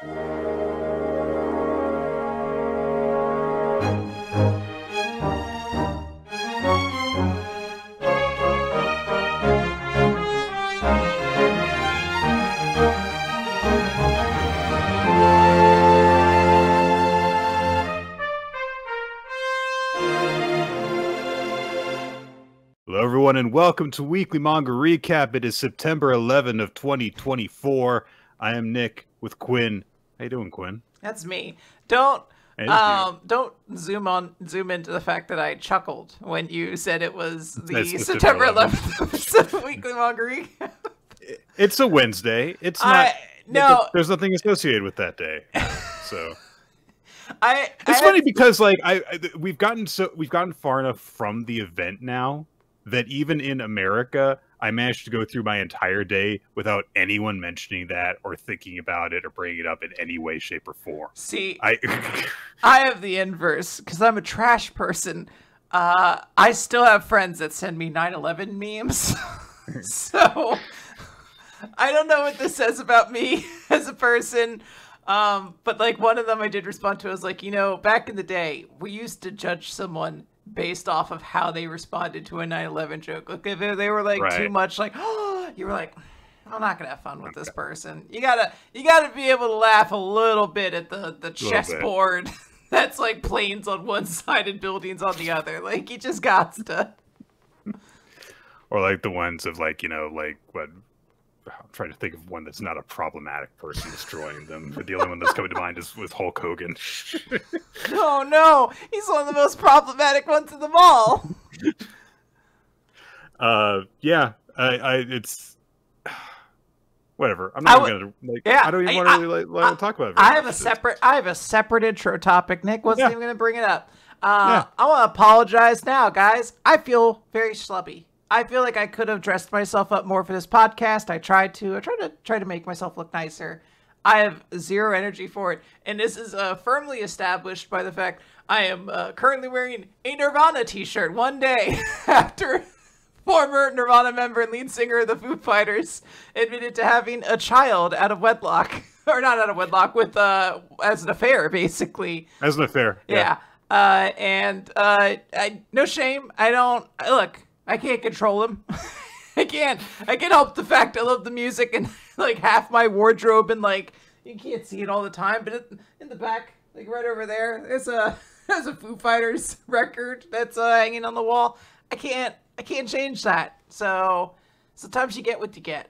Hello, everyone, and welcome to Weekly Manga Recap. It is September 11 of 2024. I am Nick with Quinn. How you doing, Quinn? That's me. Don't zoom into the fact that I chuckled when you said it was the September 11th episode of Weekly Manga Recap. It's a Wednesday. It's not. No, there's nothing associated with that day. So. It's funny because we've gotten far enough from the event now that even in America, I managed to go through my entire day without anyone mentioning that or thinking about it or bringing it up in any way, shape, or form. See, I have the inverse because I'm a trash person. I still have friends that send me 9/11 memes. So I don't know what this says about me as a person. But like one of them I did respond to, I was like, back in the day, we used to judge someone based off of how they responded to a 9/11 joke. Like if they were like too much like, oh, you were like, I'm not gonna have fun with this person. You gotta be able to laugh a little bit at the chessboard that's like planes on one side and buildings on the other. Like you just got to. Or like the ones of like, like what. I'm trying to think of one that's not a problematic person destroying them. But the only one that's coming to mind is with Hulk Hogan. No, he's one of the most problematic ones of them all. Yeah, it's whatever. I'm not even gonna I don't even want to really talk about it. I have a separate intro topic. Nick wasn't even gonna bring it up. I want to apologize now, guys. I feel very schlubby. I feel like I could have dressed myself up more for this podcast. I tried to make myself look nicer. I have zero energy for it. And this is firmly established by the fact I am currently wearing a Nirvana t-shirt one day after former Nirvana member and lead singer of the Foo Fighters admitted to having a child out of wedlock. Or not out of wedlock, with as an affair, basically. As an affair, yeah. No shame. I can't control him. I can't help the fact I love the music and like half my wardrobe and like you can't see it all the time, but in the back, like right over there, there's a Foo Fighters record that's hanging on the wall. I can't change that. So sometimes you get what you get,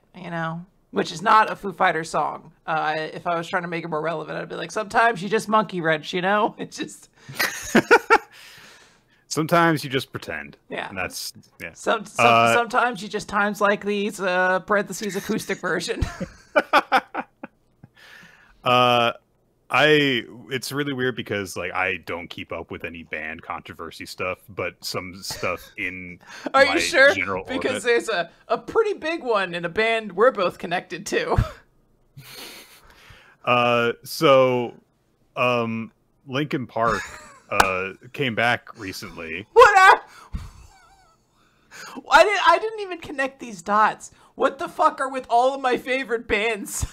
which is not a Foo Fighters song. If I was trying to make it more relevant, I'd be like, sometimes you just monkey wrench, It's just. Sometimes you just pretend. Yeah. And that's, yeah. Sometimes you just times like these, parentheses, acoustic version. It's really weird because, like, I don't keep up with any band controversy stuff, but some stuff in Are you sure? General because orbit. There's a pretty big one in a band we're both connected to. Linkin Park came back recently. I didn't even connect these dots. What the fuck are with all of my favorite bands?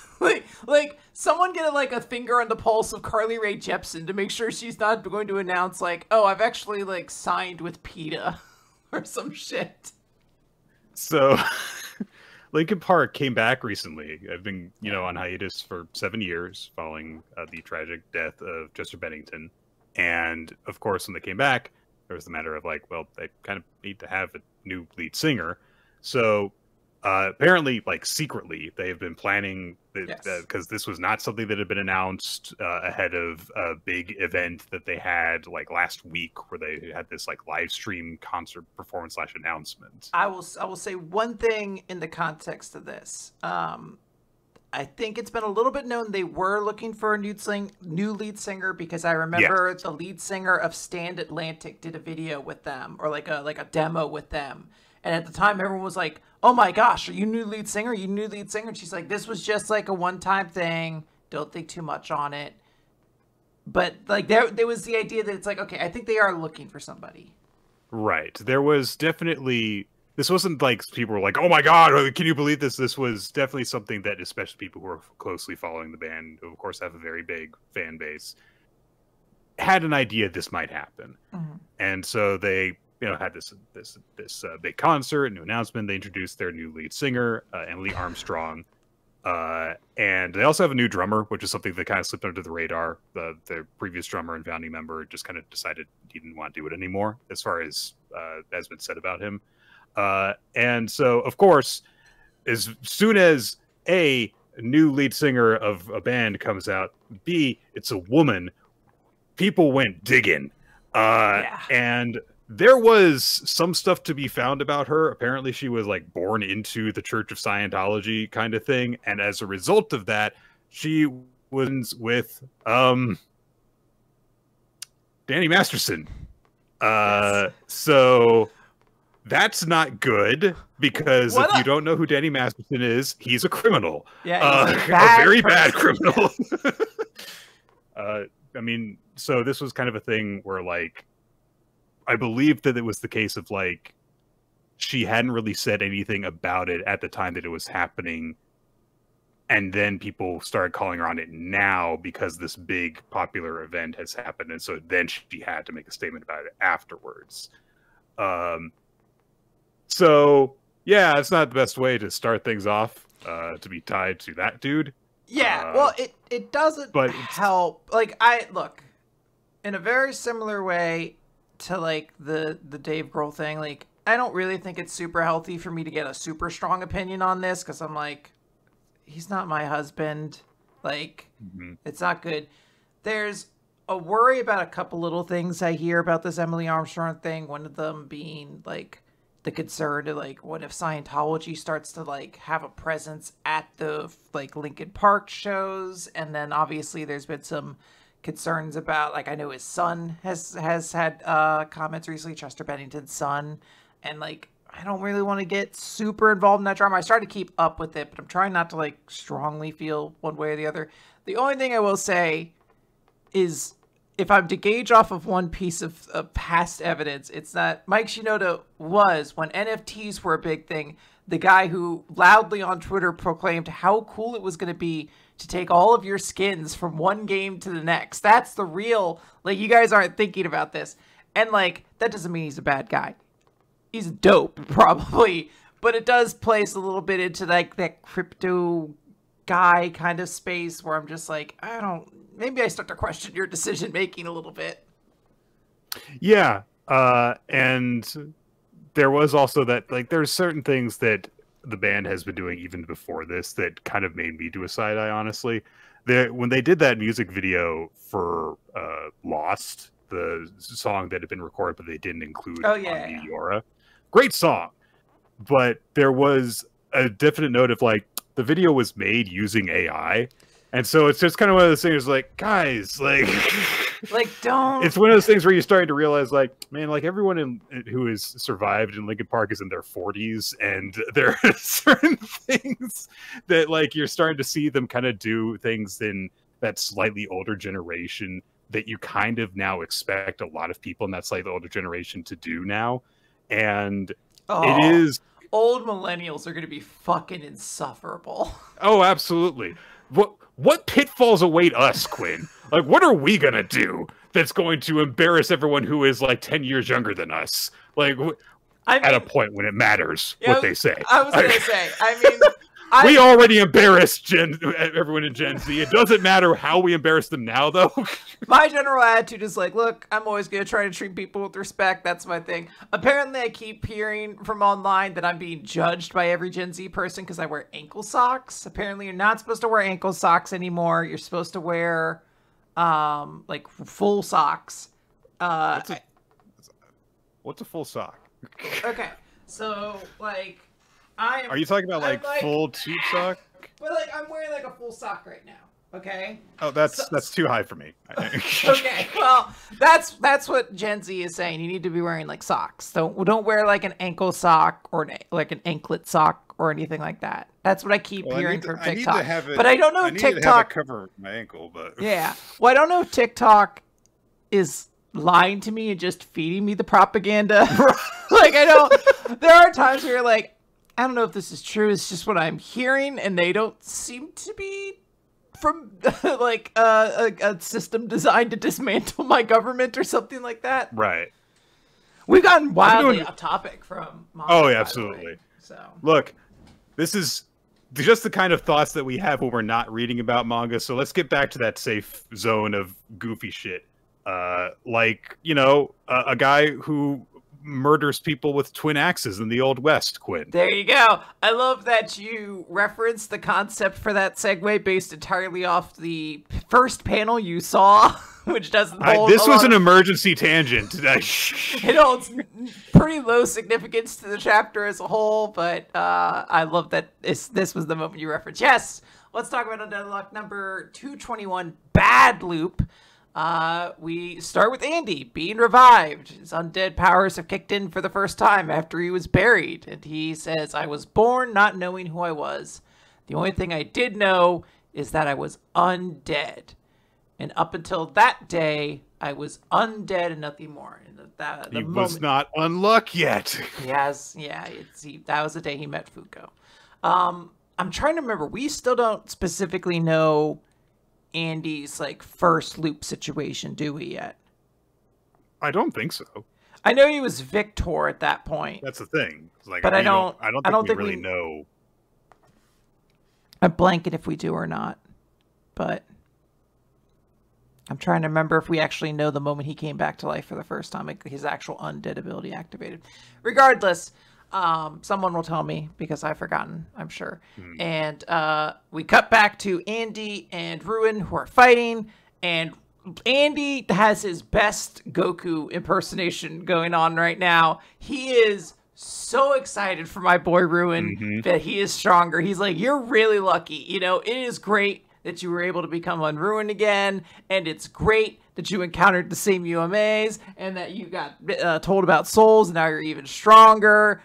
like someone get a finger on the pulse of Carly Rae Jepsen to make sure she's not going to announce like, oh, I've actually like signed with PETA or some shit. So Linkin Park came back recently. I've been, on hiatus for 7 years following the tragic death of Chester Bennington. And of course, when they came back, there was the matter of like, well, they kind of need to have a new lead singer. So apparently, like secretly, they have been planning because this was not something that had been announced ahead of a big event that they had like last week, where they had this like live stream concert performance / announcement. I will say one thing in the context of this. I think it's been a little bit known they were looking for a new lead singer, because I remember the lead singer of Stand Atlantic did a video with them, or like a demo with them. And at the time, everyone was like, oh my gosh, are you new lead singer? You new lead singer? And she's like, this was just like a one-time thing. Don't think too much on it. But like there was the idea that it's like, okay, I think they are looking for somebody. Right. There was definitely this wasn't like people were like, "Oh my god, can you believe this?" This was definitely something that, especially people who are closely following the band, who of course have a very big fan base, had an idea this might happen, and so they had this big concert, a new announcement. They introduced their new lead singer, Emily Armstrong. And they also have a new drummer, which is something that kind of slipped under the radar. Their previous drummer and founding member just kind of decided he didn't want to do it anymore, as far as has been said about him. And so, of course, as soon as A, new lead singer of a band comes out, B, it's a woman, people went digging. And there was some stuff to be found about her. Apparently she was like born into the Church of Scientology kind of thing. And as a result of that, she was with Danny Masterson. Yes. So that's not good, because if you don't know who Danny Masterson is, he's a criminal. Yeah, he's a very bad criminal. I mean, so this was kind of a thing where, like, I believe that it was the case of, like, she hadn't really said anything about it at the time that it was happening, and then people started calling her on it now because this big popular event has happened, and so then she had to make a statement about it afterwards. So yeah, it's not the best way to start things off, to be tied to that dude. Yeah, well, it doesn't help. Like, look, in a very similar way to, like, the Dave Grohl thing, like, I don't really think it's super healthy for me to get a super strong opinion on this, because I'm like, he's not my husband. Like, it's not good. There's a worry about a couple little things I hear about this Emily Armstrong thing, one of them being, like, the concern to, like, what if Scientology starts to, like, have a presence at the, like, Linkin Park shows, and then obviously there's been some concerns about, like, I know his son has had comments recently, Chester Bennington's son, and, like, I don't really want to get super involved in that drama. I started to keep up with it, but I'm trying not to, like, strongly feel one way or the other. The only thing I will say is, if I'm to gauge off of one piece of past evidence, it's that Mike Shinoda was, when NFTs were a big thing, the guy who loudly on Twitter proclaimed how cool it was going to be to take all of your skins from one game to the next. That's the real, like, you guys aren't thinking about this. And, like, that doesn't mean he's a bad guy. He's dope, probably. But it does place a little bit into, like, that crypto guy kind of space where I'm just like, maybe I start to question your decision making a little bit. Yeah. And there was also that, like, there's certain things that the band has been doing even before this that kind of made me do a side eye, honestly. When they did that music video for Lost, the song that had been recorded but they didn't include on Meteora, great song. But there was a definite note of, like, the video was made using AI. And so it's just kind of one of those things, like, guys, like... like, don't... It's one of those things where you're starting to realize, like, man, like, everyone who has survived in Linkin Park is in their 40s, and there are certain things that, like, you're starting to see them kind of do things in that slightly older generation that you kind of now expect a lot of people in that slightly older generation to do now. And it is... Old millennials are going to be fucking insufferable. Oh, absolutely. What pitfalls await us, Quinn? Like, what are we gonna do that's going to embarrass everyone who is, like, 10 years younger than us? Like, at a point when it matters what they say. I was gonna say, we already embarrassed everyone in Gen Z. It doesn't matter how we embarrass them now, though. My general attitude is like, look, I'm always going to try to treat people with respect. That's my thing. Apparently, I keep hearing from online that I'm being judged by every Gen Z person because I wear ankle socks. Apparently, you're not supposed to wear ankle socks anymore. You're supposed to wear, like, full socks. What's a full sock? Okay, so, like... Are you talking about, like, full tube sock? But, like, I'm wearing, like, a full sock right now. Okay. Oh, that's too high for me. Okay, well, that's what Gen Z is saying. You need to be wearing, like, socks. Don't wear, like, an ankle sock or like an anklet sock or anything like that. That's what I keep hearing from TikTok. But I don't know if TikTok cover my ankle, but yeah. Well, I don't know if TikTok is lying to me and just feeding me the propaganda. Like, there are times where you're like, I don't know if this is true. It's just what I'm hearing, and they don't seem to be from like a system designed to dismantle my government or something like that. Right. We've gotten wildly off topic from Manga. Oh, yeah, absolutely. So look, this is just the kind of thoughts that we have when we're not reading about manga. So let's get back to that safe zone of goofy shit. Like, a guy who murders people with twin axes in the Old West, Quinn. There you go. I love that you referenced the concept for that segue based entirely off the first panel you saw, which doesn't hold this was an emergency tangent. It holds pretty low significance to the chapter as a whole, but I love that this was the moment you referenced. Yes, let's talk about Undead Unluck number 221, Bad Loop. We start with Andy being revived. His undead powers have kicked in for the first time after he was buried. And he says, I was born not knowing who I was. The only thing I did know is that I was undead. And up until that day, I was undead and nothing more. And he was not unluck yet. Yes, yeah. That was the day he met Fuko. I'm trying to remember. We still don't specifically know Andy's like first loop situation, do we yet? I don't think so. I know he was Victor at that point. That's the thing. Like, but I don't think we really know. I'm blanking if we do or not. But I'm trying to remember if we actually know the moment he came back to life for the first time, like his actual undead ability activated. Regardless, someone will tell me because I've forgotten, I'm sure. And we cut back to Andy and Ruin who are fighting, and Andy has his best Goku impersonation going on right now. He is so excited for my boy Ruin that he is stronger. He's like, you're really lucky. It is great that you were able to become unruined again, and it's great that you encountered the same UMAs and that you got told about souls, and now you're even stronger.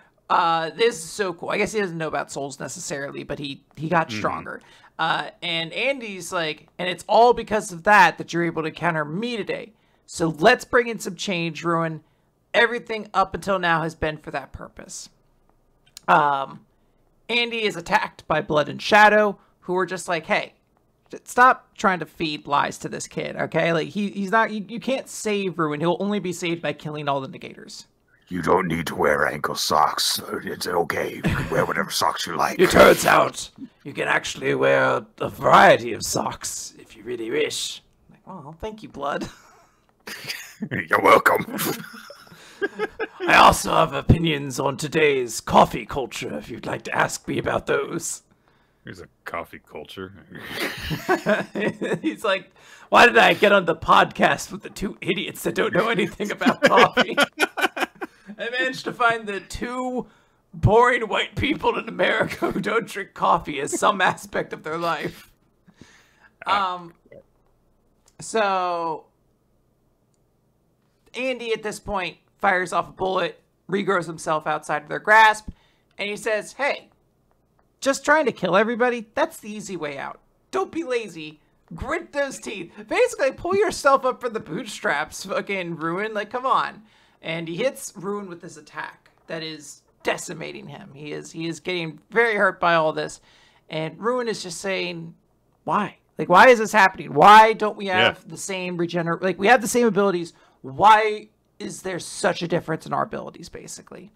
This is so cool. I guess he doesn't know about souls necessarily, but he got stronger. And Andy's like, and it's all because of that you're able to encounter me today. So let's bring in some change, Ruin. Everything up until now has been for that purpose. Andy is attacked by Blood and Shadow, who are just like, hey, stop trying to feed lies to this kid, okay? Like, he's not, you can't save Ruin. He'll only be saved by killing all the negators. You don't need to wear ankle socks. It's okay. You can wear whatever socks you like. It turns out you can actually wear a variety of socks if you really wish. Like, oh, thank you, Blood. You're welcome. I also have opinions on today's coffee culture, if you'd like to ask me about those. There's a coffee culture. He's like, why did I get on the podcast with the two idiots that don't know anything about coffee? I managed to find the two boring white people in America who don't drink coffee as some aspect of their life. So Andy at this point fires off a bullet, regrows himself outside of their grasp, and he says, hey, just trying to kill everybody, that's the easy way out. Don't be lazy. Grit those teeth. Basically, pull yourself up from the bootstraps, fucking Ruin. Like, come on. And he hits Ruin with this attack that is decimating him. He is getting very hurt by all this. And Ruin is just saying, why? Like, why is this happening? Why don't we have the same like, we have the same abilities. Why is there such a difference in our abilities, basically?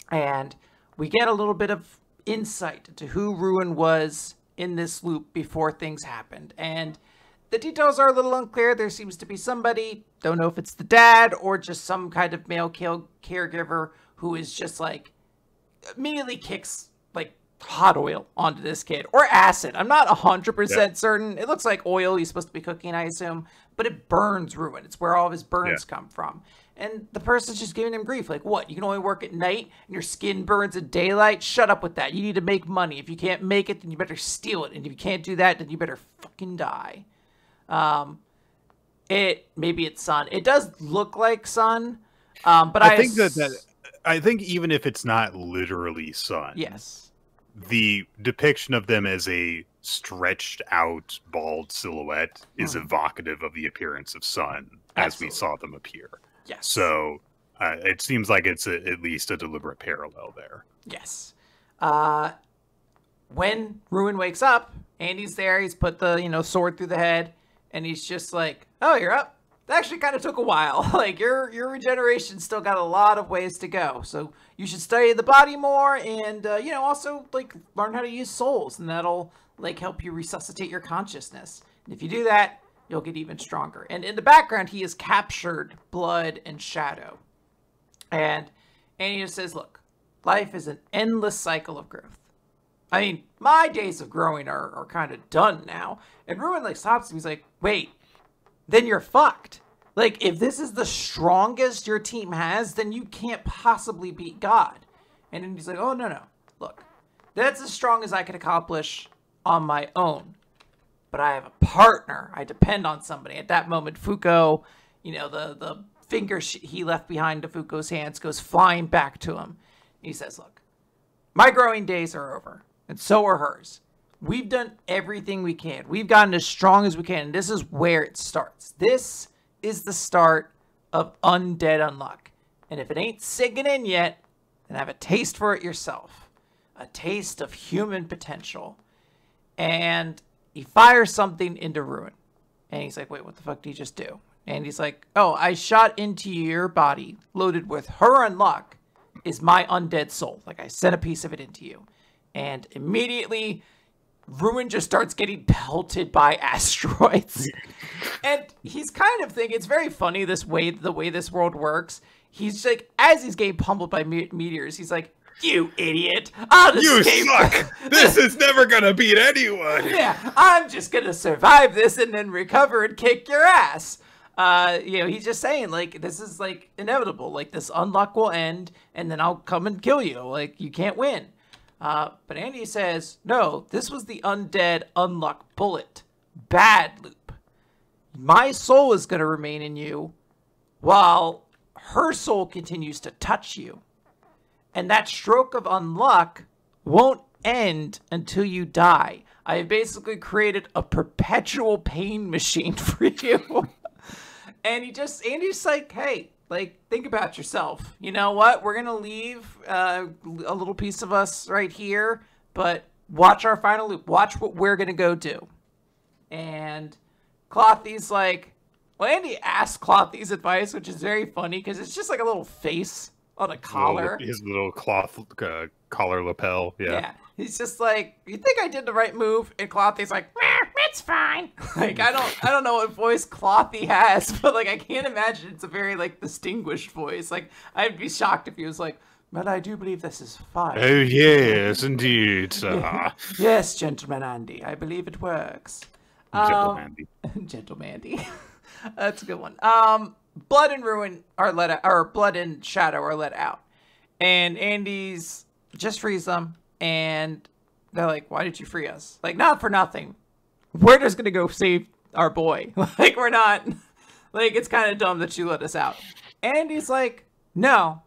And we get a little bit of insight into who Ruin was in this loop before things happened. And the details are a little unclear. There seems to be somebody, don't know if it's the dad or just some kind of male caregiver who is just like, immediately kicks like hot oil onto this kid. Or acid. I'm not 100% certain. It looks like oil he's supposed to be cooking, I assume. But it burns Ruin. It's where all of his burns come from. And the person's just giving him grief. Like, what? You can only work at night and your skin burns at daylight? Shut up with that. You need to make money. If you can't make it, then you better steal it. And if you can't do that, then you better fucking die. Maybe it's sun. It does look like sun. But I think I think even if it's not literally sun. Yes. The depiction of them as a stretched out bald silhouette is evocative of the appearance of sun. as we saw them appear. Yes. So it seems like it's at least a deliberate parallel there. Yes. When Ruin wakes up, Andy's there. He's put the, sword through the head, and he's just like, "Oh, you're up. That actually kind of took a while. Like, your regeneration still got a lot of ways to go. So you should study the body more and, also, like, learn how to use souls. And that'll, like, help you resuscitate your consciousness. And if you do that, you'll get even stronger." And in the background, he has captured Blood and Shadow. And he just says, "Look, life is an endless cycle of growth. I mean, my days of growing are kind of done now." And Ruin, like, stops him. He's like, "Wait. Then you're fucked. Like, if this is the strongest your team has, then you can't possibly beat God." And then he's like, "Oh, no. Look, that's as strong as I can accomplish on my own. But I have a partner. I depend on somebody." At that moment, Fuko, the finger he left behind to Fuko's hands goes flying back to him. He says, "Look, my growing days are over, and so are hers. We've done everything we can. We've gotten as strong as we can. And this is where it starts. This is the start of Undead Unluck. And if it ain't sinking in yet, then have a taste for it yourself. A taste of human potential." And he fires something into Ruin. And he's like, "Wait, what the fuck did he just do?" And he's like, "Oh, I shot into your body, loaded with her unluck, is my undead soul. Like, I sent a piece of it into you." And immediately, Ruin just starts getting pelted by asteroids. And he's kind of thinking, it's very funny the way this world works. He's like, as he's getting pummeled by meteors, he's like, "You idiot. You suck. This is never going to beat anyone." Yeah, "I'm just going to survive this and then recover and kick your ass." He's just saying, like, this is, like, inevitable. Like, this unluck will end, and then I'll come and kill you. Like, you can't win. But Andy says, "No, this was the Undead Unluck bullet. Bad loop. My soul is going to remain in you while her soul continues to touch you. And that stroke of unluck won't end until you die. I have basically created a perpetual pain machine for you." And Andy's like, "Hey, like, think about yourself. You know what? We're going to leave a little piece of us right here, but watch our final loop. Watch what we're going to go do." And Clothy's like, well, Andy asked Clothy's advice, which is very funny because it's just like a little face on a collar. His little cloth collar lapel. Yeah. He's just like, "You think I did the right move?" And Clothy's like, "It's fine." Like, I don't know what voice Clothy has, but, like, I can't imagine it's a very, like, distinguished voice. Like, I'd be shocked if he was like, "But I do believe this is fine." "Oh, yes, indeed. Yes, Gentleman Andy. I believe it works." Gentlemandy. Gentlemandy. That's a good one. Blood and Ruin are let out, or Blood and Shadow are let out. And Andy's just frees them. And they're like, "Why did you free us?" Like, not for nothing. We're just going to go save our boy. Like, we're not, like, it's kind of dumb that you let us out. And he's like, "No,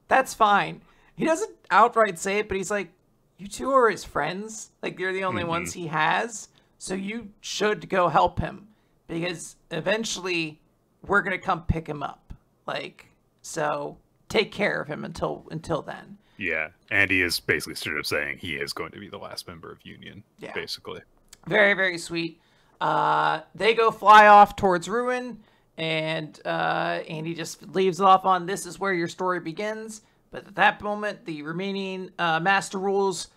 that's fine." He doesn't outright say it, but he's like, "You two are his friends. Like, you're the only ones he has. So you should go help him because eventually we're going to come pick him up. Like, so take care of him until then." Yeah. Andy is basically sort of saying he is going to be the last member of Union, basically. Very, very sweet. They go fly off towards Ruin, and Andy just leaves it off on, "This is where your story begins." But at that moment, the remaining Master Rules,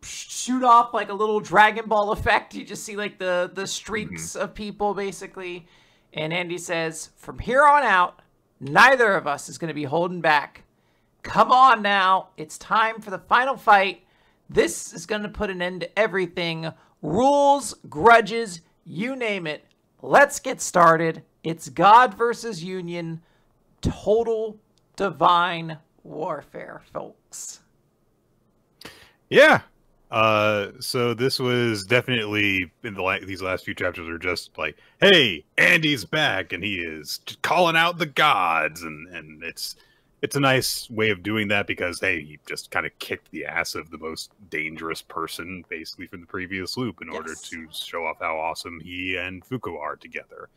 shoot off like a little Dragon Ball effect. You just see, like, the streaks of people, basically. And Andy says, "From here on out, neither of us is going to be holding back. Come on now. It's time for the final fight. This is going to put an end to everything. Rules, grudges, you name it. Let's get started. It's God versus Union. Total divine warfare, folks." Yeah. So this was definitely in these last few chapters are just like, hey, Andy's back and he is calling out the gods, and it's a nice way of doing that because, hey, he just kind of kicked the ass of the most dangerous person basically from the previous loop in order to show off how awesome he and Fuko are together.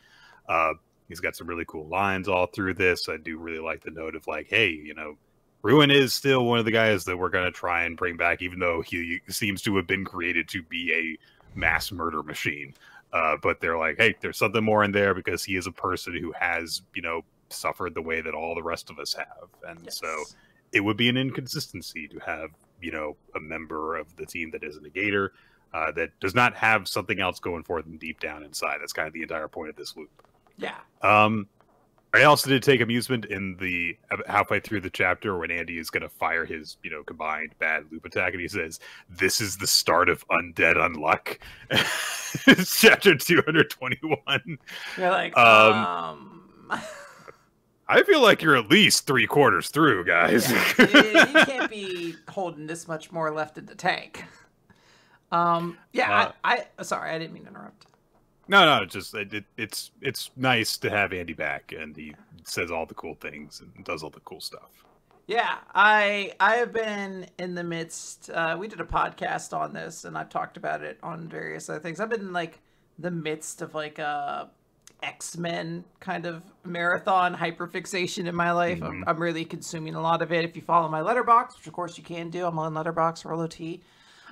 He's got some really cool lines all through this. I do really like the note of like, hey, you know, Ruin is still one of the guys that we're going to try and bring back, even though he seems to have been created to be a mass murder machine. But they're like, hey, there's something more in there because he is a person who has, you know, suffered the way that all the rest of us have. And so it would be an inconsistency to have, you know, a member of the team that is a negator that does not have something else going for them deep down inside. That's kind of the entire point of this loop. Yeah. I also did take amusement in the halfway through the chapter when Andy is going to fire his, you know, combined bad loop attack, and he says, "This is the start of Undead Unluck." It's chapter 221. You're like, I feel like you're at least 3/4 through, guys. Yeah, you can't be holding this much more left in the tank. Yeah, sorry, I didn't mean to interrupt. No, just it's nice to have Andy back, and he says all the cool things and does all the cool stuff. Yeah, I have been in the midst. We did a podcast on this, and I've talked about it on various other things. I've been in like the midst of like a X-Men kind of marathon hyperfixation in my life. I'm really consuming a lot of it. If you follow my Letterboxd, which of course you can do, I'm on Letterboxd, Rolo T.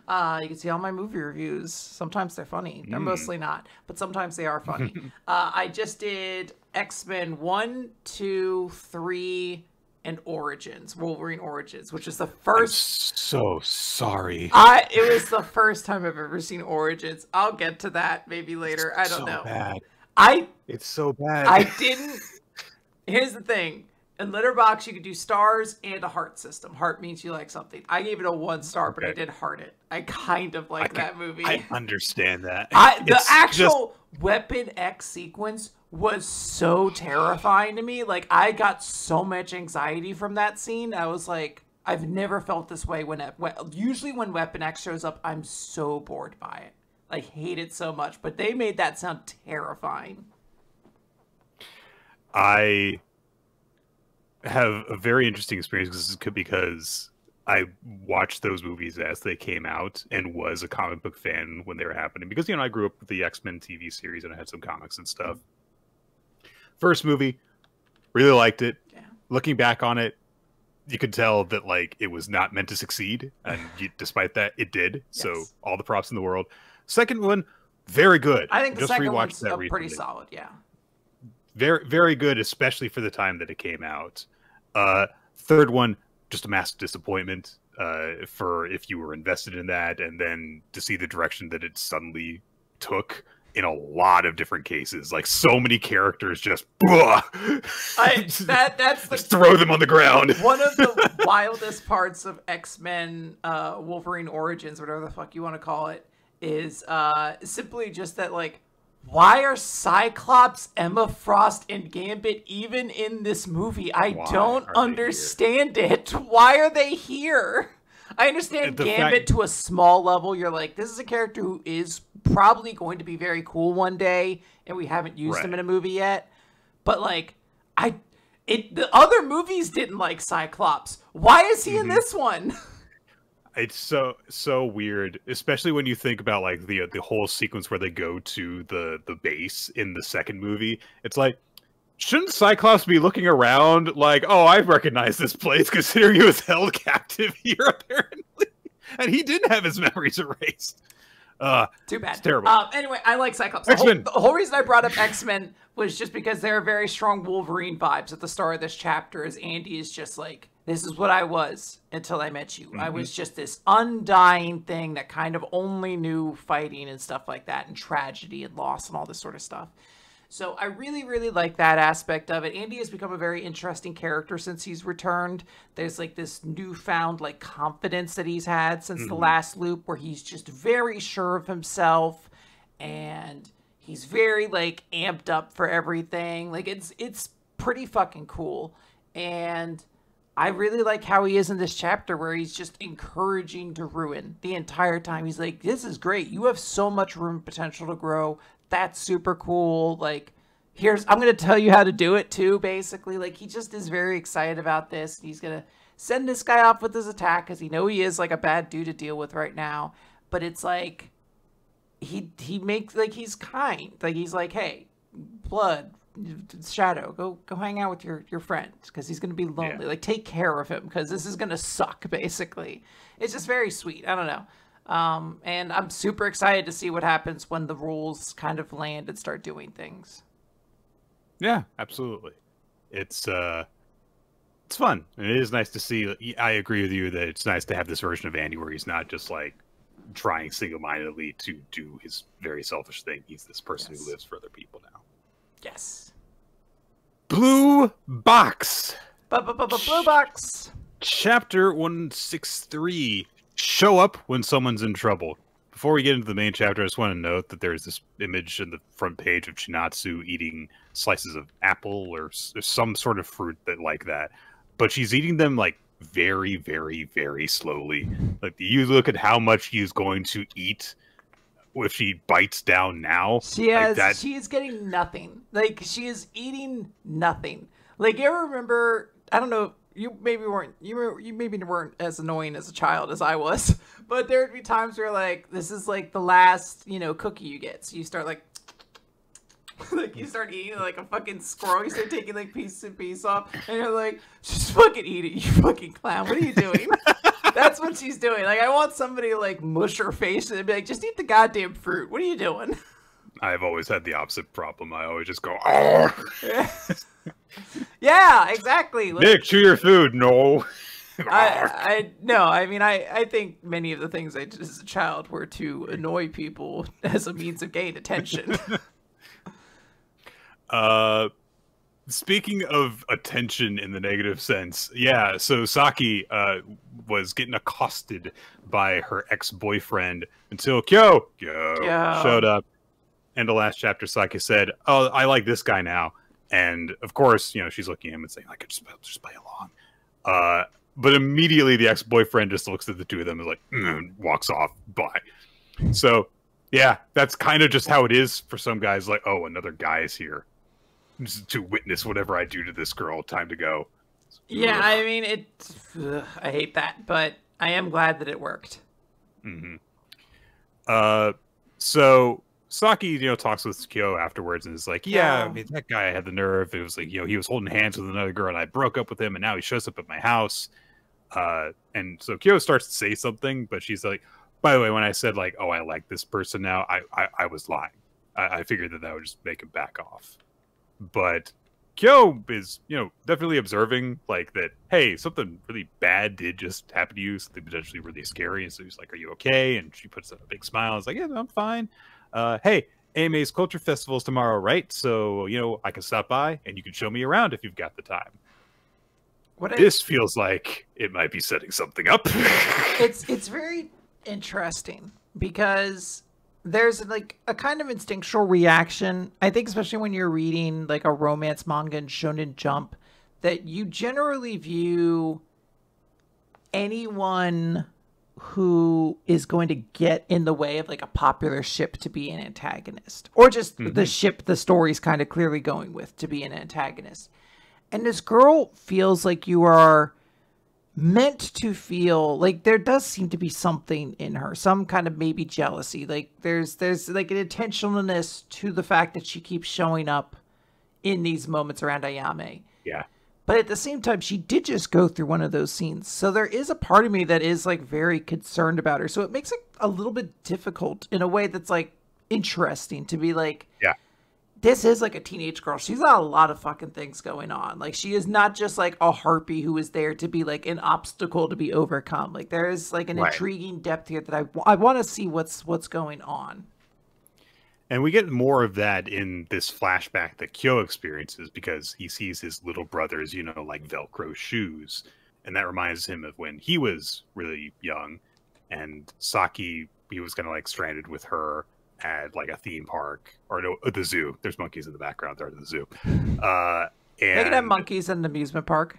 You can see all my movie reviews. Sometimes they're funny. They're mostly not, but sometimes they are funny. I just did X-Men 1, 2, 3, and Origins. Wolverine Origins, which is the first... I'm so sorry. It was the first time I've ever seen Origins. I'll get to that maybe later. I don't know. Bad. It's so bad. I didn't... Here's the thing. In Letterboxd, you could do stars and a heart system. Heart means you like something. I gave it a 1 star, but I did heart it. I kind of like that movie. I understand that. The actual Weapon X sequence was so terrifying to me. Like, I got so much anxiety from that scene. I was like, I've never felt this way usually when Weapon X shows up, I'm so bored by it. Like, hate it so much. But they made that sound terrifying. I have a very interesting experience because I watched those movies as they came out and was a comic book fan when they were happening. Because, you know, I grew up with the X-Men TV series and I had some comics and stuff. First movie, really liked it. Yeah. Looking back on it, you could tell that, like, it was not meant to succeed. And despite that, it did. Yes. So all the props in the world. Second one, very good. I think the second one's pretty solid, yeah. Very, very good, especially for the time that it came out. Third one, just a massive disappointment for if you were invested in that, and then to see the direction that it suddenly took in a lot of different cases. Like, so many characters just just throw them on the ground. One of the wildest parts of X-Men Wolverine Origins, whatever the fuck you want to call it, is simply just that, like, why are Cyclops, Emma Frost, and Gambit even in this movie? I don't understand it. Why are they here? I understand Gambit to a small level. You're like, this is a character who is probably going to be very cool one day, and we haven't used him in a movie yet. But, like, the other movies didn't like Cyclops. Why is he in this one? It's so weird, especially when you think about, like, the whole sequence where they go to the base in the second movie. It's like, shouldn't Cyclops be looking around like, oh, I recognize this place, considering he was held captive here, apparently, and he didn't have his memories erased. Too bad. It's terrible. Anyway, I like Cyclops. X-Men. The whole reason I brought up X-Men was just because there are very strong Wolverine vibes at the start of this chapter, as Andy is just like, this is what I was until I met you. I was just this undying thing that kind of only knew fighting and stuff like that, and tragedy and loss and all this sort of stuff. So I really, really like that aspect of it. Andy has become a very interesting character since he's returned. There's like this newfound like confidence that he's had since the last loop, where he's just very sure of himself and he's very like amped up for everything. Like it's pretty fucking cool. And I really like how he is in this chapter, where he's just encouraging to Ruin the entire time. He's like, this is great. You have so much room potential to grow. That's super cool. Like, I'm going to tell you how to do it too, basically. Like, he just is very excited about this. He's going to send this guy off with his attack, because he he is like a bad dude to deal with right now. But it's like, he makes, like, he's kind. Like, he's like, hey, blood, Shadow, go hang out with your friend because he's gonna be lonely. Yeah. Like, take care of him because this is gonna suck. Basically, it's just very sweet. I don't know, and I'm super excited to see what happens when the rules kind of land and start doing things. Yeah, absolutely. It's fun. And it is nice to see. I agree with you that it's nice to have this version of Andy where he's not just like trying single-mindedly to do his very selfish thing. He's this person who lives for other people now. Yes. Blue Box. Blue Box. Chapter 163. Show up when someone's in trouble. Before we get into the main chapter, I just want to note that there's this image in the front page of Chinatsu eating slices of apple or some sort of fruit like that. But she's eating them like very, very, very slowly. Like, you look at how much she's going to eat if she bites down now. She is getting nothing. Like, she is eating nothing. Like, you ever remember, I don't know, you maybe weren't as annoying as a child as I was, but there would be times where like, this is like the last, cookie you get. So you start like like you start eating like a fucking squirrel. You start taking like piece and piece off, and you're like, just fucking eat it, you fucking clown. What are you doing? That's what she's doing. Like, I want somebody to like mush her face and be like, just eat the goddamn fruit. What are you doing? I've always had the opposite problem. I always just go, oh. Yeah, exactly. Like, Nick, chew your food. No. I think many of the things I did as a child were to annoy people as a means of gaining attention. Speaking of attention in the negative sense, yeah, so Saki was getting accosted by her ex-boyfriend until Kyo showed up. And the last chapter, Saki said, "Oh, I like this guy now." And of course, she's looking at him and saying, "I could just play along." But immediately the ex-boyfriend just looks at the two of them and like walks off. Bye. So yeah, that's kind of just how it is for some guys. Like, oh, another guy is here to witness whatever I do to this girl. Time to go. Yeah, I mean, I hate that, but I am glad that it worked. Mm-hmm. So Saki, talks with Kyo afterwards and is like, yeah, I mean, that guy had the nerve. It was like, he was holding hands with another girl and I broke up with him and now he shows up at my house. And so Kyo starts to say something, but she's like, by the way, when I said like, oh, I like this person now, I was lying. I figured that would just make him back off. But Kyo is, definitely observing like that, hey, something really bad did just happen to you, something potentially really scary. And so he's like, are you okay? And she puts up a big smile. It's like, yeah, I'm fine. Hey, AMA's Culture Festival's tomorrow, right? So, I can stop by and you can show me around if you've got the time. This feels like it might be setting something up. It's very interesting because there's like a kind of instinctual reaction, I think, especially when you're reading like a romance manga in Shonen Jump, that you generally view anyone who is going to get in the way of like a popular ship to be an antagonist, or just the ship the story's kind of clearly going with to be an antagonist. And this girl feels like you are meant to feel like there does seem to be something in her, some kind of maybe jealousy. Like there's like an intentionalness to the fact that she keeps showing up in these moments around Ayame. Yeah. But at the same time, she did just go through one of those scenes. So there is a part of me that is like very concerned about her. So it makes it a little bit difficult in a way that's like interesting to be like, yeah, this is like a teenage girl. She's got a lot of fucking things going on. Like, she is not just like a harpy who is there to be like an obstacle to be overcome. Like, there is like an intriguing depth here that I want to see what's going on. And we get more of that in this flashback that Kyo experiences because he sees his little brother's, like Velcro shoes. And that reminds him of when he was really young and Saki, he was kind of like stranded with her at like a theme park or no, the zoo. There's monkeys in the background there at the zoo. And they can have monkeys in an amusement park.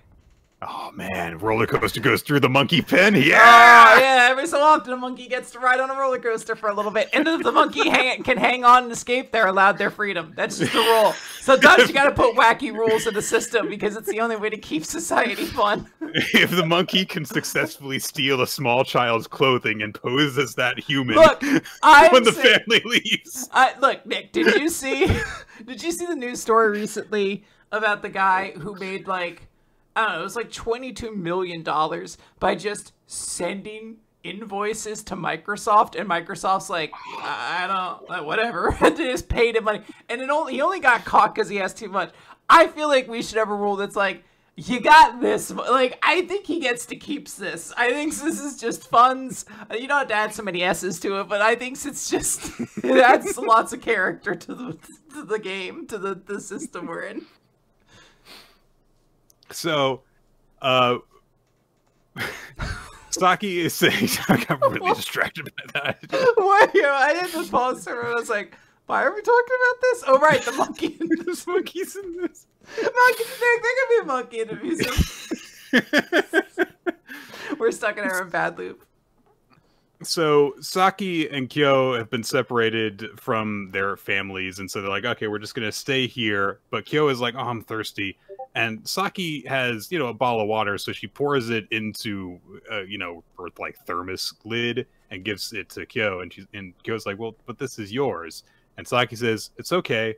Oh man, roller coaster goes through the monkey pen. Yeah, oh, yeah. Every so often, a monkey gets to ride on a roller coaster for a little bit, and if the monkey can hang on and escape, they're allowed their freedom. That's just the rule. Sometimes you got to put wacky rules in the system because it's the only way to keep society fun. If the monkey can successfully steal a small child's clothing and pose as that human, look, when the family leaves. Look, Nick, did you see Did you see the news story recently about the guy who made like, I don't know, it was like $22 million by just sending invoices to Microsoft, and Microsoft's like, I don't, whatever. They just paid him money, and he only got caught because he asked too much. I feel like we should have a rule that's like, you got this. Like, I think he gets to keep this. I think this is just funds. You don't have to add so many S's to it, but I think it's just, it adds lots of character to the game, to the system we're in. So, Saki is saying, I got really distracted by that. Why? I had to pause for a minute. I was like, why are we talking about this? Oh, right, the monkey. There's monkeys in this. Monkey, there could be a monkey in the museum. We're stuck in our own bad loop. So Saki and Kyo have been separated from their families, and so they're like, okay, we're just gonna stay here. But Kyo is like, oh, I'm thirsty, and Saki has, you know, a bottle of water, so she pours it into, you know, her like thermos lid and gives it to Kyo, and Kyo's like, well, but this is yours, and Saki says, it's okay,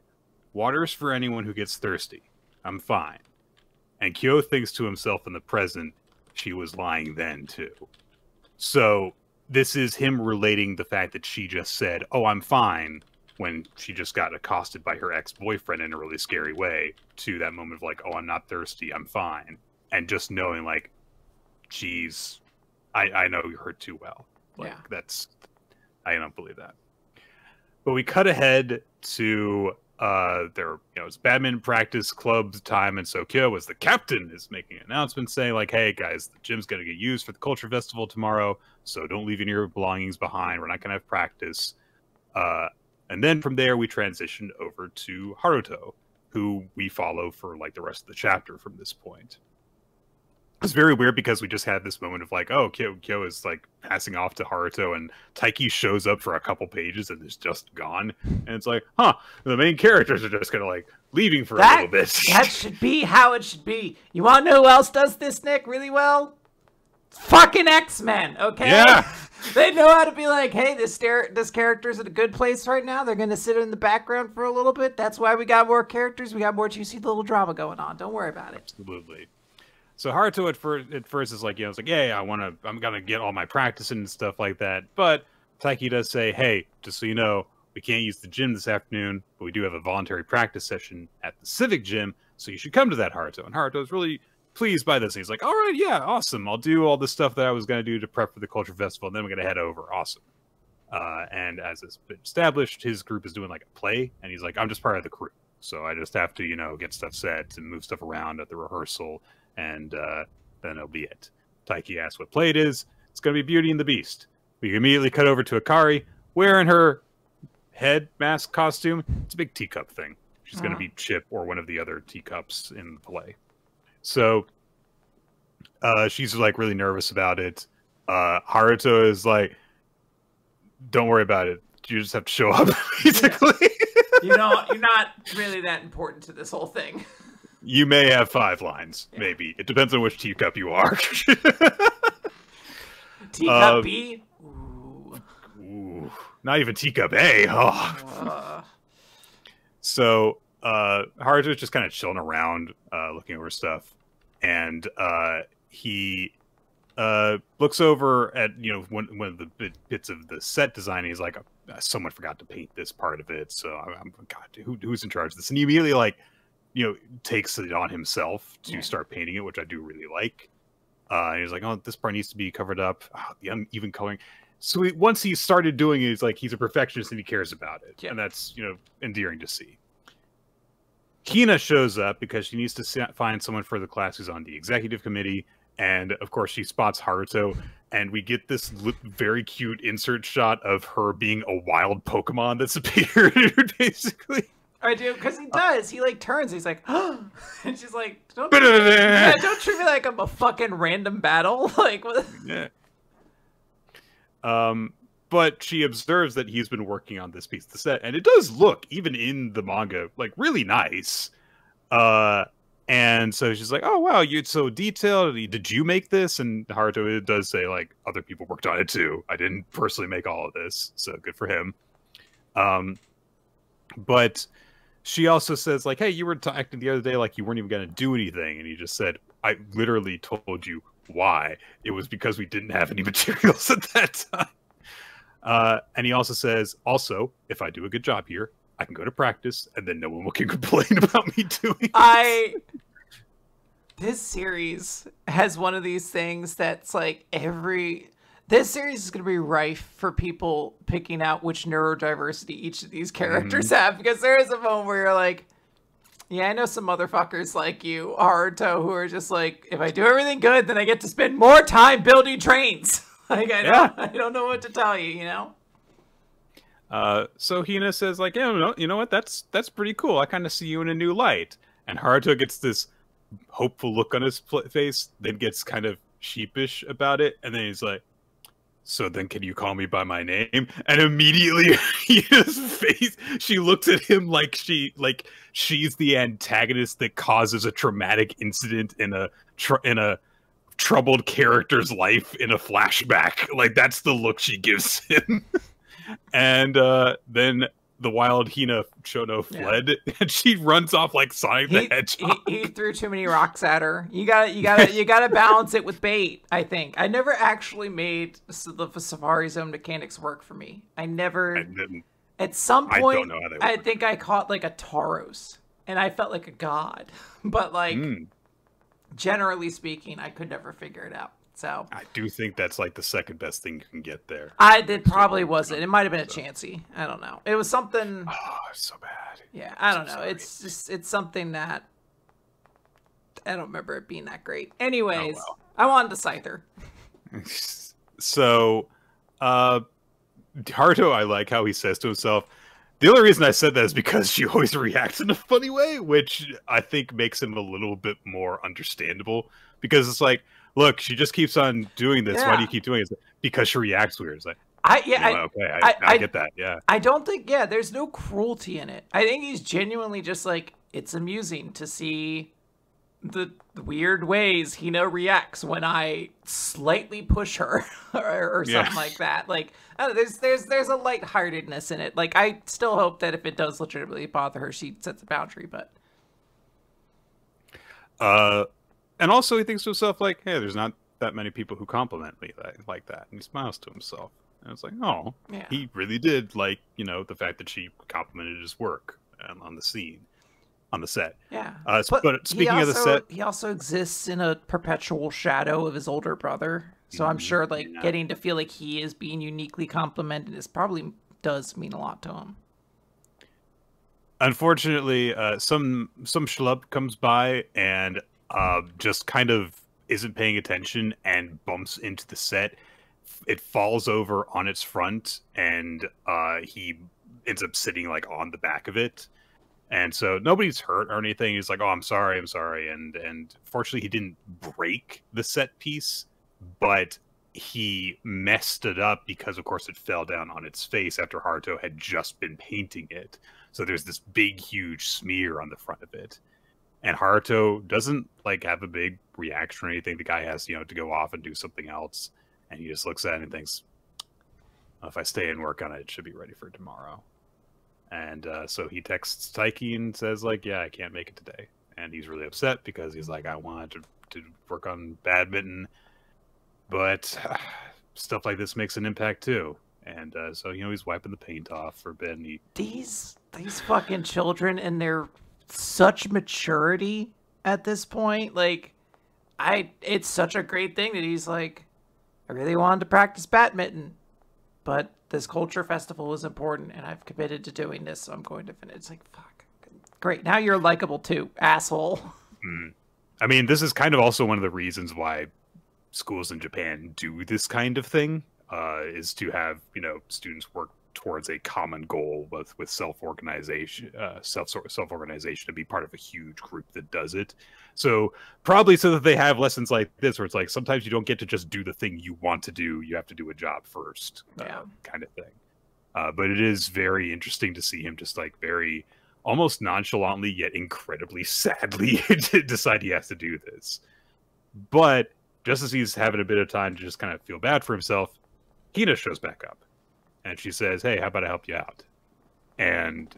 water's for anyone who gets thirsty. I'm fine. And Kyo thinks to himself in the present, she was lying then too. So this is him relating the fact that she just said, oh, I'm fine, when she just got accosted by her ex-boyfriend in a really scary way, to that moment of like, oh, I'm not thirsty, I'm fine. And just knowing like, geez, I know her too well. Like, yeah. That's, I don't believe that. But we cut ahead to their, you know, it's badminton practice club time, and so Kyo, as the captain, is making an announcement saying like, hey guys, the gym's gonna get used for the culture festival tomorrow, so don't leave any of your belongings behind, we're not gonna have practice. And then from there we transitioned over to Haruto, who we follow for like the rest of the chapter from this point. It's very weird because we just had this moment of like, oh, Kyo is like passing off to Haruto, and Taiki shows up for a couple pages and is just gone. And it's like, huh, the main characters are just kind of like leaving for a little bit. That should be how it should be. You want to know who else does this, Nick, really well? Fucking X-Men, okay? Yeah. They know how to be like, hey, this character's in a good place right now. They're going to sit in the background for a little bit. That's why we got more characters. We got more juicy little drama going on. Don't worry about it. Absolutely. So Haruto at first is like, you know, it's like, yeah, I'm gonna get all my practice and stuff like that. But Taiki does say, hey, just so you know, we can't use the gym this afternoon, but we do have a voluntary practice session at the Civic Gym, so you should come to that, Haruto. And Haruto is really pleased by this. And he's like, all right, yeah, awesome. I'll do all the stuff that I was gonna do to prep for the Culture Festival, and then we're gonna head over. Awesome. And as it's been established, his group is doing like a play, and he's like, I'm just part of the crew, so I just have to, you know, get stuff set and move stuff around at the rehearsal. And then it'll be it. Taiki asks what play it is. It's going to be Beauty and the Beast. We immediately cut over to Akari wearing her head mask costume. It's a big teacup thing. She's going to be Chip or one of the other teacups in the play. So she's like really nervous about it. Haruto is like, don't worry about it. You just have to show up, basically. You know, you're not really that important to this whole thing. You may have 5 lines, maybe. It depends on which teacup you are. Teacup B? Ooh. Not even teacup A. Oh. So, Haruto's just kind of chilling around, looking over stuff. And he looks over at, you know, one of the bits of the set design. And he's like, someone forgot to paint this part of it. So, God, who's in charge of this? And he immediately, like, you know, takes it on himself to start painting it, which I do really like. And he's like, oh, this part needs to be covered up. Oh, the uneven coloring. So once he started doing it, he's a perfectionist and he cares about it. Yeah. And that's, you know, endearing to see. Hina shows up because she needs to find someone for the class who's on the executive committee. And, of course, she spots Haruto. And we get this very cute insert shot of her being a wild Pokemon that's appeared, basically. I do, because he does. He like turns. He's like, oh, and she's like, don't treat me like I'm a fucking random battle. Like, what? Yeah. But she observes that he's been working on this piece of the set, and it does look, even in the manga, like really nice. And so she's like, oh wow, you're so detailed. Did you make this? And Haruto does say like other people worked on it too. I didn't personally make all of this, so good for him. But she also says, like, hey, you were acting the other day like you weren't even going to do anything. And he just said, I literally told you why. It was because we didn't have any materials at that time. And he also says, also, if I do a good job here, I can go to practice, and then no one can complain about me doing it. This series has one of these things that's like this series is going to be rife for people picking out which neurodiversity each of these characters have, because there is a moment where you're like, yeah, I know some motherfuckers like you, Haruto, who are just like, if I do everything good, then I get to spend more time building trains. Like, I don't know what to tell you, you know? So Hina says, like, yeah, you know what? That's pretty cool. I kind of see you in a new light. And Haruto gets this hopeful look on his face, then gets kind of sheepish about it, and then he's like, so then can you call me by my name? And immediately Hina's face, she looks at him like she's the antagonist that causes a traumatic incident in a troubled character's life in a flashback. Like, that's the look she gives him. And then the wild Hina Shono fled, and she runs off like Sonic the Hedgehog. He threw too many rocks at her. You gotta balance it with bait. I think I never actually made the Safari Zone mechanics work for me. I didn't. At some point, I don't know how they work. I think I caught like a Tauros, and I felt like a god. But like, generally speaking, I could never figure it out. So I do think that's like the second best thing you can get there. It probably wasn't. It might have been a Chansey. I don't know. It was something. Oh, it's so bad. Yeah, I don't know. Sorry. It's something that I don't remember it being that great. Anyways, I wanted to Scyther. So, Haruto, I like how he says to himself, the only reason I said that is because she always reacts in a funny way, which I think makes him a little bit more understandable, because it's like, look, she just keeps on doing this. Yeah. Why do you keep doing it? Because she reacts weird. It's like, I get that. Yeah. I don't think, there's no cruelty in it. I think he's genuinely just like, it's amusing to see the weird ways Hina reacts when I slightly push her or something like that. Like, there's a lightheartedness in it. Like, I still hope that if it does legitimately bother her, she sets a boundary, but. And also he thinks to himself, like, hey, there's not that many people who compliment me like that. And he smiles to himself. And it's like, oh, he really did like, the fact that she complimented his work on the scene, on the set. Yeah. But speaking of the set. He also exists in a perpetual shadow of his older brother. So I'm sure, like, getting to feel like he is being uniquely complimented probably does mean a lot to him. Unfortunately, some schlub comes by and just kind of isn't paying attention and bumps into the set. It falls over on its front, and he ends up sitting like on the back of it. And so nobody's hurt or anything. He's like, oh, I'm sorry. And fortunately he didn't break the set piece, but he messed it up because, of course, it fell down on its face after Haruto had just been painting it. So there's this big, huge smear on the front of it. And Haruto doesn't like have a big reaction or anything. The guy has, to go off and do something else. And he just looks at it and thinks, if I stay and work on it, it should be ready for tomorrow. And so he texts Taiki and says, like, yeah, I can't make it today. And he's really upset because he's like, I wanted to work on badminton, but stuff like this makes an impact too. And so, he's wiping the paint off for Ben. These fucking children and their such maturity at this point, like, it's such a great thing that he's like, I really wanted to practice badminton, but this culture festival is important and I've committed to doing this, so I'm going to finish. It's like, fuck, great, now you're likable too, asshole. I mean, this is kind of also one of the reasons why schools in Japan do this kind of thing, is to have students work towards a common goal with self-organization, self-organization, to be part of a huge group that does it. So probably so that they have lessons like this, where it's like, sometimes you don't get to just do the thing you want to do. You have to do a job first, kind of thing. But it is very interesting to see him just like very almost nonchalantly, yet incredibly sadly decide he has to do this. But just as he's having a bit of time to just kind of feel bad for himself, Hina shows back up. And she says, hey, how about I help you out? And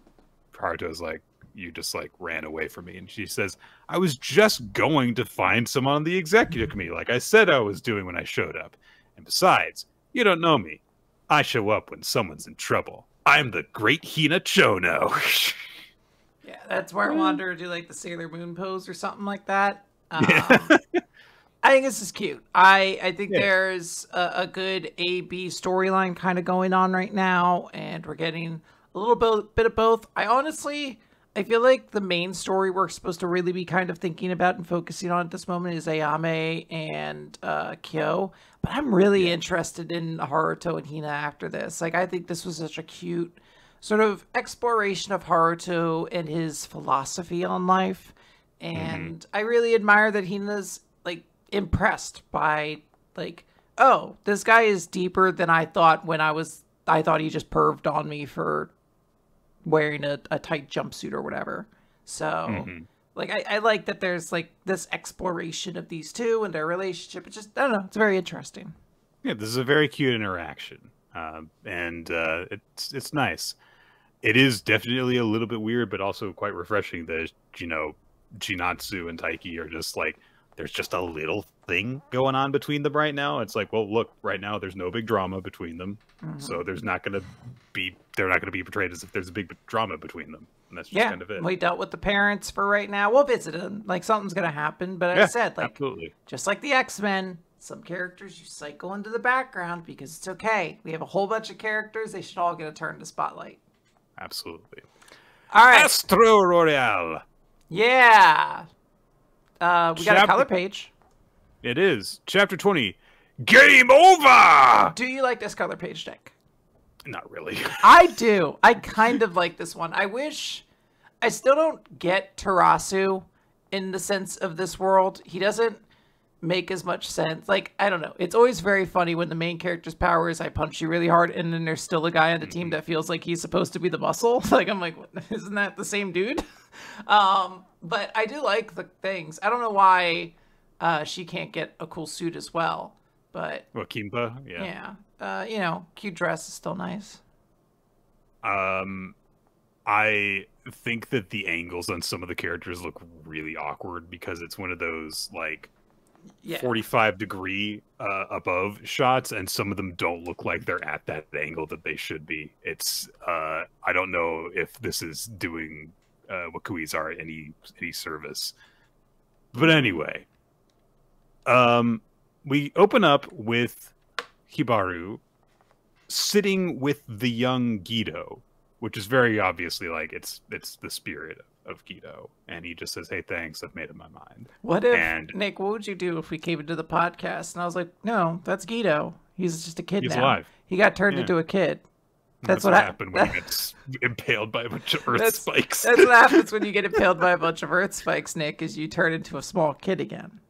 Haruto's like, you just like ran away from me? And she says, I was just going to find someone on the executive committee, like I said I was doing when I showed up. And besides, you don't know me. I show up when someone's in trouble. I'm the great Hina Chono. Yeah, that's where I wanted her to do like the Sailor Moon pose or something like that. I think this is cute. I think there's a good A-B storyline kind of going on right now, and we're getting a little bit of both. I feel like the main story we're supposed to really be kind of thinking about and focusing on at this moment is Ayame and Kyo, but I'm really interested in Haruto and Hina after this. Like, I think this was such a cute sort of exploration of Haruto and his philosophy on life, and I really admire that Hina's like impressed by like, oh, this guy is deeper than I thought when I thought he just perved on me for wearing a tight jumpsuit or whatever. So like I like that there's like this exploration of these two and their relationship. It's just, I don't know, it's very interesting. Yeah, this is a very cute interaction. And it's nice. It is definitely a little bit weird, but also quite refreshing that, you know, Jinatsu and Taiki are just like, there's just a little thing going on between them right now. It's like, well, look, right now there's no big drama between them. So they're not going to be portrayed as if there's a big drama between them. And that's just kind of it. We dealt with the parents for right now. We'll visit them. Like, something's going to happen. But as I said, like, absolutely. Just like the X-Men, some characters you cycle into the background because it's okay. We have a whole bunch of characters. They should all get a turn to spotlight. Absolutely. All right. Astro Royale. Yeah. We got a color page. It is. Chapter 20. Game over! Do you like this color page, Nick? Not really. I do. I kind of like this one. I still don't get Tarasu in the sense of this world. He doesn't make as much sense. Like, I don't know. It's always very funny when the main character's power is I punch you really hard, and then there's still a guy on the team that feels like he's supposed to be the muscle. Like, I'm like, isn't that the same dude? But I do like the things. I don't know why she can't get a cool suit as well. But Kimba, yeah. You know, cute dress is still nice. I think that the angles on some of the characters look really awkward because it's one of those like 45-degree above shots, and some of them don't look like they're at that angle that they should be. It's I don't know if this is doing Wakuizar any service, but anyway, we open up with Hibaru sitting with the young Guido, which is very obviously like it's the spirit of Guido, and he just says, "Hey, thanks, I've made up my mind." What if Nick? What would you do if we came into the podcast and I was like, "No, that's Guido. He's just a kid now. Alive. He got turned into a kid." That's what happened when he gets impaled by a bunch of earth spikes. That's what happens when you get impaled by a bunch of earth spikes, Nick. Is you turn into a small kid again.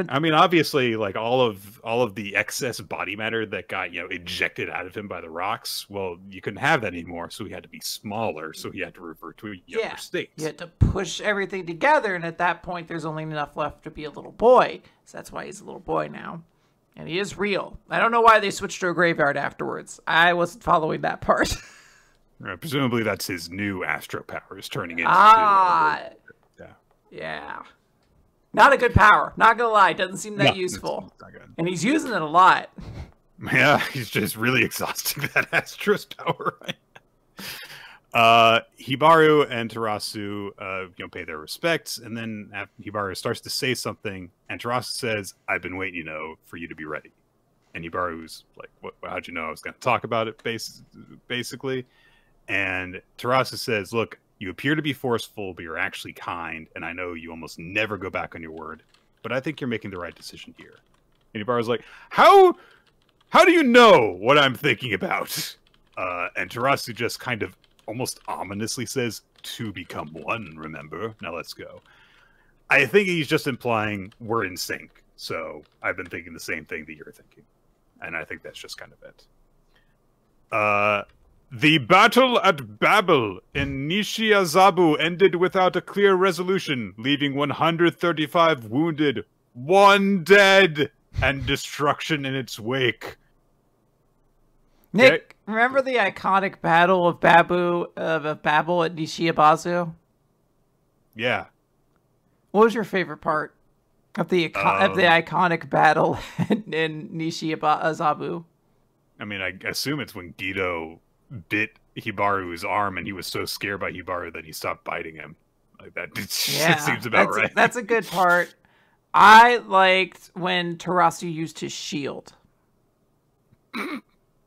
I mean, obviously, like all of the excess body matter that got, you know, ejected out of him by the rocks. Well, you couldn't have that anymore, so he had to be smaller. So he had to revert to a younger state. You had to push everything together, and at that point, there's only enough left to be a little boy. So that's why he's a little boy now, and he is real. I don't know why they switched to a graveyard afterwards. I wasn't following that part. Presumably, that's his new astro powers turning into. Yeah. Not a good power. Not gonna lie, doesn't seem that useful. It's not good. And he's using it a lot. Yeah, he's just really exhausting that Astro's power right now. Hibaru and Tarasu pay their respects, and then Hibaru starts to say something, and Tarasu says, "I've been waiting, for you to be ready." And Hibaru's like, how'd you know I was gonna talk about it, basically? And Tarasu says, "Look, you appear to be forceful, but you're actually kind, and I know you almost never go back on your word, but I think you're making the right decision here." And Ibarra's like, How do you know what I'm thinking about? And Tarasu just kind of almost ominously says, "To become one, remember? Now let's go." I think he's just implying we're in sync, so I've been thinking the same thing that you're thinking. And I think that's just kind of it. The battle at Babel in Nishiazabu ended without a clear resolution, leaving 135 wounded, 1 dead, and destruction in its wake. Nick, remember the iconic battle of Babel at Nishiabazu? Yeah. What was your favorite part of the iconic battle in Nishi-Azabu? I mean, I assume it's when Guido bit Hibaru's arm, and he was so scared by Hibaru that he stopped biting him. Like that seems about right. That's a good part. I liked when Tarasu used his shield.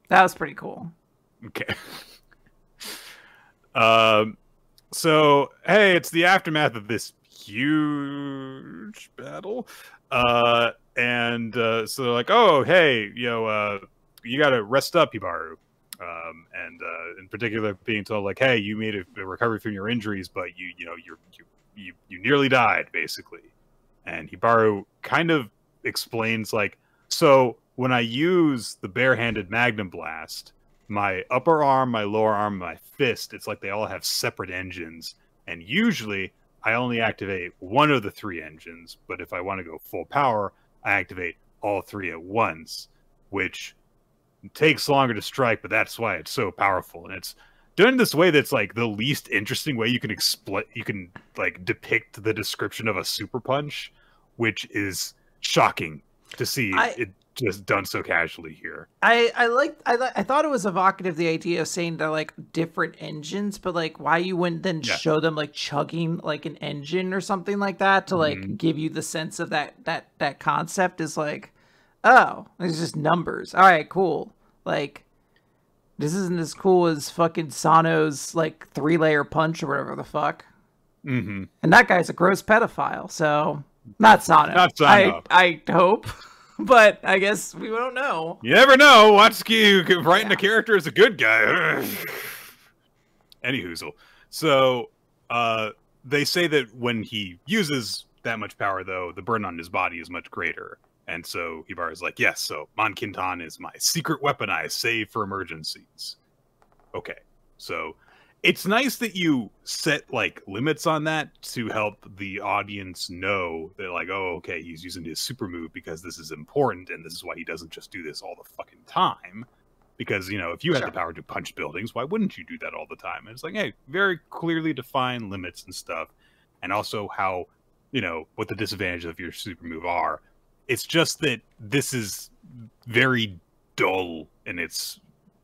That was pretty cool. Okay. So, hey, it's the aftermath of this huge battle. So they're like, oh, hey, you gotta rest up, Hibaru. In particular, being told, like, hey, you made a recovery from your injuries, but you nearly died, basically. And Hibaru kind of explains, like, so when I use the barehanded Magnum Blast, my upper arm, my lower arm, my fist, it's like they all have separate engines. And usually I only activate one of the three engines, but if I want to go full power, I activate all three at once, which takes longer to strike, but that's why it's so powerful. And it's done this way that's like the least interesting way you can like depict the description of a super punch, which is shocking to see it just done so casually here. I thought it was evocative, the idea of saying they're like different engines, but like why you wouldn't then show them like chugging like an engine or something like that to like give you the sense of that concept is like, oh, it's just numbers. All right, cool. Like this isn't as cool as fucking Sano's like 3-layer punch or whatever the fuck. Mm-hmm. And that guy's a gross pedophile, so not Sano. Not Sano. I hope. But I guess we don't know. You never know. Watsuki writing a character as a good guy. Anyhoozle. So, they say that when he uses that much power, though, the burden on his body is much greater. And so Hibaru's like, yes, so Mankintan is my secret weapon I save for emergencies. Okay. So it's nice that you set like limits on that to help the audience know that like, oh, okay, he's using his super move because this is important, and this is why he doesn't just do this all the fucking time. Because, if you had the power to punch buildings, why wouldn't you do that all the time? And it's like, hey, very clearly defined limits and stuff. And also how, what the disadvantages of your super move are. It's just that this is very dull in its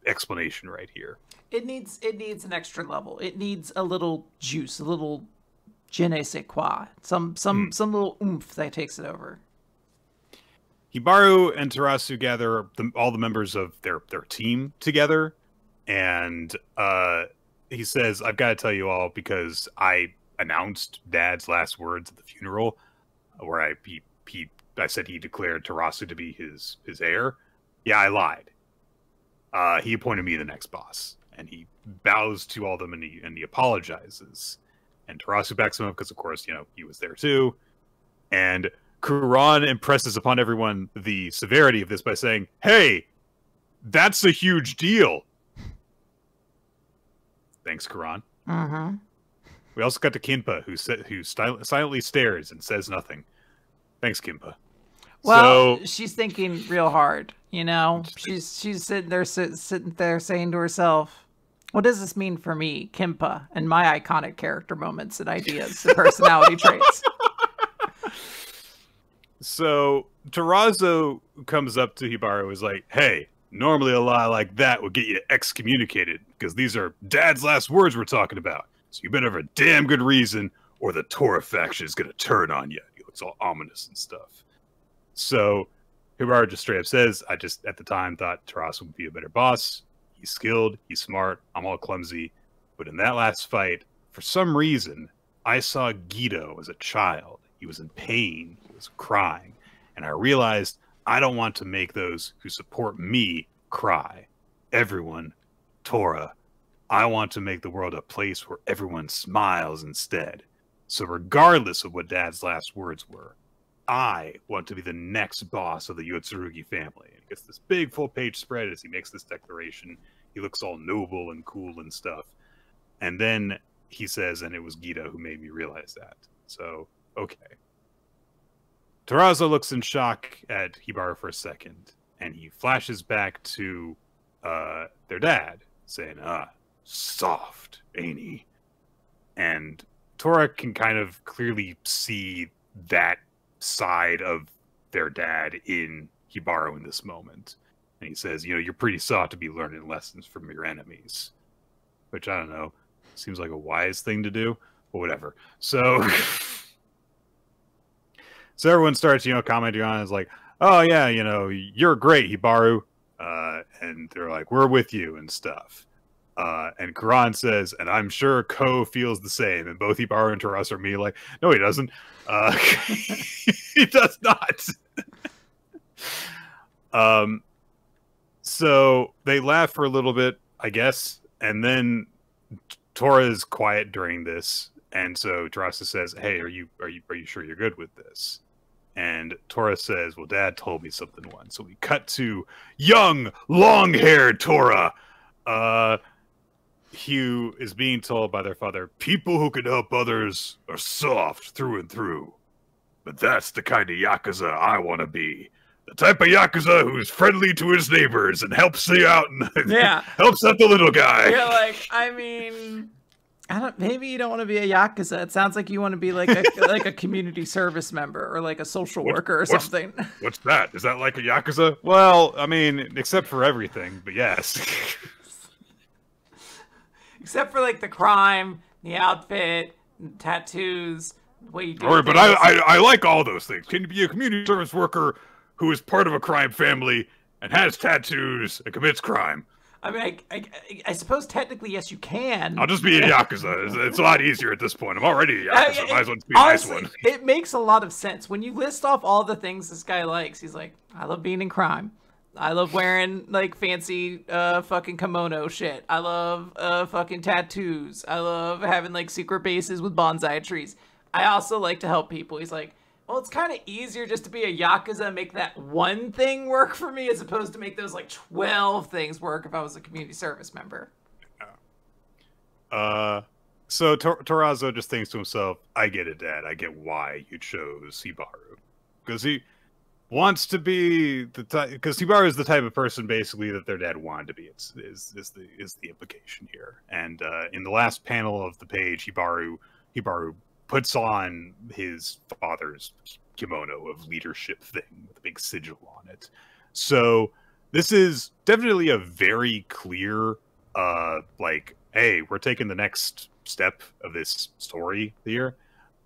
explanation right here. It needs an extra level. It needs a little juice, a little je ne sais quoi, some little oomph that takes it over. Hibaru and Tarasu gather all the members of their team together, and he says, "I've got to tell you all because I announced Dad's last words at the funeral, where I said he declared Tarasu to be his heir. Yeah, I lied. He appointed me the next boss." And he bows to all of them, and he apologizes. And Tarasu backs him up because, of course, he was there too. And Kuran impresses upon everyone the severity of this by saying, "Hey, that's a huge deal." Thanks, Kuran. Mm-hmm. We also got to Kinpa, who silently stares and says nothing. Thanks, Kinpa. Well, she's thinking real hard. She's sitting there saying to herself, what does this mean for me, Kinpa, and my iconic character moments and ideas and personality traits? So Tarazu comes up to Hibaru and is like, hey, normally a lie like that would get you excommunicated because these are Dad's last words we're talking about. So you better have a damn good reason or the Tora faction is going to turn on you. He looks all ominous and stuff. So Hibaru just straight up says, I just at the time thought Tarasu would be a better boss. He's skilled, he's smart, I'm all clumsy. But in that last fight, for some reason, I saw Guido as a child. He was in pain, he was crying. And I realized I don't want to make those who support me cry. Everyone, Tora, I want to make the world a place where everyone smiles instead. So regardless of what Dad's last words were, I want to be the next boss of the Yotsurugi family. And he gets this big full-page spread as he makes this declaration. He looks all noble and cool and stuff. And then he says, and it was Guido who made me realize that. So, okay. Tarazu looks in shock at Hibaru for a second, and he flashes back to their dad, saying, soft, ain't he? And Tora can kind of clearly see that side of their dad in Hibaru in this moment. And he says, you know, you're pretty soft to be learning lessons from your enemies. Which, I don't know, seems like a wise thing to do, but whatever. So, so everyone starts, you know, commenting on it. It's like, oh, yeah, you know, you're great, Hibaru. And they're like, we're with you and stuff. And Karan says, and I'm sure Ko feels the same. And both Hibaru and Taras are me like, no, he doesn't. He does not. So they laugh for a little bit, I guess. And then Tora is quiet during this. And so Tarasa says, hey, are you sure you're good with this? And Tora says, well, Dad told me something once. So we cut to young, long-haired Tora. Hugh is being told by their father, people who can help others are soft through and through. But that's the kind of Yakuza I want to be. The type of Yakuza who's friendly to his neighbors and helps you out and helps out the little guy. Yeah, like, I mean... maybe you don't want to be a Yakuza. It sounds like you want to be like a like a community service member or like a social worker or something. What's that? Is that like a Yakuza? Well, I mean, except for everything, but yes. Except for like the crime, the outfit, tattoos, the way you do it. But I like all those things. Can you be a community service worker who is part of a crime family and has tattoos and commits crime? I mean, I suppose technically, yes, you can. I'll just be a Yakuza. It's a lot easier at this point. I'm already a Yakuza. Might as well be a nice one. It makes a lot of sense. When you list off all the things this guy likes, he's like, I love being in crime. I love wearing, like, fancy fucking kimono shit. I love fucking tattoos. I love having, like, secret bases with bonsai trees. I also like to help people. He's like, well, it's kind of easier just to be a Yakuza and make that one thing work for me as opposed to make those, like, 12 things work if I was a community service member. So Torazo just thinks to himself, I get it, Dad. I get why you chose Hibaru. Because he wants to be the type... Because Hibaru is the type of person, basically, that their dad wanted to be. Is the implication here. And in the last panel of the page, Hibaru puts on his father's kimono of leadership thing with a big sigil on it. So this is definitely a very clear, like, hey, we're taking the next step of this story here.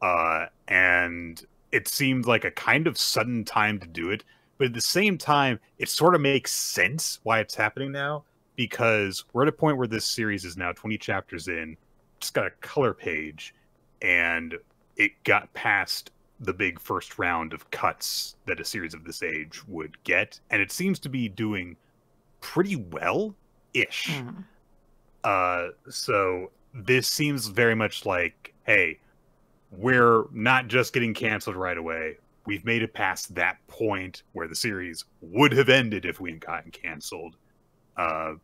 And it seemed like a kind of sudden time to do it. But at the same time, it sort of makes sense why it's happening now, because we're at a point where this series is now 20 chapters in, just got a color page, and it got past the big first round of cuts that a series of this age would get, and it seems to be doing pretty well-ish. So this seems very much like, hey, we're not just getting canceled right away. We've made it past that point where the series would have ended if we had gotten canceled.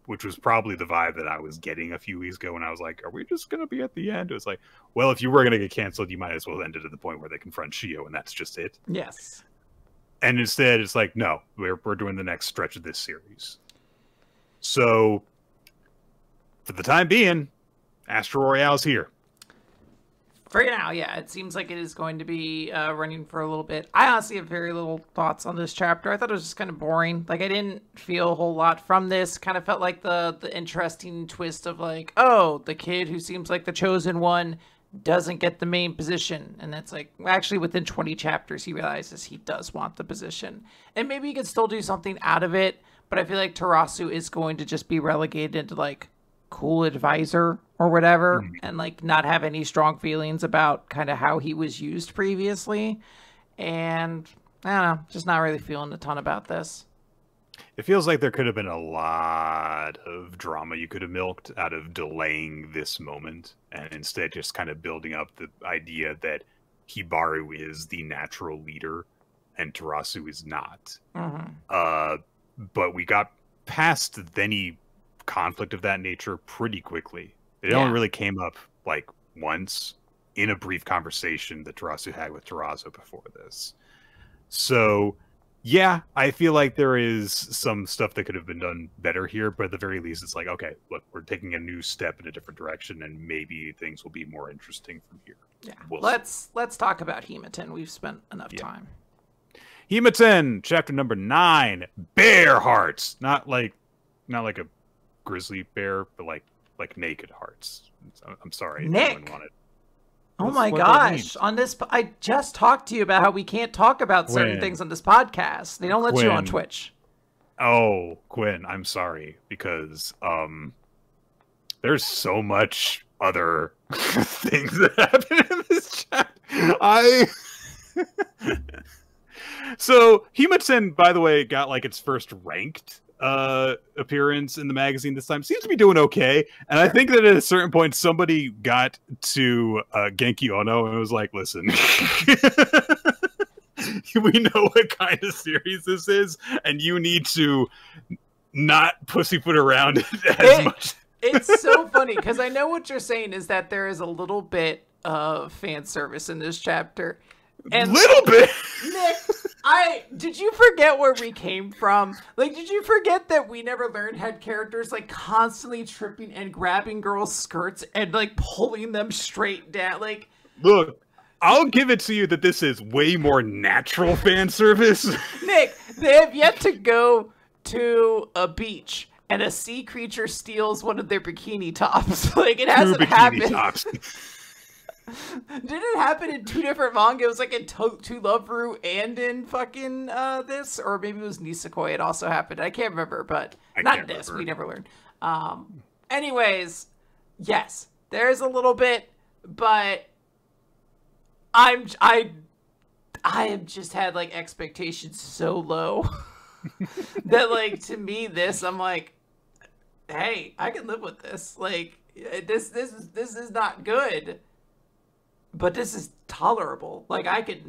Which was probably the vibe that I was getting a few weeks ago when I was like, are we just going to be at the end? It was like, well, if you were going to get canceled, you might as well end it at the point where they confront Shio, and that's just it. Yes. And instead, it's like, no, we're doing the next stretch of this series. So, for the time being, Astro Royale's here. For now, yeah, it seems like it is going to be running for a little bit. I honestly have very little thoughts on this chapter. I thought it was just kind of boring. Like, I didn't feel a whole lot from this. Kind of felt like the interesting twist of, like, oh, the kid who seems like the chosen one doesn't get the main position. And that's like, actually, within 20 chapters, he realizes he does want the position. And maybe he could still do something out of it, but I feel like Tarasu is going to just be relegated into, like, cool advisor or whatever, and like not have any strong feelings about kind of how he was used previously. And I don't know, just not really feeling a ton about this. It feels like there could have been a lot of drama you could have milked out of delaying this moment, and instead just kind of building up the idea that Hibaru is the natural leader and Tarasu is not. But we got past any conflict of that nature pretty quickly. It only really came up like once in a brief conversation that Tarasu had with Tarazo before this. So Yeah, I feel like there is some stuff that could have been done better here, but at the very least, it's like, okay, look, we're taking a new step in a different direction, and maybe things will be more interesting from here. Yeah, we'll let's talk about Hima-Ten. We've spent enough time. Hima-Ten, chapter number 9, Bear Hearts. Not like a grizzly bear, but like naked hearts. I'm sorry, Nick. Wanted. Oh my gosh! On this, I just talked to you about how we can't talk about certain things on this podcast. They don't let you on Twitch. Oh, Quinn, I'm sorry because there's so much other things that happen in this chat. So Hima-Ten, by the way, got like its first ranked appearance in the magazine this time. Seems to be doing okay, and I think that at a certain point somebody got to Genki Ono and was like, listen, we know what kind of series this is, and you need to not pussyfoot around it as much. It's so funny because I know what you're saying is that there is a little bit of fan service in this chapter. And little bit. Nick, did you forget where we came from? Like, did you forget that We Never Learned had characters like constantly tripping and grabbing girls' skirts and like pulling them straight down? Like, look, I'll give it to you that this is way more natural fan service. Nick, they have yet to go to a beach and a sea creature steals one of their bikini tops. Like, it hasn't happened. Did it happen in 2 different manga? It was like in To Love Ru and in fucking this, or maybe it was Nisekoi. It also happened. I can't remember, but not this. We Never Learned. Anyways, yes, there's a little bit, but I have just had like expectations so low that like to me I'm like, hey, I can live with this. Like this is not good. But this is tolerable. Like, I can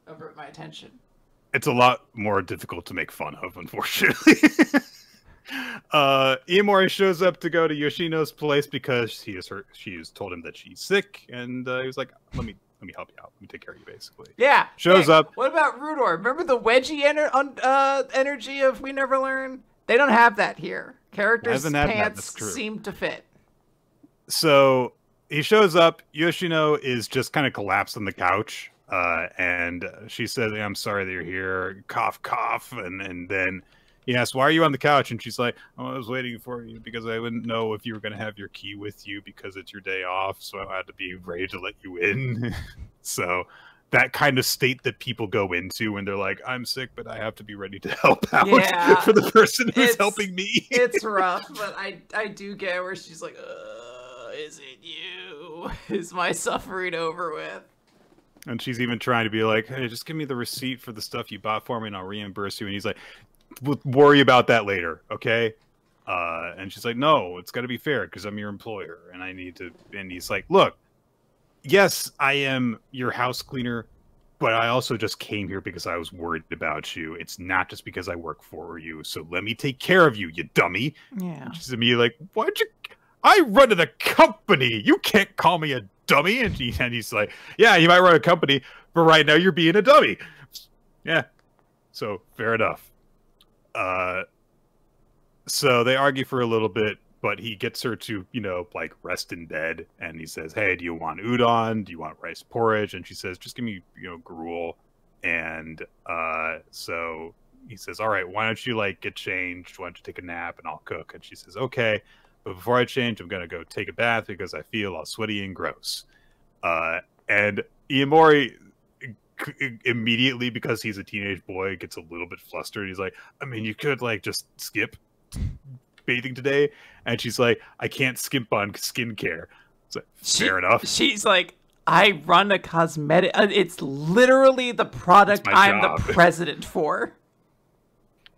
avert my attention. It's a lot more difficult to make fun of, unfortunately. Iemori shows up to go to Yoshino's place because she's told him that she's sick, and he was like, let me help you out. Let me take care of you, basically. Yeah. Shows up. What about Rudor? Remember the wedgie energy of We Never Learn? They don't have that here. Characters' pants seem to fit. So he shows up. Yoshino is just kind of collapsed on the couch, and she says, "I'm sorry that you're here." Cough, cough, and then he asks, "Why are you on the couch?" And she's like, "Oh, I was waiting for you because I wouldn't know if you were going to have your key with you because it's your day off, so I had to be ready to let you in." So that kind of state that people go into when they're like, "I'm sick, but I have to be ready to help out for the person who's helping me." It's rough, but I do get where she's like, is it you? Is my suffering over with? And she's even trying to be like, hey, just give me the receipt for the stuff you bought for me and I'll reimburse you. And he's like, we'll worry about that later, okay? And she's like, no, it's got to be fair because I'm your employer and I need to. And he's like, look, yes, I am your house cleaner, but I also just came here because I was worried about you. It's not just because I work for you. So let me take care of you, you dummy. Yeah. And she's immediately like, why'd you... I run the company. You can't call me a dummy. And he's like, yeah, you might run a company, but right now you're being a dummy. Yeah. So fair enough. So they argue for a little bit, but he gets her to, like rest in bed. And he says, hey, do you want udon? Do you want rice porridge? And she says, just give me, gruel. And so he says, all right, why don't you like get changed? Why don't you take a nap and I'll cook? And she says, okay. But before I change, I'm going to go take a bath because I feel all sweaty and gross. And Iemori immediately, because he's a teenage boy, gets a little bit flustered. He's like, I mean, you could like just skip bathing today. And she's like, I can't skimp on skincare. It's like, fair enough. She's like, I run a cosmetic. It's literally the product I'm the president for.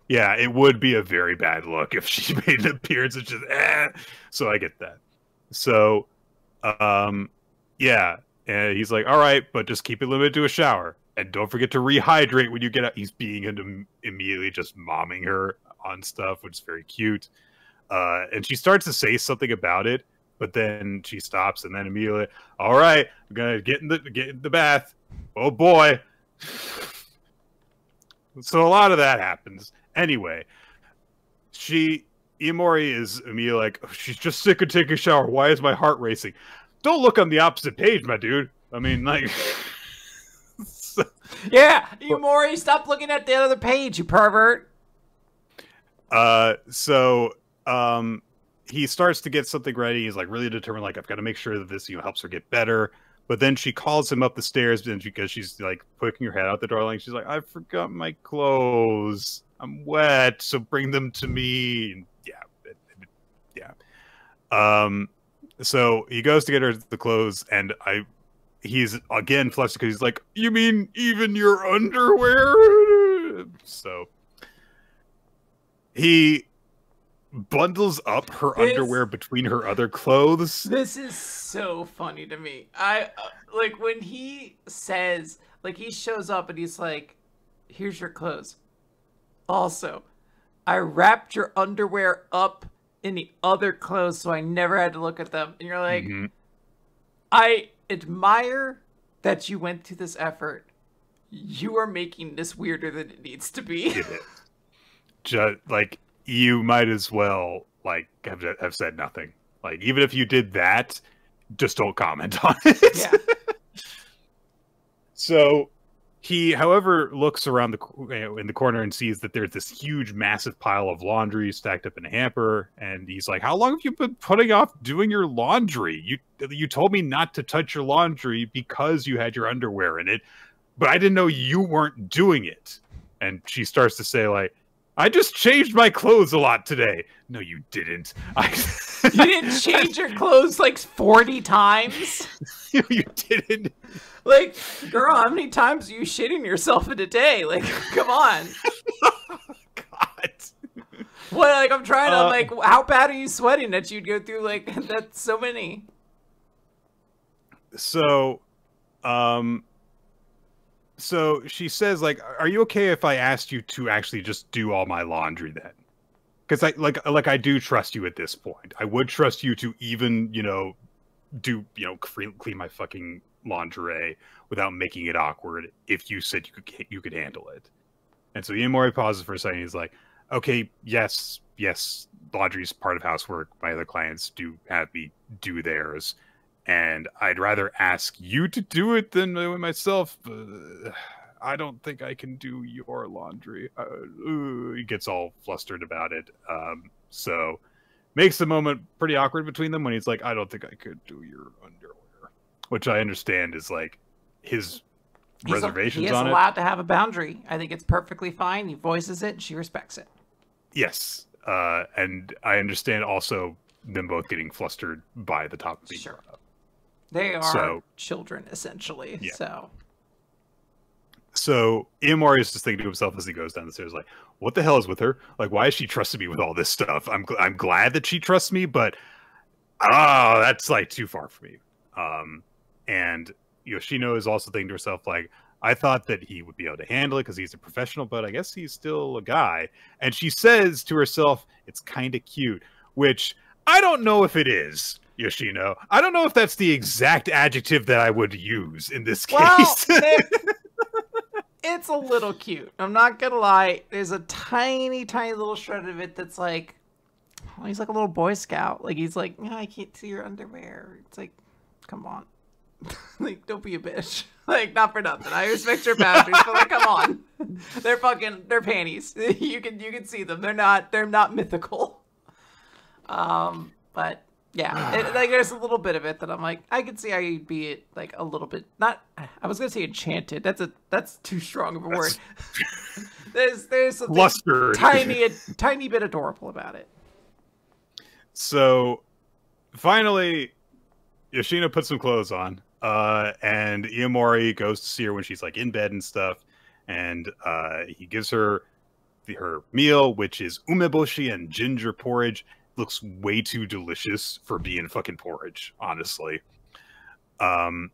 Yeah, it would be a very bad look if she made an appearance and just, So I get that. So, yeah. And he's like, all right, but just keep it limited to a shower. And don't forget to rehydrate when you get out. He's being immediately just momming her on stuff, which is very cute. And she starts to say something about it, but then she stops and then immediately, all right, I'm going to get in the bath. Oh, boy. So a lot of that happens. Anyway, Iomori is immediately like, oh, she's just sick of taking a shower. Why is my heart racing? Don't look on the opposite page, my dude. I mean, like... Yeah, Iomori, stop looking at the other page, you pervert. He starts to get something ready. He's like really determined, like, I've got to make sure that this, helps her get better. But then she calls him up the stairs because she's like poking her head out the door, like she's like, I forgot my clothes. I'm wet, so bring them to me. And so he goes to get her the clothes, and he's again flustered because he's like, you mean even your underwear? So he bundles up her underwear between her other clothes. This is so funny to me. I like when he says, like, he shows up and he's like, here's your clothes. Also, I wrapped your underwear up in the other clothes so I never had to look at them. And you're like, I admire that you went through this effort. You are making this weirder than it needs to be. Just like, you might as well like have said nothing. Like, even if you did that, just don't comment on it. Yeah. So he, however, looks around in the corner and sees that there's this huge, massive pile of laundry stacked up in a hamper, and he's like, "How long have you been putting off doing your laundry? You told me not to touch your laundry because you had your underwear in it, but I didn't know you weren't doing it." And she starts to say, like, I just changed my clothes a lot today. No, you didn't. You didn't change your clothes like 40 times? You didn't. Like, girl, how many times are you shitting yourself in a day? Like, come on. God. What, like, I'm trying to, like, how bad are you sweating that you'd go through, like, that's so many? So she says, like, are you okay if I asked you to actually just do all my laundry then? Because I do trust you at this point. I would trust you to even, clean my fucking lingerie without making it awkward if you said you could handle it. And so Iomori pauses for a second. He's like, okay, yes, laundry is part of housework. My other clients do have me do theirs. And I'd rather ask you to do it than myself. I don't think I can do your laundry. He gets all flustered about it. So makes the moment pretty awkward between them when he's like, I don't think I could do your underwear. Which I understand is like his reservations on it. He is allowed to have a boundary. I think it's perfectly fine. He voices it and she respects it. Yes. And I understand also them both getting flustered by the topic being brought up. They are children, essentially. Yeah. So Iomori is just thinking to himself as he goes down the stairs, like, what the hell is with her? Like, why is she trusting me with all this stuff? I'm glad that she trusts me, but that's like too far for me. And Yoshino is also thinking to herself, like, I thought that he would be able to handle it because he's a professional, but I guess he's still a guy. And she says to herself, it's kind of cute, which I don't know if it is. Yoshino, I don't know if that's the exact adjective that I would use in this case. Well, it's a little cute. I'm not gonna lie. There's a tiny little shred of it that's like, oh, he's like a little Boy Scout. Like, he's like, no, I can't see your underwear. It's like, come on. Like, don't be a bitch. Like, not for nothing. I respect your boundaries, but like, come on. They're panties. You can see them. They're not mythical. But yeah, like, there's a little bit of it that I'm like, I could see how you'd be like a little bit, not, I was gonna say enchanted. That's too strong of a word. There's something tiny bit adorable about it. So finally, Yoshino puts some clothes on, and Iomori goes to see her when she's like in bed and stuff, and he gives her her meal, which is umeboshi and ginger porridge. Looks way too delicious for being fucking porridge, honestly. So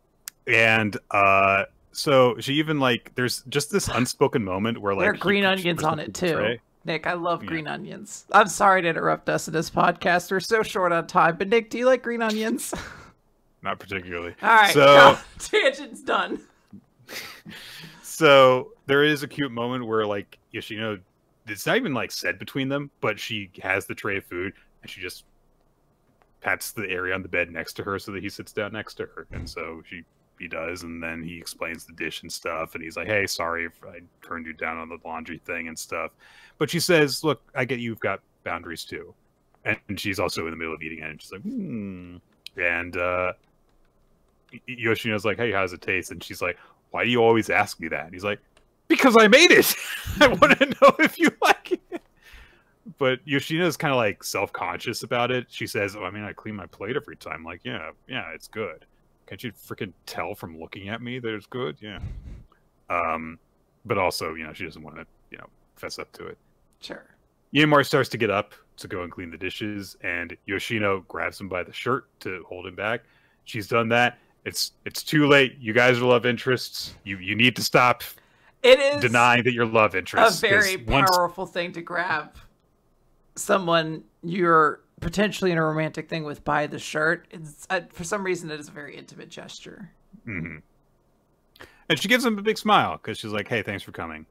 she even, like, there's just this unspoken moment where, like, there are green onions on it too. Tray. Nick, I love green onions. I'm sorry to interrupt us in this podcast. We're so short on time, but Nick, do you like green onions? Not particularly. All right, so tangent's done. So there is a cute moment where like Yoshino, it's not even like said between them, but she has the tray of food and she just pats the area on the bed next to her so that he sits down next to her. And so he does, and then he explains the dish and stuff, and he's like, hey, sorry if I turned you down on the laundry thing and stuff. But she says, look, I get you've got boundaries too. And she's also in the middle of eating it, and she's like, And Yoshino's like, hey, how does it taste? And she's like, why do you always ask me that? And he's like, because I made it. I want to know if you like it. But Yoshino's kind of like self-conscious about it. She says, oh, I mean, I clean my plate every time. Like, yeah, it's good. Can't you freaking tell from looking at me that it's good? Yeah. But also, she doesn't want to, fess up to it. Sure. Yamar starts to get up to go and clean the dishes, and Yoshino grabs him by the shirt to hold him back. She's done that. It's too late. You guys are love interests. You need to stop denying that you're love interests. A very powerful thing to grab someone you're potentially in a romantic thing with by the shirt. It's for some reason it is a very intimate gesture. Mm-hmm. And she gives him a big smile because she's like, hey, thanks for coming.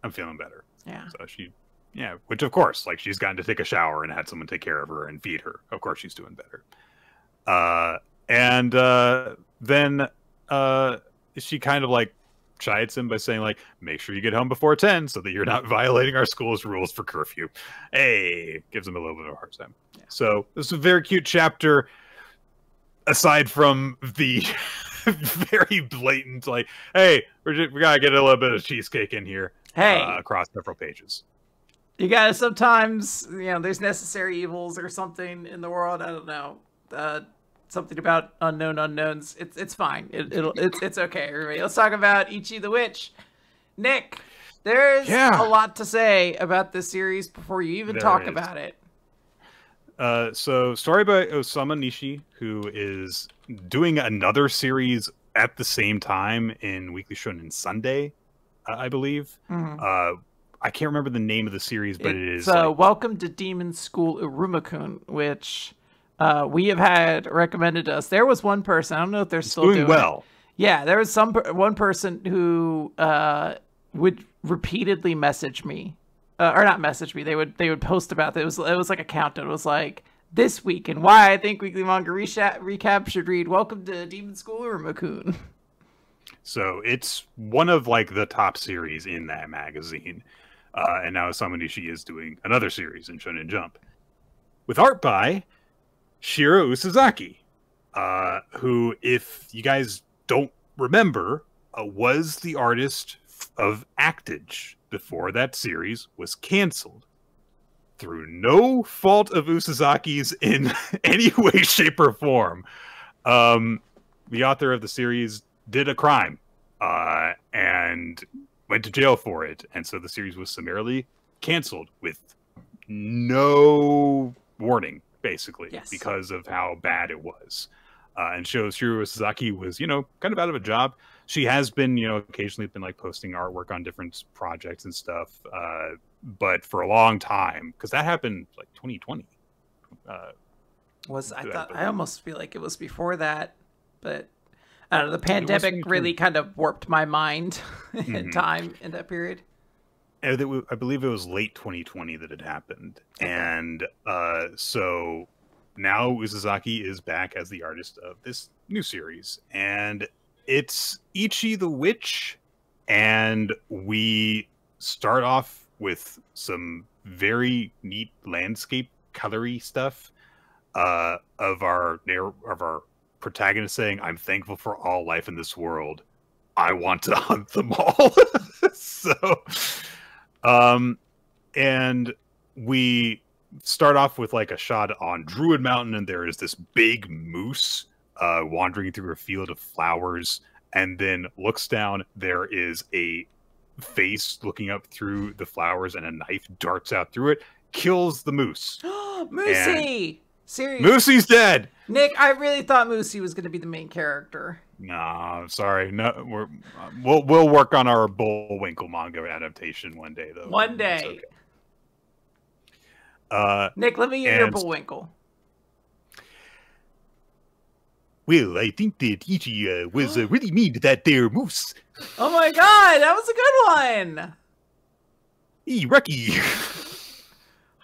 I'm feeling better. Yeah. So which of course, like, she's gotten to take a shower and had someone take care of her and feed her. Of course she's doing better. Then she kind of like chides him by saying, like, make sure you get home before 10 so that you're not violating our school's rules for curfew. Hey, gives him a little bit of a hard time. Yeah. So this is a very cute chapter, aside from the very blatant, like, hey, we gotta get a little bit of cheesecake in here. Hey, across several pages. You gotta sometimes, there's necessary evils or something in the world. I don't know. Something about unknown unknowns. It's fine. It's okay, everybody. Let's talk about Ichi the Witch. Nick, there's a lot to say about this series before you even talk about it. So, story by Osamu Nishi, who is doing another series at the same time in Weekly Shonen Sunday, I believe. Mm-hmm. I can't remember the name of the series, but it is Welcome to Demon School Urumakun, which we have had recommended to us. There was one person, I don't know if they're still doing well. It. Yeah, there was one person who would repeatedly message me, or not message me. They would post about it. It was like a countdown. It was like, this week and why I think Weekly Manga Recap should read Welcome to Demon School Urumakun. So it's one of like the top series in that magazine. And now Osamu Nishi is doing another series in Shonen Jump with art by Shiro Usazaki, who, if you guys don't remember, was the artist of Actage before that series was canceled. Through no fault of Usazaki's in any way, shape, or form. The author of the series did a crime and went to jail for it. And so the series was summarily canceled with no warning, basically, because of how bad it was. And Shiro Sasaki was, kind of out of a job. She has been, occasionally been like posting artwork on different projects and stuff. But for a long time, because that happened like 2020. I almost feel like it was before that, but I don't know, the pandemic really kind of warped my mind in time in that period. I believe it was late 2020 that it happened. And so now Usazaki is back as the artist of this new series. And it's Ichi the Witch. And we start off with some very neat landscape colory stuff of our protagonist saying, I'm thankful for all life in this world. I want to hunt them all. And we start off with like a shot on Druid Mountain, and there is this big moose wandering through a field of flowers, and then looks down. There is a face looking up through the flowers, and a knife darts out through it, kills the moose. Moosey! Seriously. Moosey's dead! Nick, I really thought Moosey was going to be the main character. No, sorry. No, we'll work on our Bullwinkle manga adaptation one day, though. One day. Okay. Nick, let me hear your Bullwinkle. Well, I think that Ichi was really mean to that there moose. Oh my god, that was a good one! Hey, Rocky.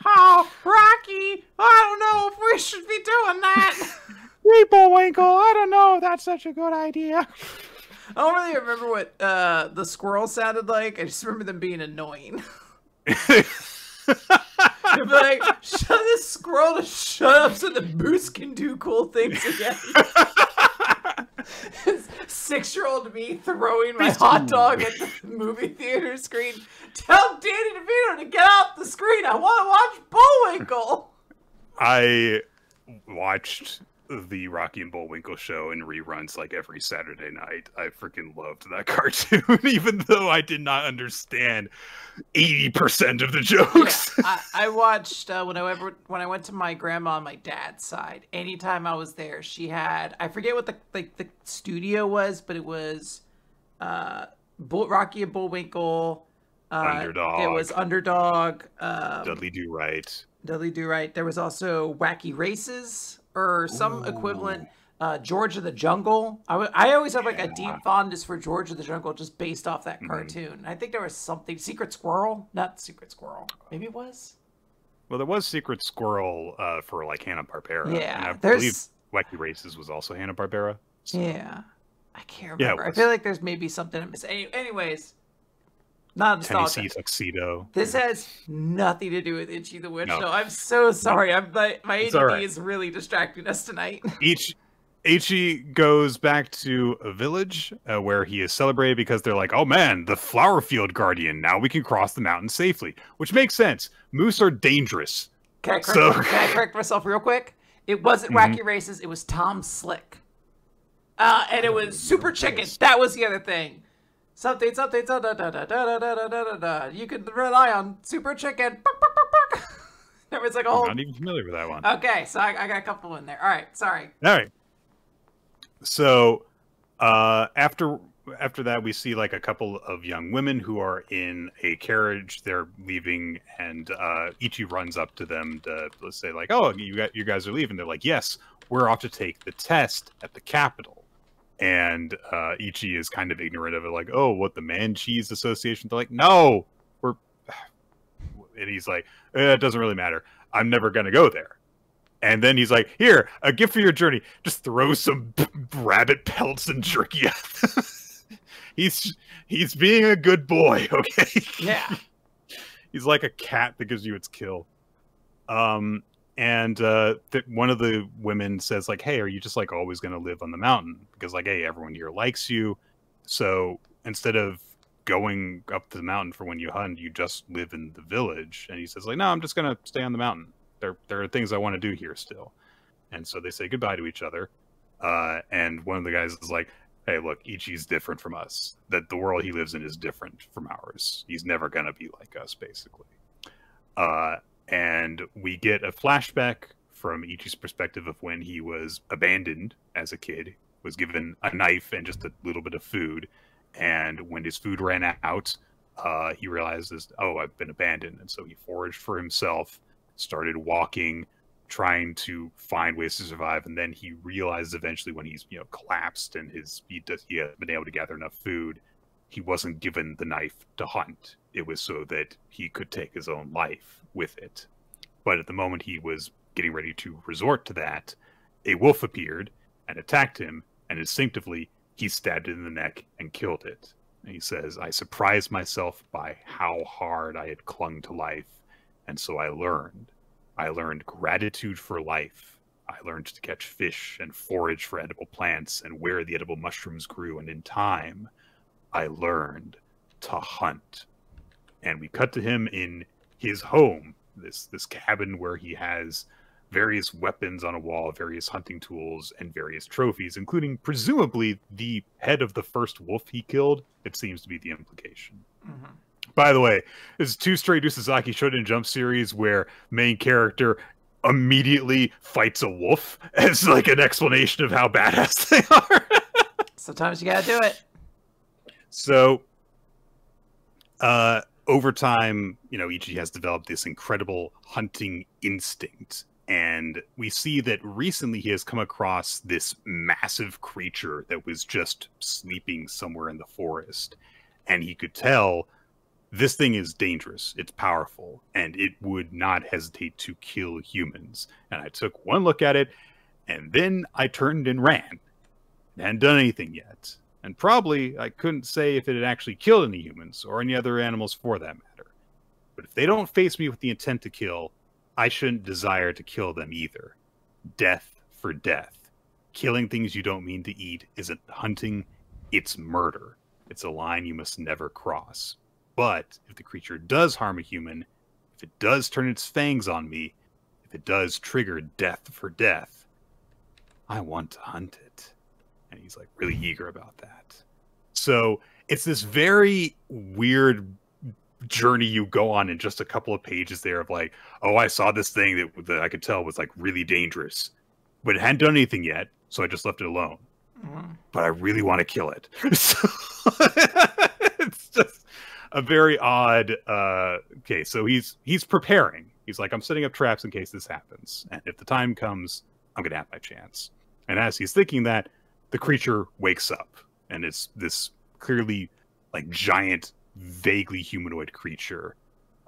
Oh, Rocky! I don't know if we should be doing that! Hey, Bullwinkle, I don't know if that's such a good idea. I don't really remember what the squirrel sounded like. I just remember them being annoying. They'd be like, shut this squirrel to shut up so the moose can do cool things again. 6-year-old me throwing my hot dog at the movie theater screen. Tell Danny DeVito to get off the screen. I want to watch Bullwinkle. I watched the Rocky and Bullwinkle show in reruns like every Saturday night. I freaking loved that cartoon, even though I did not understand 80% of the jokes. Yeah, I watched when I went to my grandma on my dad's side. Anytime I was there, she had, I forget what the studio was, but it was Rocky and Bullwinkle. Underdog. It was Underdog. Dudley Do Right. Dudley Do Right. There was also Wacky Races or some equivalent. George of the Jungle. I always have like a deep fondness for George of the Jungle just based off that cartoon. I think there was something. Secret Squirrel? Not Secret Squirrel. Maybe it was? Well, there was Secret Squirrel for like Hanna-Barbara. Yeah. And I believe Wacky Races was also Hanna-Barbara. So. Yeah. I can't remember. Yeah, I feel like there's maybe something I'm missing. Anyways. Not nostalgia. Tennessee Tuxedo. This has nothing to do with Ichi the Witch, so I'm so sorry. My ADD is really distracting us tonight. Ichi goes back to a village where he is celebrated because they're like, oh man, the flower field guardian. Now we can cross the mountain safely, which makes sense. Moose are dangerous. Can I correct myself real quick? It wasn't Wacky Races. It was Tom Slick. And it was Super Chicken. That was the other thing. Something, da da da da da da da da da. You can rely on Super Chicken. There was like a whole. I'm not even familiar with that one. Okay, so I got a couple in there. All right, sorry. All right. So, after that, we see like a couple of young women who are in a carriage. They're leaving, and Ichi runs up to them to let's say like, "Oh, you guys are leaving." They're like, "Yes, we're off to take the test at the Capitol." And Ichi is kind of ignorant of it, like, "Oh, what, the Man Cheese Association?" They're like, "No, we're," and he's like, "It doesn't really matter. I'm never gonna go there." And then he's like, "Here, a gift for your journey. Just throw some rabbit pelts and jerky at." He's being a good boy, okay? Yeah. He's like a cat that gives you its kill. And one of the women says, like, "Hey, are you just like always going to live on the mountain? Because like, hey, everyone here likes you. So instead of going up to the mountain for when you hunt, you just live in the village." And he says, like, "No, I'm just going to stay on the mountain. There are things I want to do here still." And so they say goodbye to each other. And one of the guys is like, "Hey, look, Ichi's different from us. That the world he lives in is different from ours. He's never going to be like us, basically." And we get a flashback from Ichi's perspective of when he was abandoned as a kid, was given a knife and just a little bit of food. And when his food ran out, he realizes, oh, I've been abandoned. And so he foraged for himself, started walking, trying to find ways to survive. And then he realized eventually when he's, collapsed and he had been able to gather enough food, he wasn't given the knife to hunt. It was so that he could take his own life with it. But at the moment he was getting ready to resort to that, a wolf appeared and attacked him, and instinctively he stabbed it in the neck and killed it. And he says, "I surprised myself by how hard I had clung to life, and so I learned. I learned gratitude for life. I learned to catch fish and forage for edible plants and where the edible mushrooms grew, and in time, I learned to hunt." And we cut to him in his home, this cabin where he has various weapons on a wall, various hunting tools, and various trophies, including presumably the head of the first wolf he killed. It seems to be the implication. Mm-hmm. By the way, this is 2 straight Usazaki Shonen Jump series where main character immediately fights a wolf as like an explanation of how badass they are. Sometimes you gotta do it. So, over time, Ichi has developed this incredible hunting instinct And we see that recently he has come across this massive creature that was just sleeping somewhere in the forest. And he could tell this thing is dangerous, it's powerful, and it would not hesitate to kill humans. And I took one look at it, and then I turned and ran. It hadn't done anything yet. And probably I couldn't say if it had actually killed any humans, or any other animals for that matter. But if they don't face me with the intent to kill, I shouldn't desire to kill them either. Death for death. Killing things you don't mean to eat isn't hunting, it's murder. It's a line you must never cross. But if the creature does harm a human, if it does turn its fangs on me, if it does trigger death for death, I want to hunt it. And he's like really eager about that. So it's this very weird journey you go on in just a couple of pages there of like, oh, I saw this thing that I could tell was like really dangerous, but it hadn't done anything yet, so I just left it alone. But I really want to kill it. So it's just a very odd okay, so he's preparing. He's like, I'm setting up traps in case this happens, and if the time comes, I'm gonna have my chance. And as he's thinking that, the creature wakes up, and it's this clearly like giant, vaguely humanoid creature,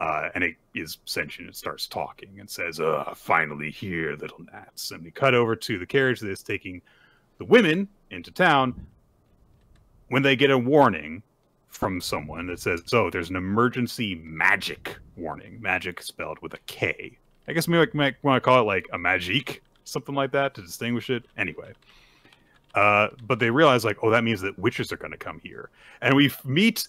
and it is sentient. It starts talking and says, finally here, little gnats. And we cut over to the carriage that is taking the women into town when they get a warning from someone that says, so there's an emergency magic warning. Magic spelled with a K. I guess we might want to call it like a magique, something like that, to distinguish it. Anyway. But they realize, like, oh, that means that witches are going to come here. And we meet,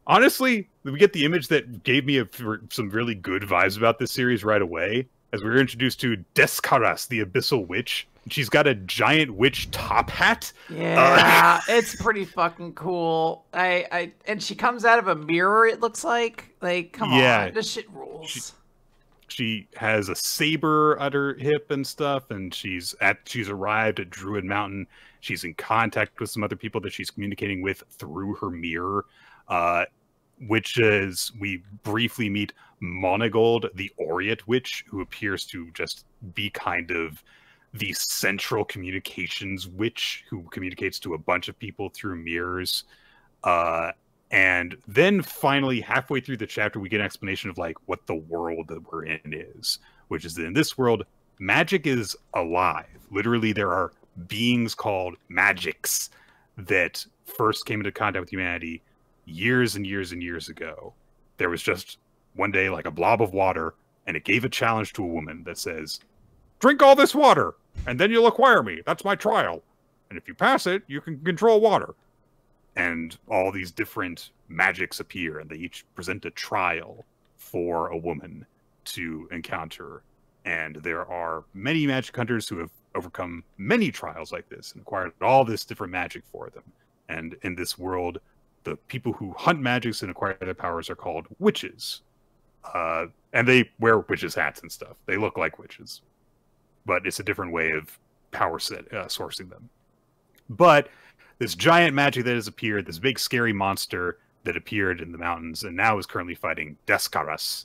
honestly, we get the image that gave me some really good vibes about this series right away, as we were introduced to Descaras, the Abyssal Witch. She's got a giant witch top hat. Yeah, it's pretty fucking cool. And she comes out of a mirror, it looks like. Like, come on, this shit rules. She has a saber at her hip and stuff, and she's arrived at Druid Mountain. She's in contact with some other people that she's communicating with through her mirror, which is, we briefly meet Monagold, the Oriat Witch, who appears to just be kind of the central communications witch who communicates to a bunch of people through mirrors. And then finally, halfway through the chapter, we get an explanation of like what the world that we're in is, which is that in this world, magic is alive. Literally, there are beings called magics that first came into contact with humanity years and years and years ago. There was just one day like a blob of water, and it gave a challenge to a woman that says, drink all this water, and then you'll acquire me. That's my trial. And if you pass it, you can control water. And all these different magics appear, and they each present a trial for a woman to encounter. And there are many magic hunters who have overcome many trials like this and acquired all this different magic for them. And in this world, the people who hunt magics and acquire their powers are called witches. And they wear witches' hats and stuff. They look like witches. But it's a different way of sourcing them. But this giant magic that has appeared, this big scary monster that appeared in the mountains and now is currently fighting Descaras,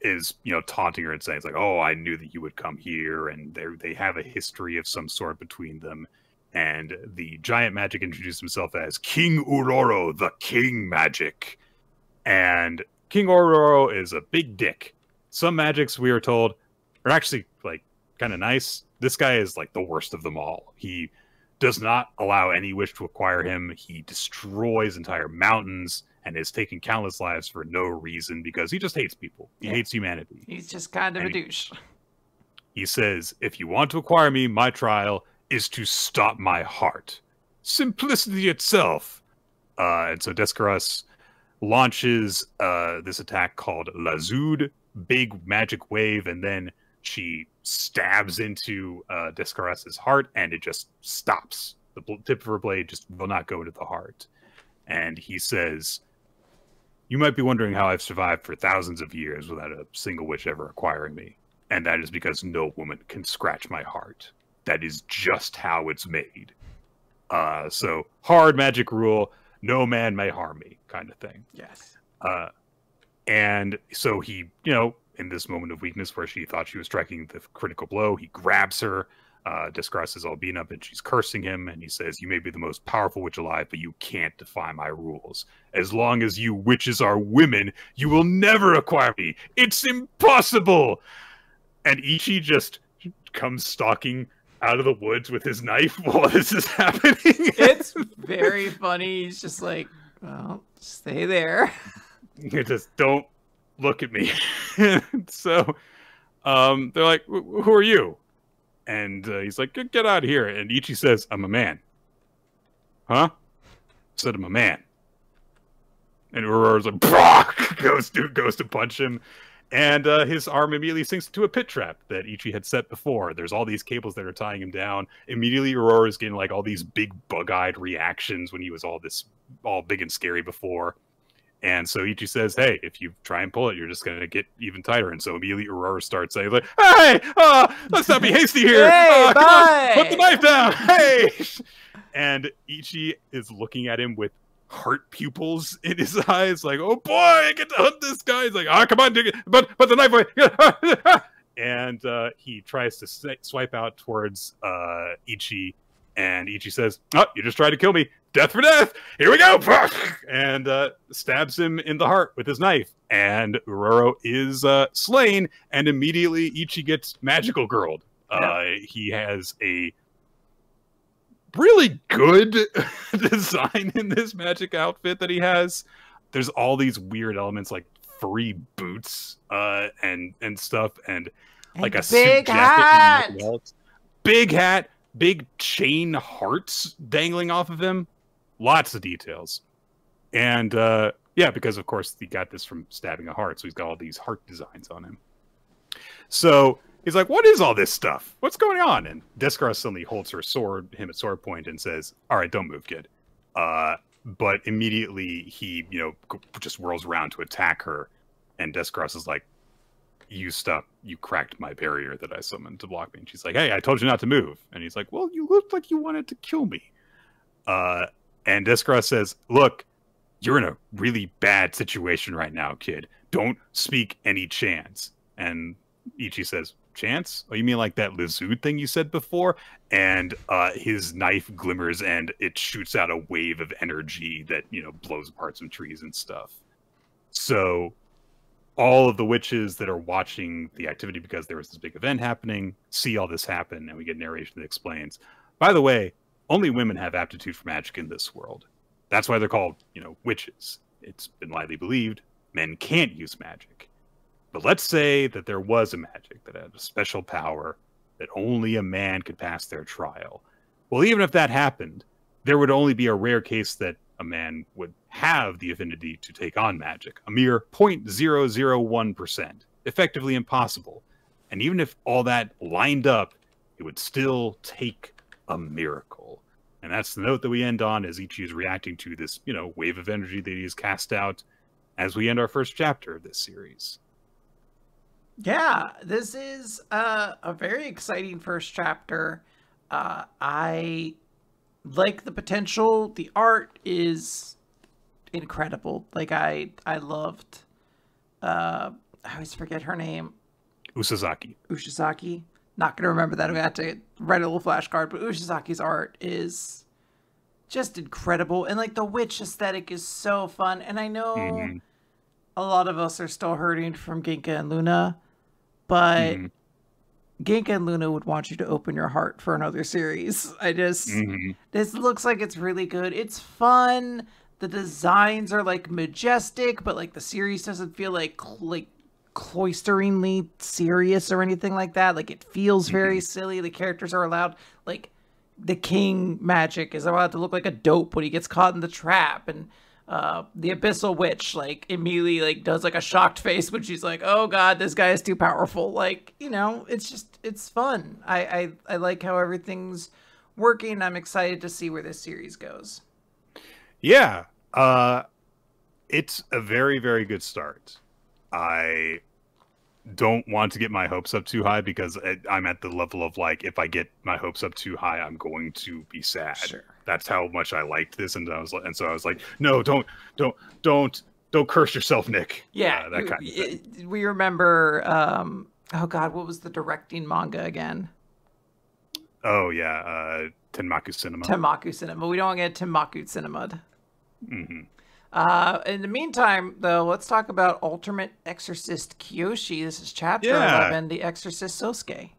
is, taunting her and saying, it's like, oh, I knew that you would come here, and they have a history of some sort between them. And the giant magic introduced himself as King Uroro, the King Magic. And King Uroro is a big dick. Some magics, we are told, are actually like kind of nice. This guy is like the worst of them all. He does not allow any wish to acquire him. He destroys entire mountains and has taken countless lives for no reason because he just hates people. He hates humanity. He's just kind of a douche. He says, if you want to acquire me, my trial is to stop my heart. Simplicity itself. And so Descaras launches this attack called Lazud, big magic wave, and then she stabs into Descaras' heart, and it just stops. The tip of her blade just will not go into the heart. And he says, you might be wondering how I've survived for thousands of years without a single witch ever acquiring me. And that is because no woman can scratch my heart. That is just how it's made. So, hard magic rule, no man may harm me, kind of thing. Yes. And so he, in this moment of weakness where she thought she was striking the critical blow, he grabs her. Discross is all beaten up and she's cursing him, and he says, "You may be the most powerful witch alive, but you can't defy my rules. As long as you witches are women, you will never acquire me. It's impossible!" And Ichi just comes stalking out of the woods with his knife while this is happening. It's very funny. He's just like, well, stay there. You just don't look at me. So they're like, "Who are you?" And he's like, "Get out of here." And Ichi says, "I'm a man." "Huh?" Said, "I'm a man." And Aurora's like, goes to punch him. And his arm immediately sinks into a pit trap that Ichi had set before. There's all these cables that are tying him down. Immediately, Aurora's getting like all these big bug-eyed reactions when he was all big and scary before. And so Ichi says, "Hey, if you try and pull it, you're just going to get even tighter." And so immediately Aurora starts saying, like, "Hey, let's not be hasty here. Hey, come on, put the knife down. Hey!" And Ichi is looking at him with heart pupils in his eyes, like, "Oh boy, I get to hunt this guy." He's like, "Come on, dig it, but put the knife away." And he tries to swipe out towards Ichi, and Ichi says, "Oh, you just tried to kill me. Death for death. Here we go." And stabs him in the heart with his knife. And Aurora is slain, and immediately Ichi gets magical girled. He has a really good design in this magic outfit that he has. There's all these weird elements like furry boots and stuff, and like a suit jacket and big hat, big chain hearts dangling off of him. Lots of details. And yeah, because of course he got this from stabbing a heart, so he's got all these heart designs on him. So he's like, "What is all this stuff? What's going on?" And Deskar suddenly holds him at sword point, and says, "All right, don't move, kid." But immediately he, just whirls around to attack her, and Deskar is like, "You stop! You cracked my barrier that I summoned to block me." And she's like, "Hey, I told you not to move." And he's like, "Well, you looked like you wanted to kill me." And Deskar says, "Look, you're in a really bad situation right now, kid. Don't speak any chance." And Ichi says, "Chance? Oh, you mean like that Lizood thing you said before?" And his knife glimmers and it shoots out a wave of energy that, blows apart some trees and stuff. So all of the witches that are watching the activity, because there was this big event happening, see all this happen, and we get narration that explains, by the way, only women have aptitude for magic in this world. That's why they're called, witches. It's been widely believed men can't use magic. But let's say that there was a magic that had a special power that only a man could pass their trial. Well, even if that happened, there would only be a rare case that a man would have the affinity to take on magic. A mere 0.001%. Effectively impossible. And even if all that lined up, it would still take a miracle. And that's the note that we end on as Ichi is reacting to this, wave of energy that he has cast out as we end our first chapter of this series. Yeah, this is a very exciting first chapter. I like the potential. The art is incredible. Like I loved I always forget her name. Usazaki. Not gonna remember that. I'm gonna have to write a little flashcard, but Ushizaki's art is just incredible. And like the witch aesthetic is so fun. And I know a lot of us are still hurting from Ginka and Luna, but Ginka and Luna would want you to open your heart for another series. This looks like it's really good. It's fun. The designs are like majestic, but like the series doesn't feel like cloisteringly serious or anything like that. Like it feels very silly. The characters are allowed, like the king magic is allowed to look like a dope when he gets caught in the trap, and the abyssal witch like immediately like does like a shocked face when she's like, "Oh god, this guy is too powerful." Like, it's fun. I like how everything's working. I'm excited to see where this series goes. Yeah, it's a very, very good start. I don't want to get my hopes up too high because I'm at the level of like, if I get my hopes up too high, I'm going to be sad. Sure. That's how much I liked this, and so I was like, no, don't don't curse yourself, Nick. Yeah, that kind of thing. We remember. Oh God, what was the directing manga again? Oh yeah, Tenmaku Cinema. Tenmaku Cinema. We don't get Tenmaku Cinema. Mm-hmm. In the meantime, though, let's talk about Ultimate Exorcist Kiyoshi. This is chapter 11, The Exorcist Sosuke.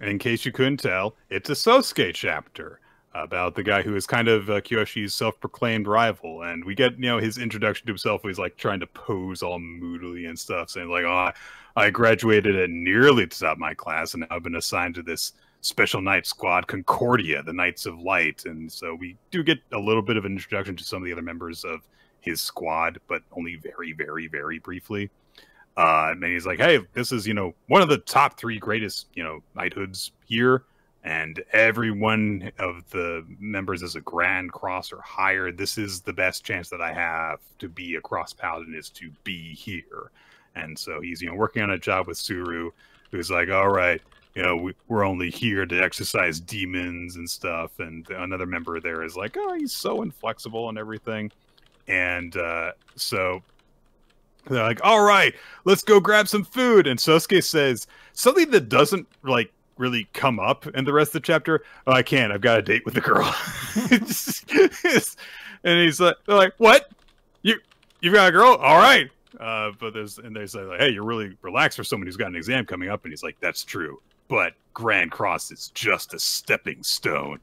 In case you couldn't tell, it's a Sosuke chapter about the guy who is kind of Kiyoshi's self-proclaimed rival, and we get his introduction to himself. Where he's like trying to pose all moodily and stuff, saying like, "Oh, I graduated at nearly the top of my class, and now I've been assigned to this special night squad, Concordia, the Knights of Light." And so we do get a little bit of an introduction to some of the other members of his squad, but only very, very, very briefly. And he's like, "Hey, this is one of the top 3 greatest knighthoods here. And every one of the members is a Grand Cross or higher. This is the best chance that I have to be a Cross Paladin, is to be here." And so he's working on a job with Suru, who's like, "All right, we're only here to exorcise demons and stuff." And another member there is like, "Oh, he's so inflexible and everything." And so they're like, "All right, let's go grab some food." And Sosuke says something that doesn't really come up in the rest of the chapter. "Oh, I can't. I've got a date with the girl." And he's like, they're like, "What? You've got a girl? All right." But they say like, "Hey, you're really relaxed for someone who's got an exam coming up." And he's like, "That's true, but Grand Cross is just a stepping stone."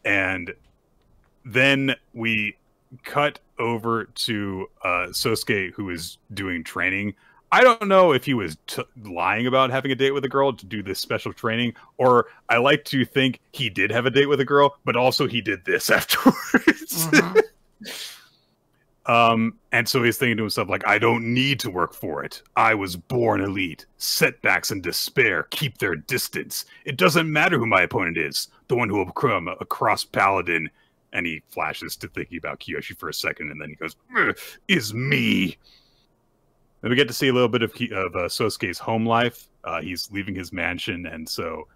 And then we cut over to Sosuke, who is doing training. I don't know if he was lying about having a date with a girl to do this special training, or I like to think he did have a date with a girl, but also he did this afterwards. And so he's thinking to himself, like, "I don't need to work for it. I was born elite. Setbacks and despair keep their distance. It doesn't matter who my opponent is. The one who will become a cross paladin." And he flashes to thinking about Kiyoshi for a second, and then he goes, "Is me." Then we get to see a little bit of Sosuke's home life. He's leaving his mansion, and so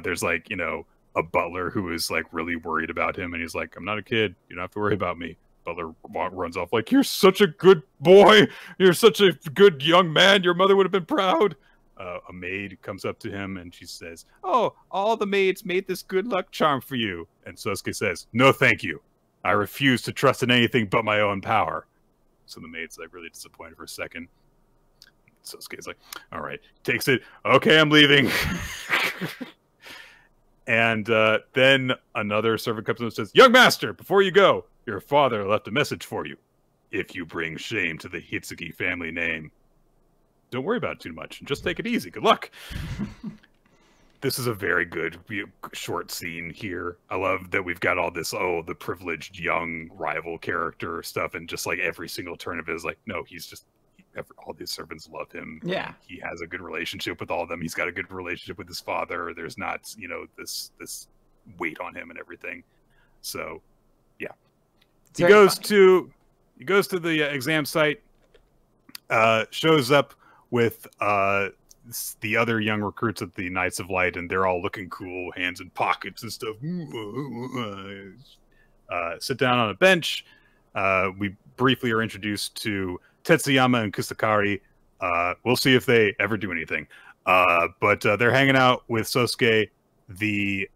there's like, a butler who is like really worried about him, and he's like, "I'm not a kid. You don't have to worry about me." Butler runs off like, "You're such a good boy. You're such a good young man. Your mother would have been proud." A maid comes up to him, and she says, "Oh, all the maids made this good luck charm for you." And Sosuke says, "No, thank you. I refuse to trust in anything but my own power." So the maid's like really disappointed for a second. Sosuke's like, "All right," takes it. "Okay, I'm leaving." And then another servant comes in and says, "Young master, before you go, your father left a message for you. If you bring shame to the Hitsuki family name, don't worry about it too much and just take it easy. Good luck." This is a very good short scene here. I love that we've got all this, the privileged young rival character stuff, and just like every single turn of it is like, no, he's just, all these servants love him. Yeah. He has a good relationship with all of them. He's got a good relationship with his father. There's not, this weight on him and everything. So, yeah. He goes to the exam site, shows up with the other young recruits at the Knights of Light, and they're all looking cool, hands in pockets and stuff. Sit down on a bench. We briefly are introduced to Tetsuyama and Kusakari. We'll see if they ever do anything. But they're hanging out with Sosuke. The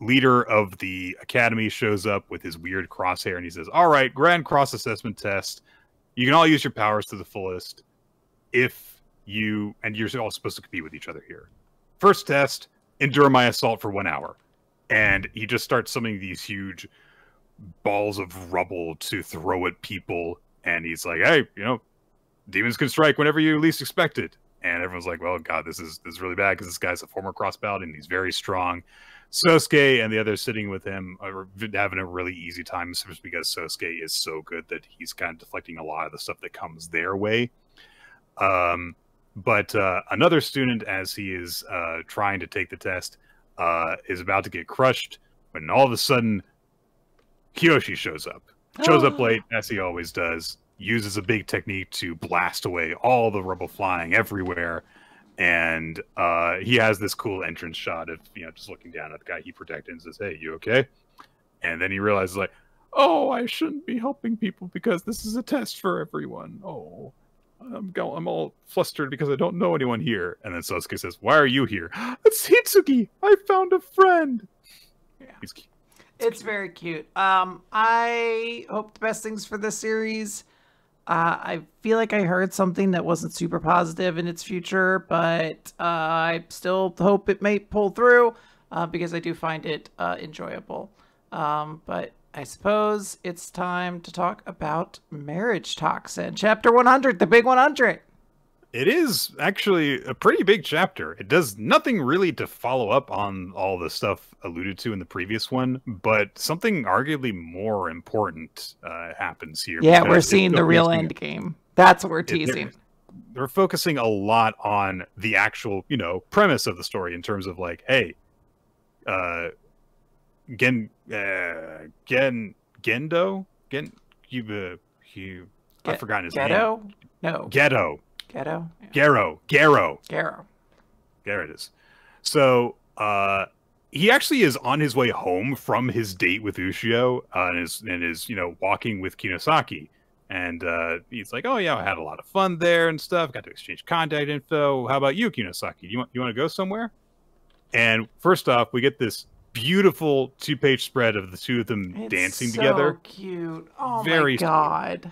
leader of the academy shows up with his weird crosshair, and he says, "All right, Grand Cross assessment test. You can all use your powers to the fullest. You're all supposed to compete with each other here. First test, endure my assault for 1 hour." And he just starts summoning these huge balls of rubble to throw at people. And he's like, "Hey, demons can strike whenever you least expect it." And everyone's like, "Well, God, this is really bad," because this guy's a former cross paladin. He's very strong. Sosuke and the others sitting with him are having a really easy time, especially because Sosuke is so good that he's kind of deflecting a lot of the stuff that comes their way. But another student, as he is trying to take the test, is about to get crushed when all of a sudden Kiyoshi shows up. Shows up late, as he always does, uses a big technique to blast away all the rubble flying everywhere, and he has this cool entrance shot of just looking down at the guy he protected and says, "Hey, you okay?" And then he realizes, like, oh, I shouldn't be helping people because this is a test for everyone. Oh, I'm all flustered because I don't know anyone here. And then Sasuke says, why are you here? It's Hitsuki! I found a friend! Yeah. He's cute. It's very cute. I hope the best things for this series. I feel like I heard something that wasn't super positive in its future, but I still hope it may pull through because I do find it enjoyable. But I suppose it's time to talk about Marriagetoxin, Chapter 100, the big 100. It is actually a pretty big chapter. It does nothing really to follow up on all the stuff alluded to in the previous one, but something arguably more important happens here. Yeah, we're seeing the real end game. That's what we're teasing. They're focusing a lot on the actual, premise of the story in terms of like, hey, Gendo? I've forgotten his name. No. Ghetto. Ghetto? Yeah. Garo. Garo. There it is. So, he actually is on his way home from his date with Ushio, and is walking with Kinosaki. And he's like, oh yeah, I had a lot of fun there and stuff. Got to exchange contact info. How about you, Kinosaki? You want to go somewhere? And first off, we get this beautiful 2-page spread of the two of them dancing together. So cute. Oh Very my god.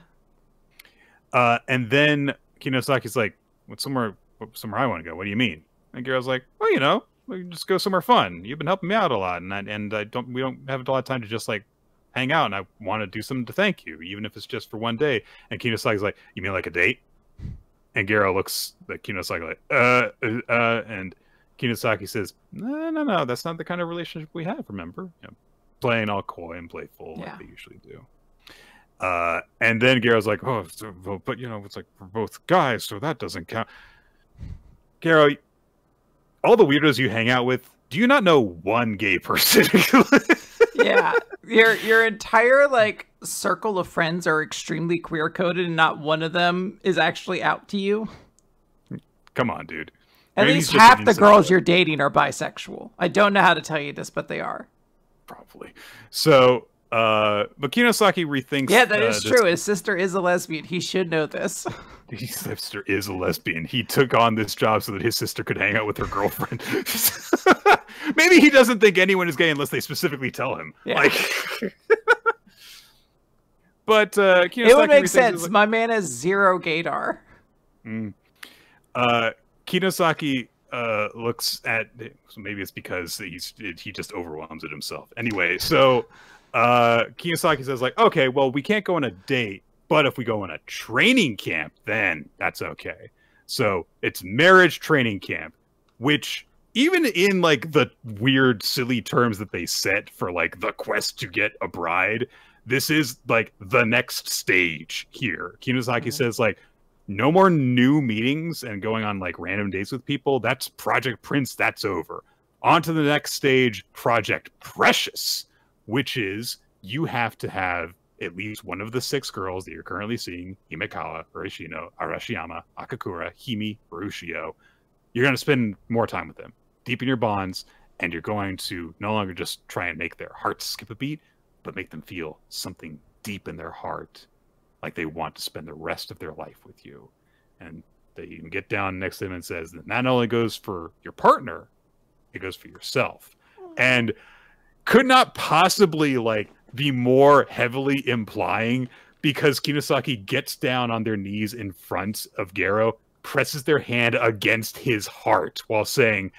And then Kinosaki's like, somewhere I want to go. What do you mean? And Garo's like, well, we can just go somewhere fun. You've been helping me out a lot, and we don't have a lot of time to just like hang out, and I want to do something to thank you, even if it's just for one day. And Kinosaki's like, you mean like a date? And Garo looks at Kinosaki like, and Kinosaki says, no, that's not the kind of relationship we have, remember? Playing all coy and playful like they usually do. And then Garo's like, oh, but it's like we're both guys, so that doesn't count. Garo, all the weirdos you hang out with, do you not know one gay person? Yeah, your entire like circle of friends are extremely queer coded, and not one of them is actually out to you. Come on, dude. At least half the girls you're dating are bisexual. I don't know how to tell you this, but they are. Probably. So, but Kinosaki rethinks. Yeah, that is true. His sister is a lesbian. He should know this. His sister is a lesbian. He took on this job so that his sister could hang out with her girlfriend. Maybe he doesn't think anyone is gay unless they specifically tell him. Yeah. But Kinosaki it would make sense. Like, my man has 0 gaydar. Kinosaki looks at, so maybe it's because he just overwhelms it himself. Anyway, so Kiyosaki says like, okay, well, we can't go on a date, but if we go on a training camp, then that's okay. So it's marriage training camp, which even in like the weird, silly terms that they set for like the quest to get a bride, this is like the next stage here. Kinosaki says like, no more new meetings and going on like random dates with people. That's Project Prince. That's over. On to the next stage, Project Precious, which is you have to have at least one of the 6 girls that you're currently seeing, Himekawa, Urashino, Arashiyama, Akakura, Himi, or Ushio. You're going to spend more time with them, deepen your bonds, and you're going to no longer just try and make their hearts skip a beat, but make them feel something deep in their heart, like they want to spend the rest of their life with you. And they even get down next to him and says that not only goes for your partner, it goes for yourself. And could not possibly like be more heavily implying, because Kinosaki gets down on their knees in front of Garo, presses their hand against his heart while saying,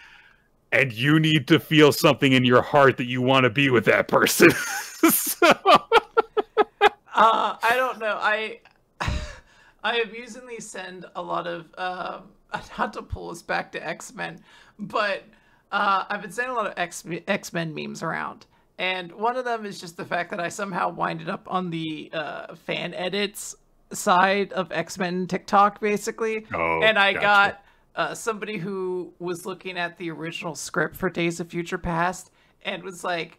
and you need to feel something in your heart that you want to be with that person. So... I don't know. I amusingly send a lot of not to pull us back to X-Men, but I've been sending a lot of X-Men memes around, and one of them is just the fact that I somehow winded up on the fan edits side of X-Men TikTok, basically. And I got somebody who was looking at the original script for Days of Future Past and was like,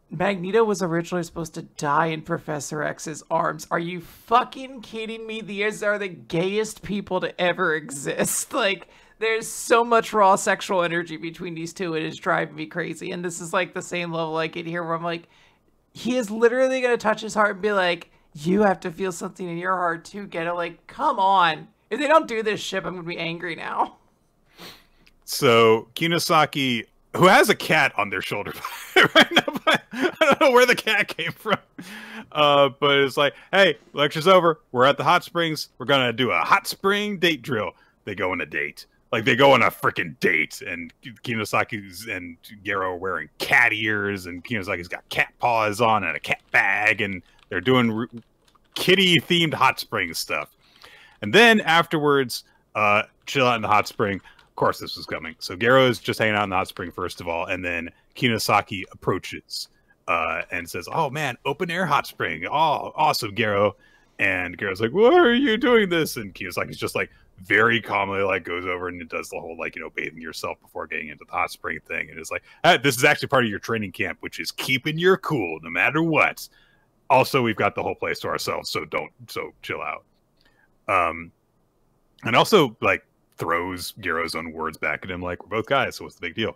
Magneto was originally supposed to die in Professor X's arms. Are you fucking kidding me? These are the gayest people to ever exist. Like, there's so much raw sexual energy between these two. It is driving me crazy. And this is like the same level I get here where I'm like, he is literally going to touch his heart and be like, you have to feel something in your heart too, Geto. Like, come on. If they don't do this ship, I'm going to be angry now. So Kinosaki, who has a cat on their shoulder right now, but I don't know where the cat came from. But it's like, hey, lecture's over. We're at the hot springs. We're going to do a hot spring date drill. They go on a date. Like, they go on a freaking date, and Kinosaki and Gero are wearing cat ears, and Kinosaki's got cat paws on and a cat bag, and they're doing kitty-themed hot spring stuff. And then afterwards, chill out in the hot spring. Of course this was coming. So Gero is just hanging out in the hot spring, first of all, and then Kinosaki approaches and says, oh, man, open-air hot spring. Oh, awesome, Gero. And Gero's like, why are you doing this? And Kinosaki's just like, very calmly, like, goes over and does the whole, like, you know, bathing yourself before getting into the hot spring thing. And it's like, this is actually part of your training camp, which is keeping your cool no matter what. Also, we've got the whole place to ourselves, so chill out. And also, like, throws Gero's own words back at him, like, we're both guys, so what's the big deal?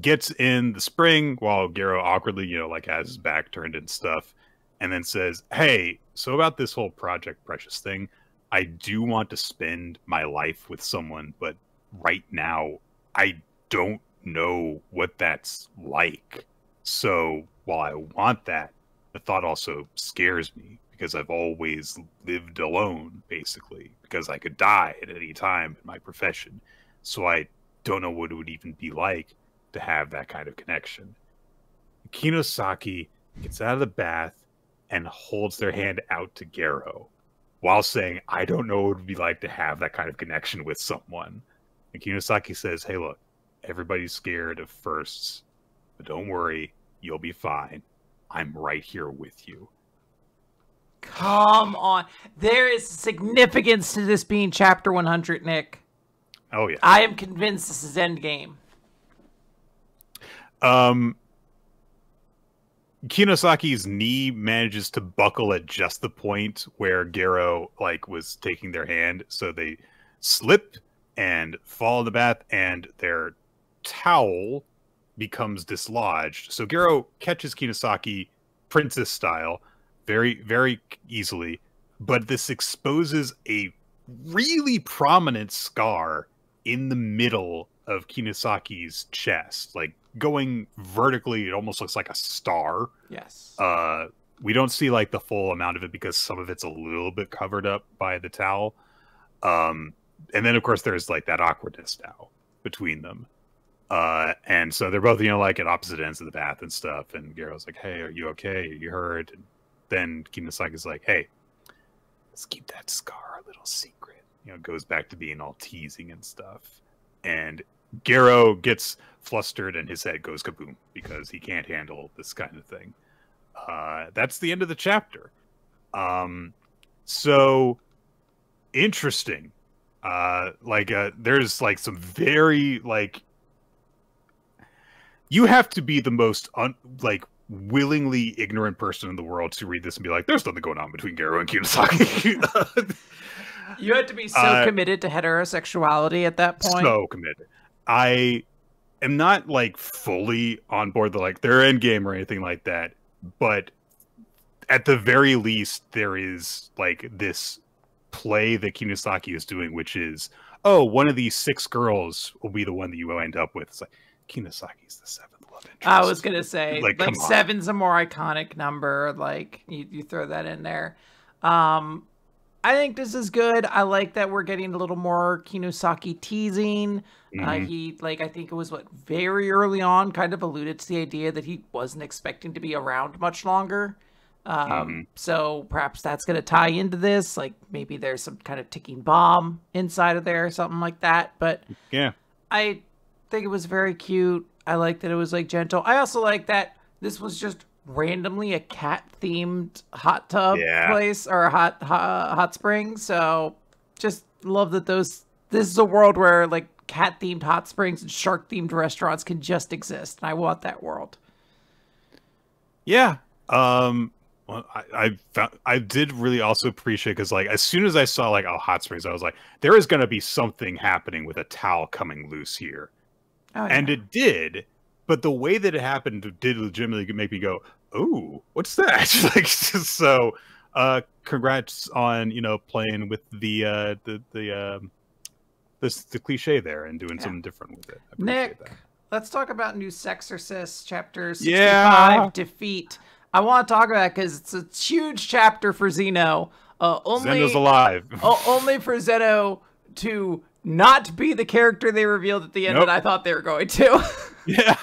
Gets in the spring while Gero awkwardly, you know, like, has his back turned and stuff, and then says, hey, so about this whole Project Precious thing, I do want to spend my life with someone, but right now, I don't know what that's like. So while I want that, the thought also scares me because I've always lived alone, basically, because I could die at any time in my profession. So I don't know what it would even be like to have that kind of connection. Kinosaki gets out of the bath and holds their hand out to Gero, while saying, I don't know what it would be like to have that kind of connection with someone. And Kinosaki says, hey, look, everybody's scared of firsts, but don't worry, you'll be fine. I'm right here with you. Come on. There is significance to this being chapter 100, Nick. Oh, yeah. I am convinced this is endgame. Kinosaki's knee manages to buckle at just the point where Gero, like, was taking their hand, so they slip and fall in the bath, and their towel becomes dislodged. So Gero catches Kinosaki princess style very, very easily, but this exposes a really prominent scar in the middle of Kinosaki's chest, like, going vertically. It almost looks like a star. Yes. We don't see, like, the full amount of it because some of it's a little bit covered up by the towel. And then, of course, there's, like, that awkwardness now between them. And so they're both, you know, like, at opposite ends of the bath and stuff. And Gero's like, hey, are you okay? Are you hurt? And then Kinosaki's like, hey, let's keep that scar a little secret. You know, it goes back to being all teasing and stuff. And Gero gets flustered and his head goes kaboom because he can't handle this kind of thing. That's the end of the chapter. So interesting. There's, like, some very, like, you have to be the most willingly ignorant person in the world to read this and be like, there's nothing going on between Gero and Kinosaki. You had to be so committed to heterosexuality at that point. So committed. I am not, like, fully on board their end game or anything like that, but at the very least there is, like, this play that Kinosaki is doing, which is, oh, one of these 6 girls will be the one that you end up with. It's like, Kinosaki's the 7th love interest. I was gonna say, like 7's a more iconic number. Like, you throw that in there. I think this is good. I like that we're getting a little more Kinosaki teasing. He, like, I think it was very early on, kind of alluded to the idea that he wasn't expecting to be around much longer. So perhaps that's going to tie into this. Like, maybe there's some kind of ticking bomb inside of there or something like that. But yeah, I think it was very cute. I like that it was, like, gentle. I also like that this was just randomly a cat-themed hot tub place or a hot spring. So just love that this is a world where, like, cat-themed hot springs and shark-themed restaurants can just exist, and I want that world. Yeah. Well, I did really also appreciate, because, like, as soon as I saw, like, hot springs, I was like, there is going to be something happening with a towel coming loose here. Oh, yeah. And it did, but the way that it happened did legitimately make me go, "Oh, what's that?" Like, so, congrats on playing with the cliche there and doing something different with it. I appreciate that. Let's talk about new Exorcist chapter 65, Defeat. I want to talk about it because it's a huge chapter for Zeno. Zeno's alive. Only for Zeno to not be the character they revealed at the end that I thought they were going to. Yeah.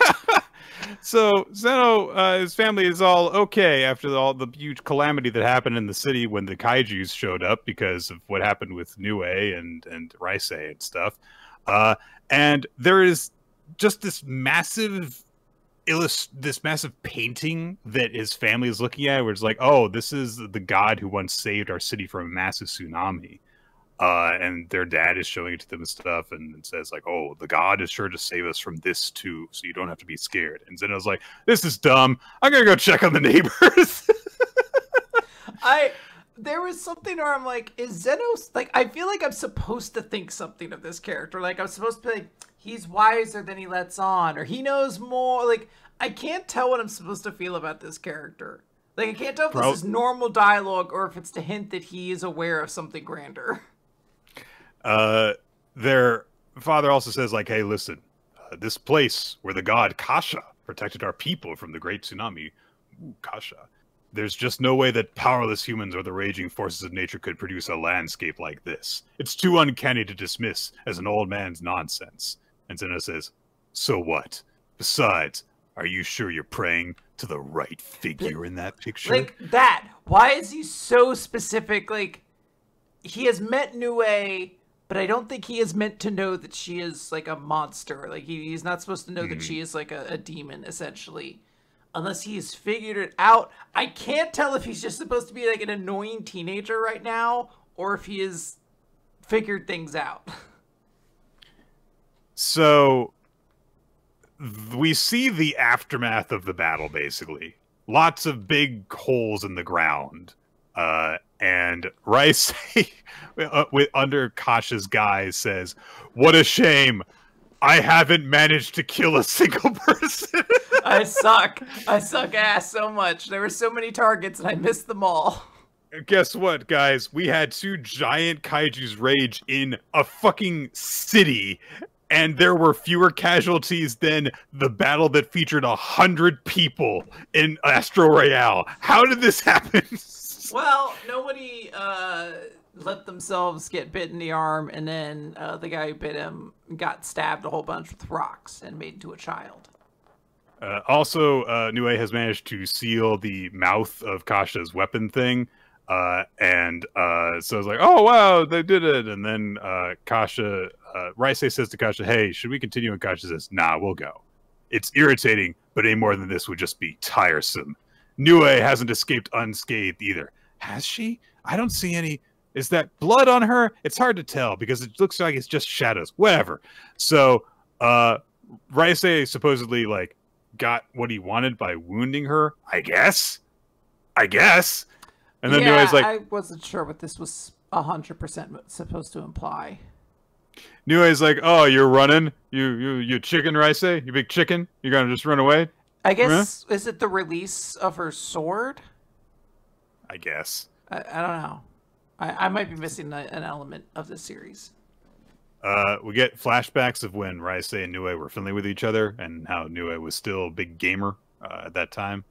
So Zeno, his family is all okay after all the huge calamity that happened in the city when the kaijus showed up because of what happened with Nue and Raisei and stuff. And there is just this massive painting that his family is looking at where it's like, oh, this is the god who once saved our city from a massive tsunami. And their dad is showing it to them and stuff, and it says like, "Oh, the god is sure to save us from this too, so you don't have to be scared." And Zeno's like, "This is dumb. I'm gonna go check on the neighbors." There was something where I'm like, is Zeno's like? I feel like I'm supposed to think something of this character. Like I'm supposed to be like, he's wiser than he lets on, or he knows more. Like I can't tell what I'm supposed to feel about this character. Like I can't tell if this is normal dialogue or if it's to hint that he is aware of something grander. Their father also says like, "Hey, listen, this place where the god Kasha protected our people from the great tsunami, Kasha, there's just no way that powerless humans or the raging forces of nature could produce a landscape like this. It's too uncanny to dismiss as an old man's nonsense." And Zeno says, "So what? Besides, are you sure you're praying to the right figure in that picture?" Like that. Why is he so specific? Like he has met Nue, but I don't think he is meant to know that she is like a monster. Like he's not supposed to know that she is like a demon, essentially. Unless he's figured it out. I can't tell if he's just supposed to be like an annoying teenager right now, or if he has figured things out. So we see the aftermath of the battle, basically. Lots of big holes in the ground. And Rice, under Kasha's guise, says, "What a shame. I haven't managed to kill a single person." I suck. I suck ass so much. There were so many targets and I missed them all. Guess what, guys? We had 2 giant kaijus rage in a fucking city, and there were fewer casualties than the battle that featured 100 people in Astro Royale. How did this happen? Well, nobody let themselves get bit in the arm, and then the guy who bit him got stabbed a whole bunch with rocks and made into a child. Also, Nue has managed to seal the mouth of Kasha's weapon thing, and so it's like, "Oh wow, they did it!" And then Raisei says to Kasha, "Hey, should we continue?" And Kasha says, "Nah, we'll go. It's irritating, but any more than this would just be tiresome. Nue hasn't escaped unscathed either. Has she? I don't see any. Is that blood on her? It's hard to tell because it looks like it's just shadows. Whatever." So, Raisei supposedly like got what he wanted by wounding her. I guess. And then Nue's like, I wasn't sure what this was 100% supposed to imply. Nue's like, "Oh, you're running? You chicken, Raisei? You big chicken? You're gonna just run away?" I guess, is it the release of her sword? I guess. I don't know. I might be missing an element of this series. We get flashbacks of when Raisei and Nue were friendly with each other and how Nue was still a big gamer at that time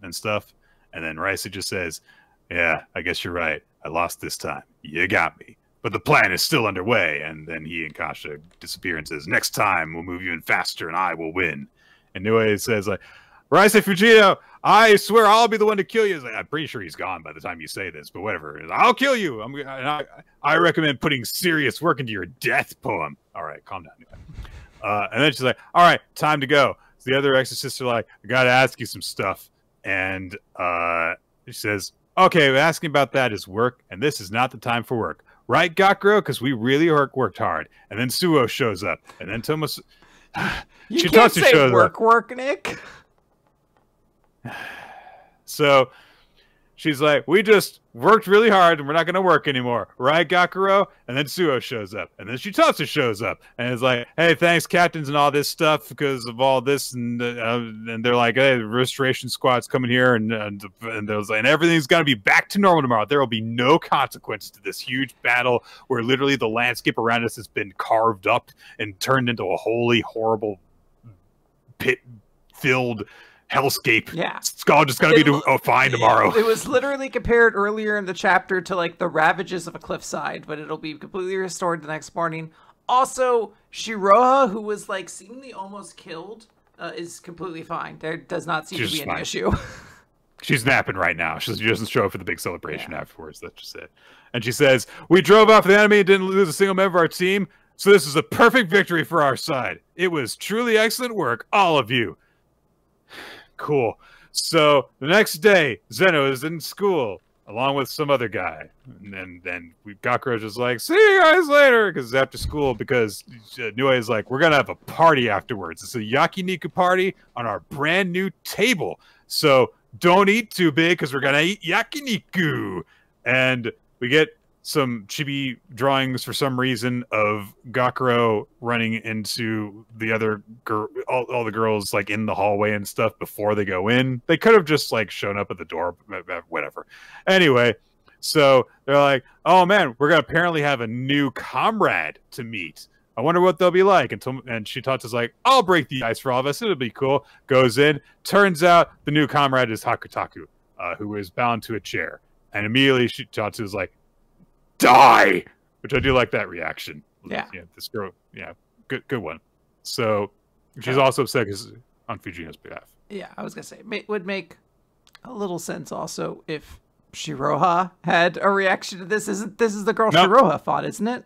and stuff. And then Raisei just says, "Yeah, I guess you're right. I lost this time. You got me. But the plan is still underway." And then he and Kasha disappear and says, "Next time we'll move you in faster and I will win." And Nue says like, "Raisei Fujito, I swear I'll be the one to kill you." Like, I'm pretty sure he's gone by the time you say this, but whatever. "I'll kill you. I recommend putting serious work into your death poem." All right, calm down, Nue. And then she's like, "All right, time to go." So the other exorcists are like, "I got to ask you some stuff." And she says, "Okay, asking about that is work, and this is not the time for work. Right, Gakuro? Because we really worked hard." And then Suo shows up. And then Thomas... You can't say work, Nick. So she's like, we just worked really hard and we're not going to work anymore. Right, Gakuro? And then Suo shows up. And then Shitatsu shows up. And it's like, hey, thanks, captains, and all this stuff because of all this. And they're like, hey, the restoration squad's coming here. And there's like, and everything's going to be back to normal tomorrow. There will be no consequence to this huge battle where literally the landscape around us has been carved up and turned into a holy, horrible, pit-filled hellscape. Yeah, it's all just gonna be fine tomorrow. It was literally compared earlier in the chapter to like the ravages of a cliffside, but it'll be completely restored the next morning. Also, Shiroha, who was like seemingly almost killed, is completely fine. There does not seem to be an issue. She's napping right now. She doesn't show up for the big celebration afterwards. That's just it. And she says, we drove off the enemy and didn't lose a single member of our team, so this is a perfect victory for our side. It was truly excellent work, all of you. Cool. So the next day, Zeno is in school along with some other guy, and then Gakuro is like, "See you guys later," because it's after school. Because Nue is like, "We're gonna have a party afterwards. It's a yakiniku party on our brand new table. So don't eat too big because we're gonna eat yakiniku." And we get some chibi drawings for some reason of Gakuro running into the other all the girls like in the hallway and stuff before they go in. They could have just like shown up at the door, whatever. Anyway, so they're like, "Oh man, we're gonna apparently have a new comrade to meet. I wonder what they'll be like." And Shitatsu's like, "I'll break the ice for all of us. It'll be cool." Goes in. Turns out the new comrade is Hakutaku, who is bound to a chair. And immediately Shitatsu's like, "Die!" Which I do like that reaction. Yeah, this girl, good one. So she's also upset on Fujino's behalf. Yeah, I was gonna say it would make a little sense also if Shiroha had a reaction to this. This is the girl Shiroha fought, isn't it?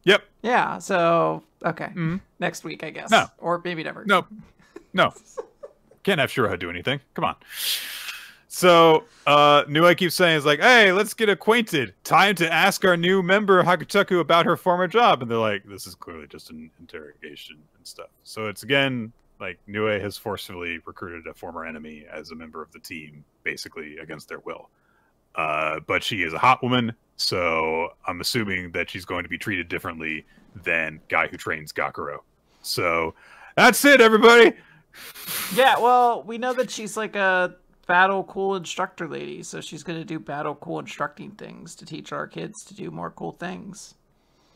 Yep. Yeah. So okay, next week I guess. No, or maybe never. No. Can't have Shiroha do anything. Come on. So, Nue keeps saying, it's like, "Hey, let's get acquainted. Time to ask our new member, Hakutaku, about her former job." And they're like, "This is clearly just an interrogation and stuff." So it's, again, like, Nue has forcefully recruited a former enemy as a member of the team, basically against their will. But she is a hot woman, so I'm assuming that she's going to be treated differently than guy who trains Gakuro. So, that's it, everybody! Yeah, well, we know that she's like a battle cool instructor lady, so she's going to do battle cool instructing things to teach our kids to do more cool things.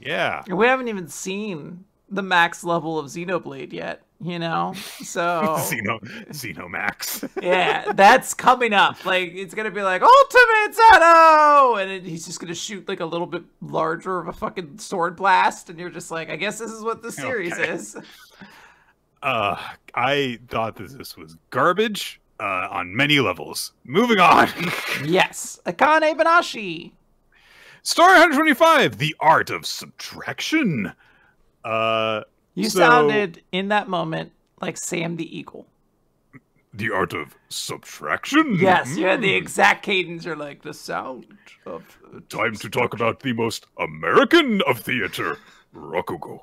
Yeah. And we haven't even seen the max level of Xenoblade yet, you know? So Xenomax. Yeah, that's coming up. Like, it's going to be like, Ultimate Zeno! And he's just going to shoot like a little bit larger of a fucking sword blast, and you're just like, I guess this is what the series is. I thought that this was garbage. On many levels. Moving on. Yes. Akane-banashi. Story 125, The Art of Subtraction. You sounded, in that moment, like Sam the Eagle. The Art of Subtraction? Yes, you had the exact cadence. You're like, the sound of... Time to talk about the most American of theater, Rakugo.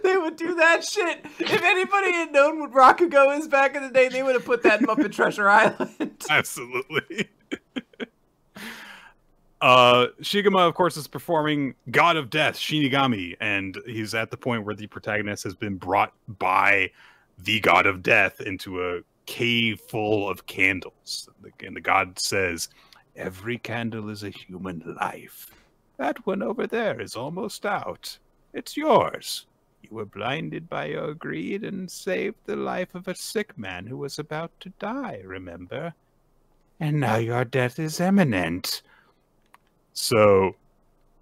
They would do that shit. If anybody had known what Rakugo is back in the day, they would have put that in Muppet Treasure Island. Absolutely. Shigema, of course, is performing God of Death, Shinigami, and he's at the point where the protagonist has been brought by the God of Death into a cave full of candles. And the god says, "Every candle is a human life. That one over there is almost out. It's yours. You were blinded by your greed and saved the life of a sick man who was about to die, remember? And now your death is imminent." So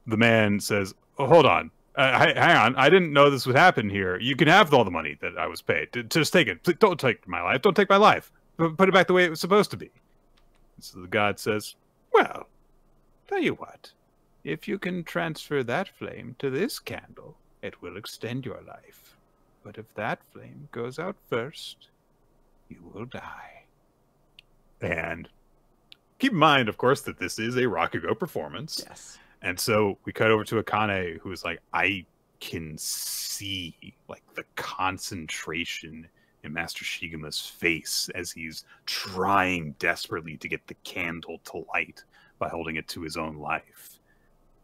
the man says, "Oh, hold on. Hang on. I didn't know this would happen here. You can have all the money that I was paid. Just take it. Don't take my life. Don't take my life. Put it back the way it was supposed to be." So the god says, "Well, tell you what. If you can transfer that flame to this candle, it will extend your life. But if that flame goes out first, you will die." And keep in mind, of course, that this is a Rakugo performance. Yes. And so we cut over to Akane, who is like, I can see like the concentration in Master Shigima's face as he's trying desperately to get the candle to light by holding it to his own life.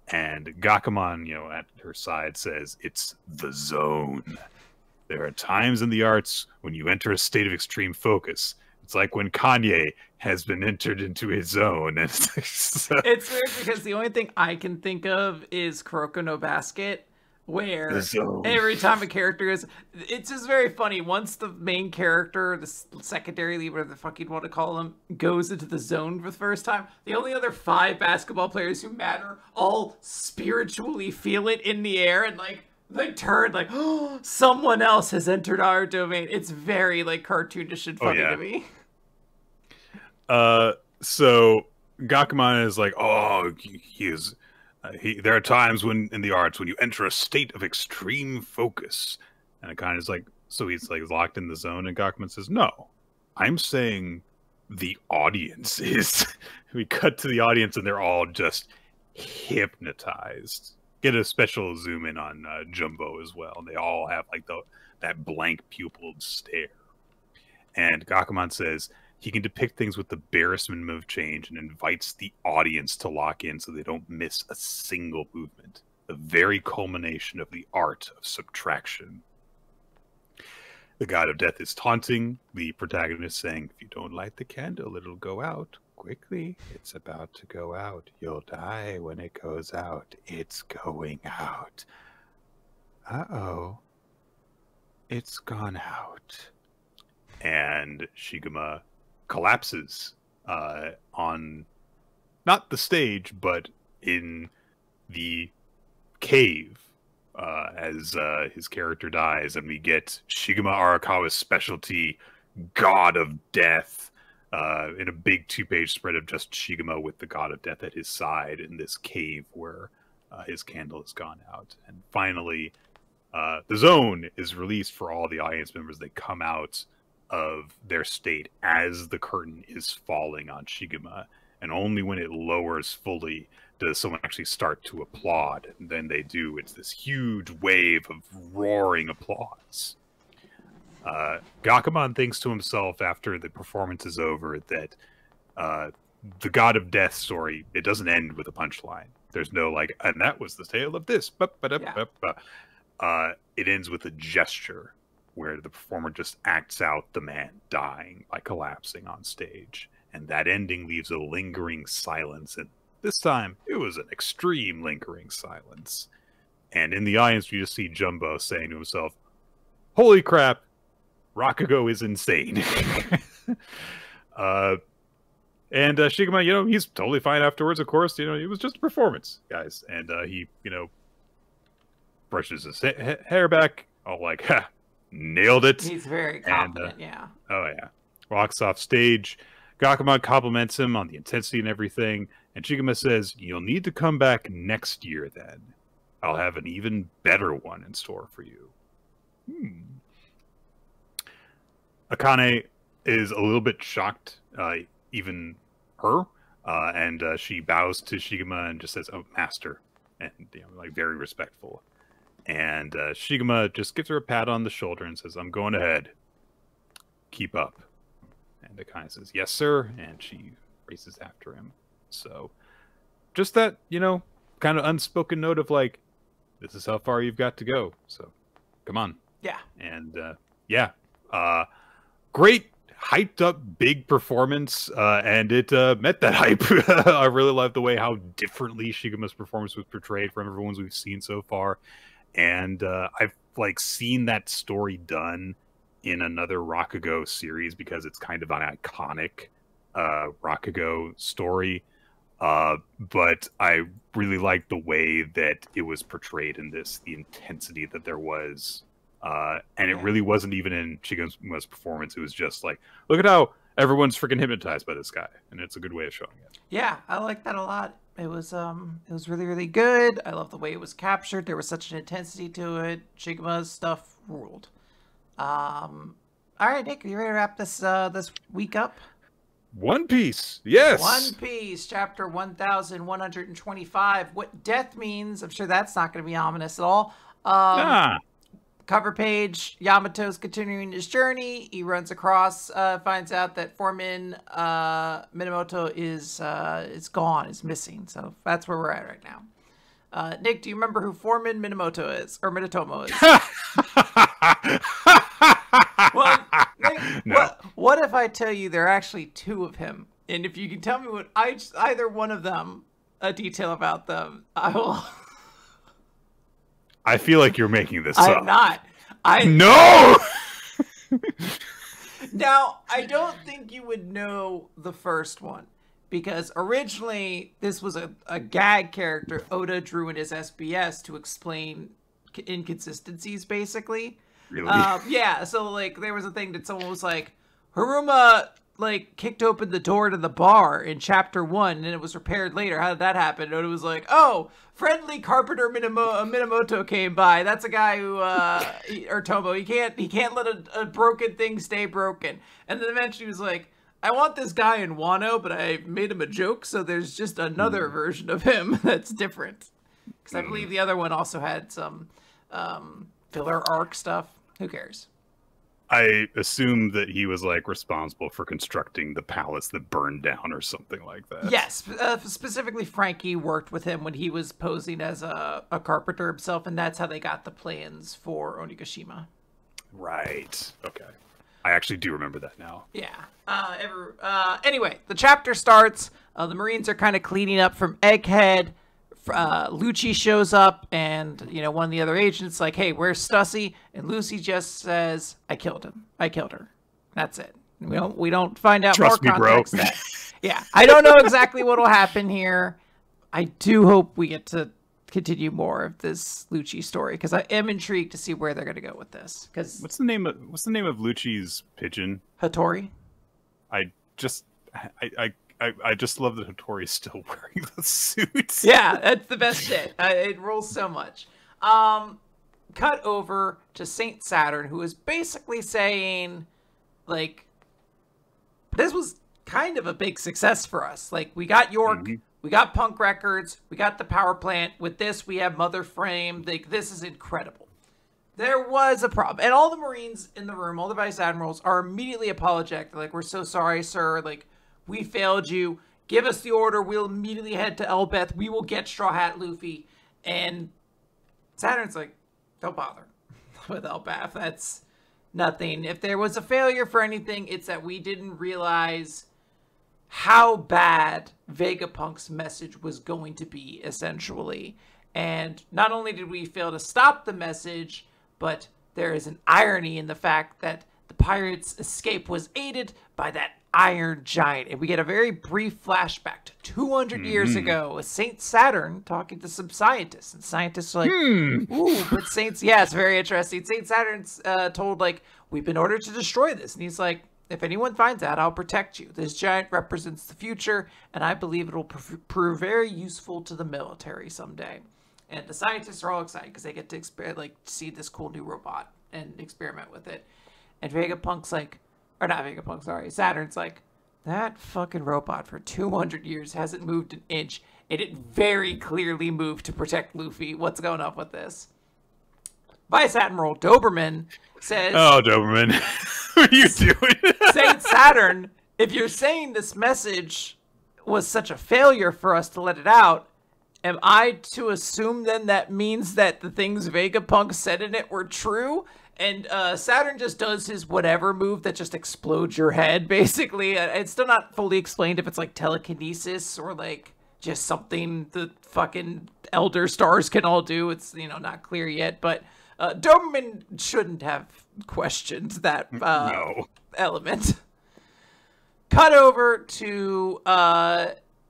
And Gakumon, at her side says, "It's the zone. There are times in the arts when you enter a state of extreme focus. It's like when Kanye has been entered into his zone." And it's weird because the only thing I can think of is Kuroko no Basket, where every time a character is, it's just very funny. Once the main character, the secondary lead, whatever the fuck you'd want to call him, goes into the zone for the first time, the only other 5 basketball players who matter all spiritually feel it in the air and like turn like, oh, someone else has entered our domain. It's very like cartoonish and funny to me. So Gakumon is like, oh, there are times when in the arts when you enter a state of extreme focus, and it kind of is like, so he's like locked in the zone, and Gakumon says, no, I'm saying the audience is. We cut to the audience and they're all just hypnotized. Get a special zoom in on Jumbo as well. They all have like that blank pupiled stare. And Gakumon says he can depict things with the barest minimum of change and invites the audience to lock in so they don't miss a single movement. The very culmination of the art of subtraction. The god of death is taunting the protagonist, saying, if you don't light the candle, it'll go out. Quickly, it's about to go out. You'll die when it goes out. It's going out. Uh-oh. It's gone out. And Shigema collapses on, not the stage, but in the cave as his character dies. And we get Shigema Arakawa's specialty, God of Death, in a big 2-page spread of just Shigema with the god of death at his side in this cave where his candle has gone out. And finally, the zone is released for all the audience members. They come out of their state as the curtain is falling on Shigema, and only when it lowers fully does someone actually start to applaud. And then they do. It's this huge wave of roaring applause. Gakumon thinks to himself after the performance is over that the God of Death story, it doesn't end with a punchline. There's no like, and that was the tale of this. It ends with a gesture where the performer just acts out the man dying by collapsing on stage. And that ending leaves a lingering silence. And this time, it was an extreme lingering silence. And in the audience, you just see Jumbo saying to himself, holy crap, Rakugo is insane. And Shigema, he's totally fine afterwards, of course. It was just a performance, guys. And he, brushes his hair back, all like, ha, nailed it. He's very confident, yeah. Oh, yeah. Walks off stage. Gakumon compliments him on the intensity and everything. And Shigema says, you'll need to come back next year then. I'll have an even better one in store for you. Akane is a little bit shocked, even her, and she bows to Shigema and just says, oh, master, and very respectful. And Shigema just gives her a pat on the shoulder and says, I'm going ahead. Keep up. And Akane says, yes, sir, and she races after him. So, just that, kind of unspoken note of like, this is how far you've got to go, so come on. Yeah. And, great, hyped up, big performance, and it met that hype. I really love the way how differently Shigema's performance was portrayed from everyone's we've seen so far. And I've seen that story done in another Rakugo series because it's kind of an iconic Rakugo story. But I really liked the way that it was portrayed in this, the intensity that there was. And it really wasn't even in Shigema's performance. It was just like, look at how everyone's freaking hypnotized by this guy. And it's a good way of showing it. Yeah, I like that a lot. It was really, really good. I love the way it was captured. There was such an intensity to it. Shigema's stuff ruled. All right, Nick, are you ready to wrap this week up? One Piece, yes. One Piece, chapter 1125. What death means, I'm sure that's not going to be ominous at all. cover page, Yamato's continuing his journey. He runs across, finds out that Foreman Minamoto is gone, is missing. So that's where we're at right now. Nick, do you remember who Foreman Minamoto is, or Minatomo is? Well, Nick, no. What if I tell you there are actually two of him, and if you can tell me what either one of them, a detail about them, I will. I feel like you're making this I'm up. not. No! Now, I don't think you would know the first one, because originally this was a gag character Oda drew in his SBS to explain inconsistencies, basically. Really? Yeah, so, like, there was a thing that someone was like, Haruma, like, kicked open the door to the bar in chapter 1, and it was repaired later. How did that happen? And it was like, oh, friendly carpenter Minamoto came by. That's a guy who, or Tomo, he can't let a broken thing stay broken. And then eventually he was like, I want this guy in Wano, but I made him a joke, so there's just another version of him that's different. Because I believe the other one also had some filler arc stuff. Who cares? I assume that he was, like, responsible for constructing the palace that burned down or something like that. Yes, specifically Frankie worked with him when he was posing as a carpenter himself, and that's how they got the plans for Onigashima. Right. Okay. I actually do remember that now. Yeah. Anyway, the chapter starts. The Marines are kind of cleaning up from Egghead. Lucci shows up, and one of the other agents like, hey, where's Stussy? And Lucy just says, I killed him. I killed her. That's it. We don't find out Trust more me, bro. context. Yeah, I don't know exactly what will happen here. I do hope we get to continue more of this Lucci story, because I am intrigued to see where they're going to go with this. Because what's the name of Lucci's pigeon? Hattori. I just love that Hattori's still wearing the suits. Yeah, that's the best shit. It rolls so much. Cut over to Saint Saturn, who is basically saying, like, this was kind of a big success for us. Like, we got York, we got Punk Records, we got the power plant. With this, we have Mother Frame. Like, this is incredible. There was a problem. And all the Marines in the room, all the Vice Admirals, are immediately apologetic. They're like, we're so sorry, sir. Like, we failed you. Give us the order. We'll immediately head to Elbeth. We will get Straw Hat Luffy. And Saturn's like, don't bother with Elbeth. That's nothing. If there was a failure for anything, it's that we didn't realize how bad Vegapunk's message was going to be, essentially. And not only did we fail to stop the message, but there is an irony in the fact that the pirates' escape was aided by that Iron Giant. And we get a very brief flashback to 200 years ago with Saint Saturn talking to some scientists. And scientists are like, ooh, but Saints, yeah, it's very interesting. Saint Saturn's told, like, we've been ordered to destroy this. And he's like, if anyone finds out, I'll protect you. This giant represents the future, and I believe it will prove very useful to the military someday. And the scientists are all excited because they get to see this cool new robot and experiment with it. And Vegapunk's like, or not Vegapunk, sorry, Saturn's like, that fucking robot for 200 years hasn't moved an inch, and it very clearly moved to protect Luffy. What's going on with this? Vice Admiral Doberman says, oh, Doberman, what are you doing? Saint Saturn, if you're saying this message was such a failure for us to let it out, am I to assume then that means that the things Vegapunk said in it were true? And Saturn just does his whatever move that just explodes your head, basically. It's still not fully explained if it's like telekinesis or like just something the fucking Elder Stars can all do. It's, not clear yet. But Doberman shouldn't have questioned that element. Cut over to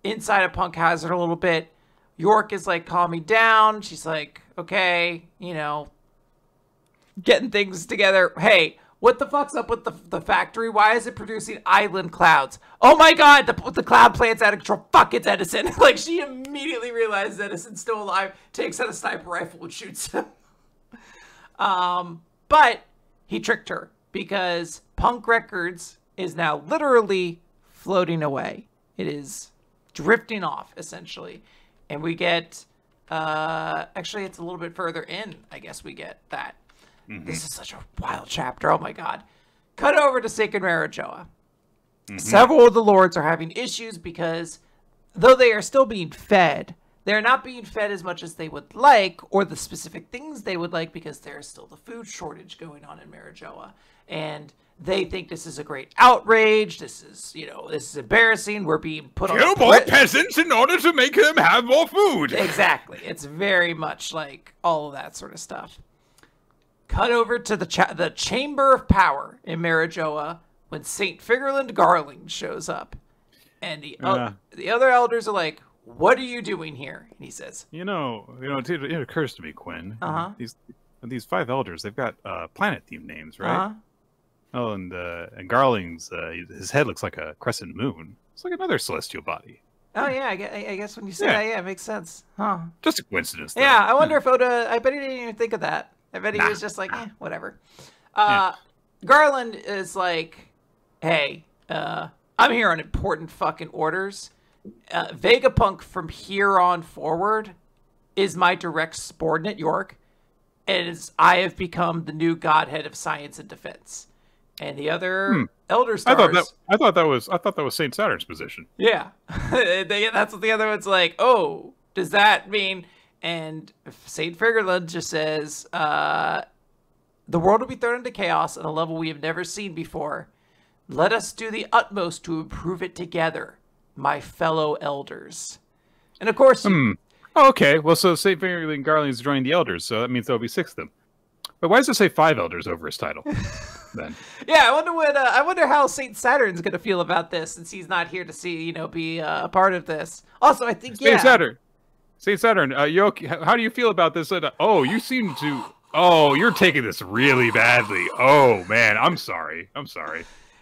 inside of Punk Hazard a little bit. York is like, calm me down. She's like, okay, getting things together. Hey, what the fuck's up with the factory? Why is it producing island clouds? Oh my god, the cloud plant's out of control. Fuck, it's Edison. Like, she immediately realizes Edison's still alive, takes out a sniper rifle and shoots him. But he tricked her, because Punk Records is now literally floating away. It is drifting off, essentially. And we get, actually it's a little bit further in, I guess we get that. This is such a wild chapter. Oh my god. Cut over to Sacred Marriageoa. Several of the lords are having issues because though they are still being fed, they're not being fed as much as they would like, or the specific things they would like, because there's still the food shortage going on in Marriageoa. And they think this is a great outrage. This is, this is embarrassing. We're being put on... Kill more peasants in order to make them have more food. Exactly. It's very much like all of that sort of stuff. Cut over to the Chamber of Power in Marriageoa when St. Figurland Garland shows up. And the other elders are like, what are you doing here? And he says, it occurs to me, Quinn. These 5 elders, they've got planet-themed names, right? Oh, and Garling's, his head looks like a crescent moon. It's like another celestial body. Oh, yeah, I guess when you say that, yeah, it makes sense. Huh. Just a coincidence, though. Yeah, I wonder if Oda, I bet he didn't even think of that. I bet he was just like, whatever. Garland is like, hey, I'm here on important fucking orders. Vegapunk from here on forward is my direct subordinate, York. And I have become the new godhead of science and defense. And the other elder stars... I thought that was Saint Saturn's position. Yeah. That's what the other one's like, oh, does that mean... And Saint Figurland just says, the world will be thrown into chaos on a level we have never seen before. Let us do the utmost to improve it together, my fellow elders. And of course... Oh, okay. Well, so Saint Figurland Garland's joined the elders, so that means there'll be 6 of them. But why does it say 5 elders over his title? Then. Yeah, I wonder how Saint Saturn's gonna feel about this, since he's not here to see, be a part of this. Also, I think Saint Saturn, how do you feel about this? You seem to. Oh, you're taking this really badly. Oh man, I'm sorry.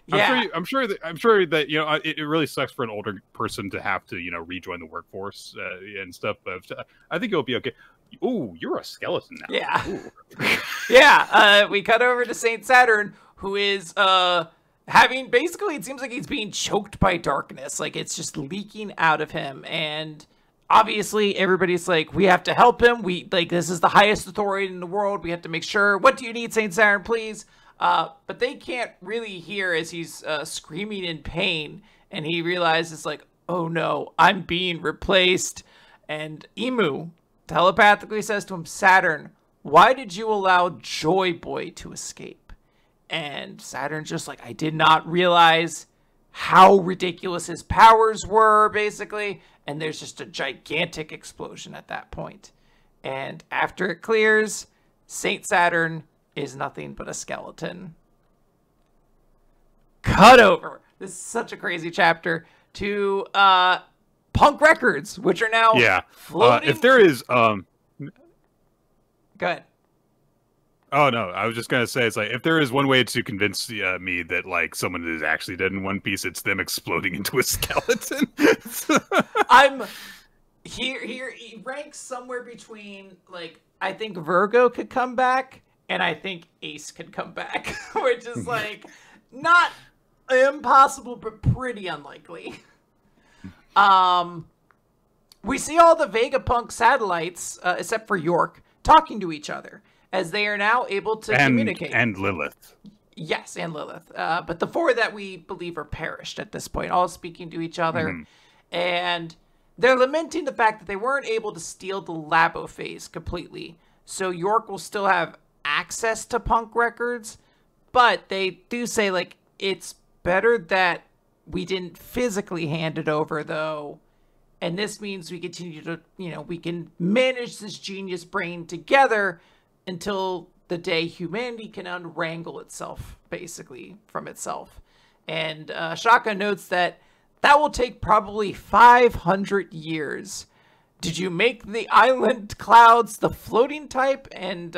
Yeah. I'm sure that it really sucks for an older person to have to rejoin the workforce and stuff. But I think it'll be okay. Ooh, you're a skeleton now. Yeah. Yeah. We cut over to Saint Saturn, who is having basically, it seems like he's being choked by darkness. Like it's just leaking out of him. And obviously everybody's like, we have to help him. This is the highest authority in the world. We have to make sure. What do you need, Saint Saturn, please? But they can't really hear as he's screaming in pain. And he realizes like, oh no, I'm being replaced. And Imu telepathically says to him, Saturn, why did you allow Joy Boy to escape? And Saturn's just like, I did not realize how ridiculous his powers were, basically. And there's just a gigantic explosion at that point. And after it clears, Saint Saturn is nothing but a skeleton. Cut over. This is such a crazy chapter to Punk Records, which are now floating. If there is Go ahead. Oh no, I was just gonna say, it's like, if there is one way to convince me that like someone is actually dead in One Piece, it's them exploding into a skeleton. He ranks somewhere between, like, I think Virgo could come back and I think Ace could come back, which is like not impossible but pretty unlikely. We see all the Vegapunk satellites, except for York, talking to each other, as they are now able to communicate. And Lilith. Yes, and Lilith. But the 4 that we believe are perished at this point, all speaking to each other. And they're lamenting the fact that they weren't able to steal the Labo phase completely. So York will still have access to Punk Records. But they do say, like, it's better that we didn't physically hand it over, though. And this means we continue to, we can manage this genius brain together until the day humanity can unwrangle itself, basically, from itself. And Shaka notes that will take probably 500 years. Did you make the island clouds the floating type? And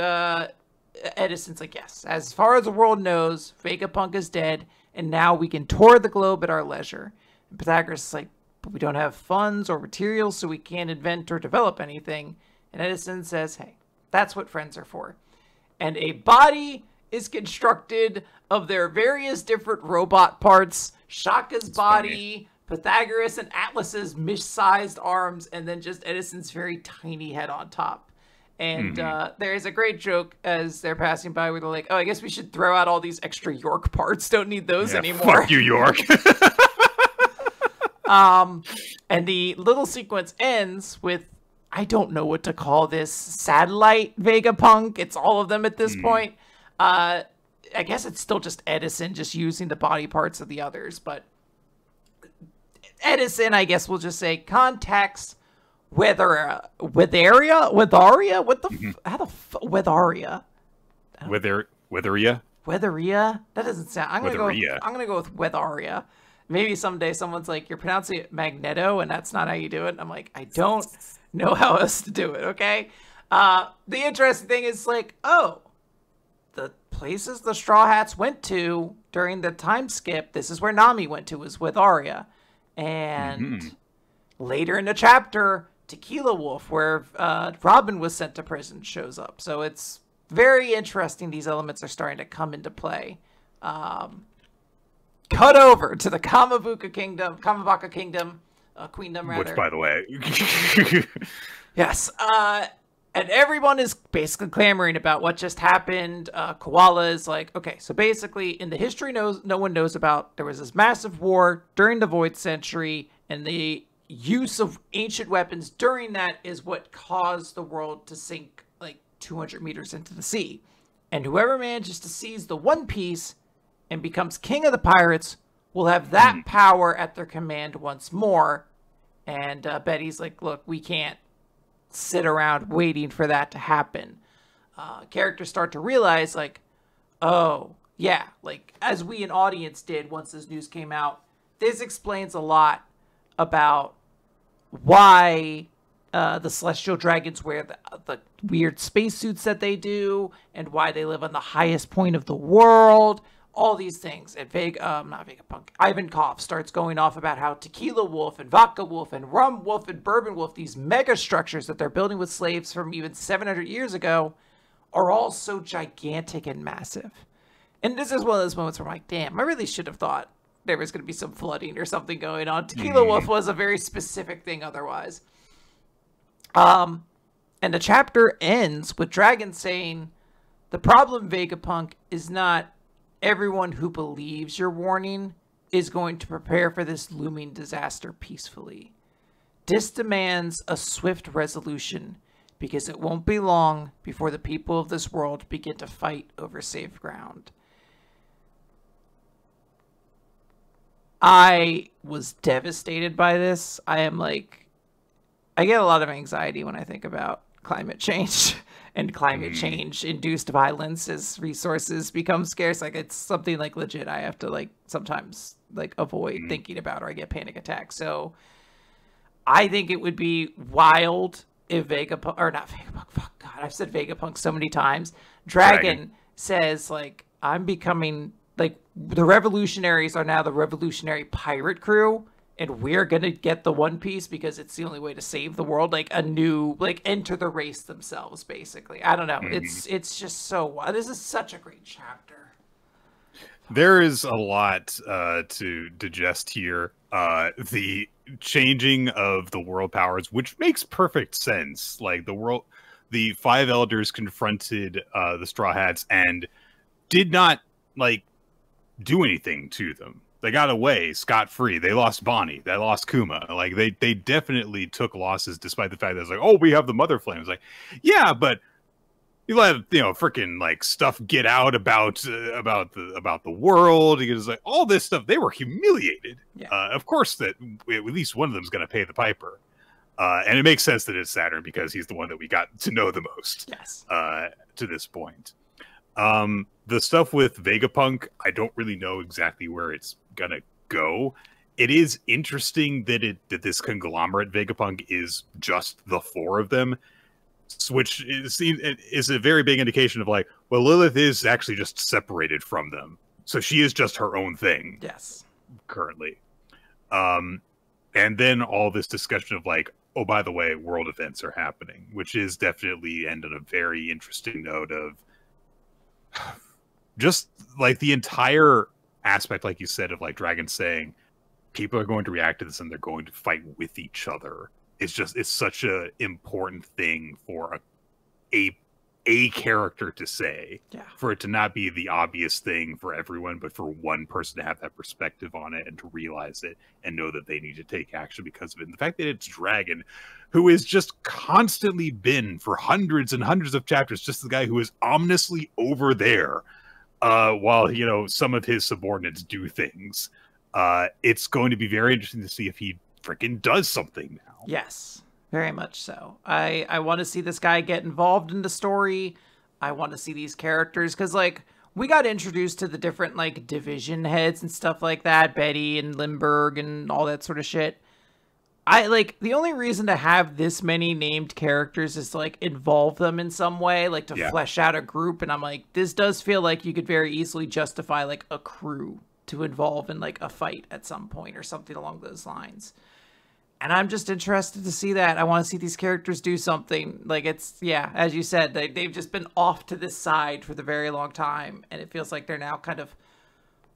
Edison's like, yes. As far as the world knows, Vegapunk is dead, and now we can tour the globe at our leisure. And Pythagoras is like, but we don't have funds or materials, so we can't invent or develop anything. And Edison says, hey, that's what friends are for. And a body is constructed of their various different robot parts. Shaka's body, Pythagoras and Atlas's missized arms, and then just Edison's very tiny head on top. And there's a great joke as they're passing by where they're like, oh, I guess we should throw out all these extra York parts. Don't need those anymore. Fuck you, York. And the little sequence ends with, I don't know what to call this, satellite Vegapunk. It's all of them at this point. I guess it's still just Edison just using the body parts of the others, but Edison, I guess we'll just say, contacts Weatheria? What the Weatheria? Weatheria? That doesn't sound. I'm gonna go with Weatheria. Maybe someday someone's like, you're pronouncing it Magneto, and that's not how you do it. And I'm like, I don't know how else to do it. Okay. The interesting thing is like, oh, the places the Straw Hats went to during the time skip, this is where Nami went to, was with Arya. And later in the chapter, Tequila Wolf, where Robin was sent to prison, shows up. So it's very interesting. These elements are starting to come into play. Cut over to the Kamabaka Kingdom, Queendom, rather. Which, by the way. Yes. And everyone is basically clamoring about what just happened. Koala is like, okay, so basically in the history no one knows about, there was this massive war during the Void Century, and the use of ancient weapons during that is what caused the world to sink like 200 meters into the sea. And whoever manages to seize the One Piece and becomes king of the pirates will have that power at their command once more. And Betty's like, look, we can't sit around waiting for that to happen. Characters start to realize, like, oh, yeah, like, as we an audience did once this news came out, this explains a lot about why the Celestial Dragons wear the weird spacesuits that they do, and why they live on the highest point of the world. All these things. And Ivankov starts going off about how Tequila Wolf and Vodka Wolf and Rum Wolf and Bourbon Wolf, these mega structures that they're building with slaves from even 700 years ago, are all so gigantic and massive. And this is one of those moments where I'm like, damn, I really should have thought there was going to be some flooding or something going on. Tequila Wolf was a very specific thing otherwise. And the chapter ends with Dragon saying, the problem, Vegapunk, is not everyone who believes your warning is going to prepare for this looming disaster peacefully. This demands a swift resolution, because it won't be long before the people of this world begin to fight over safe ground. I was devastated by this. I get a lot of anxiety when I think about climate change and climate change induced violence as resources become scarce. Like, it's something like legit I have to like sometimes like avoid thinking about, or I get panic attacks. So I think it would be wild if Vegapunk, or not Vegapunk, fuck God, I've said Vegapunk so many times. Dragon says, like, I'm becoming, like, the revolutionaries are now the revolutionary pirate crew, and we're gonna get the One Piece because it's the only way to save the world. Like, a new, like, enter the race themselves, basically. I don't know. It's just so wild. This is such a great chapter. There is a lot to digest here. The changing of the world powers, which makes perfect sense. Like, the five elders confronted the Straw Hats and did not, like, do anything to them. They got away scot-free. They lost Bonnie. They lost Kuma. Like, they definitely took losses, despite the fact that it's like, oh, we have the Mother Flame. It's like, yeah, but you let, you know, freaking, like, stuff get out about the world. It's like all this stuff. They were humiliated. Yeah. Of course, that at least one of them is going to pay the piper. And it makes sense that it's Saturn, because he's the one that we got to know the most. Yes. To this point. The stuff with Vegapunk, I don't really know exactly where it's gonna go. It is interesting that this conglomerate Vegapunk is just the four of them, which is a very big indication of, like, well, Lilith is actually just separated from them, so she is just her own thing. Yes, currently. And then all this discussion of, like, oh, by the way, world events are happening, which is definitely ended on a very interesting note of just, like, the entire aspect, like you said, of, like, Dragon saying people are going to react to this and they're going to fight with each other. It's such a important thing for a character to say, Yeah. for it to not be the obvious thing for everyone, but for one person to have that perspective on it and to realize it and know that they need to take action because of it. And the fact that it's Dragon, who is just constantly been for hundreds and hundreds of chapters, just the guy who is ominously over there, while, you know, some of his subordinates do things. It's going to be very interesting to see if he freaking does something now. Yes, very much so. I want to see this guy get involved in the story. I want to see these characters, because, like, we got introduced to the different, like, division heads and stuff like that, Betty and Limburg and all that sort of shit. The only reason to have this many named characters is to, like, involve them in some way, like, to flesh out a group, and I'm like, this does feel like you could very easily justify, like, a crew to involve in, like, a fight at some point or something along those lines. And I'm just interested to see that. I want to see these characters do something. Like, it's, yeah, as you said, they've just been off to this side for the very long time, and it feels like they're now kind of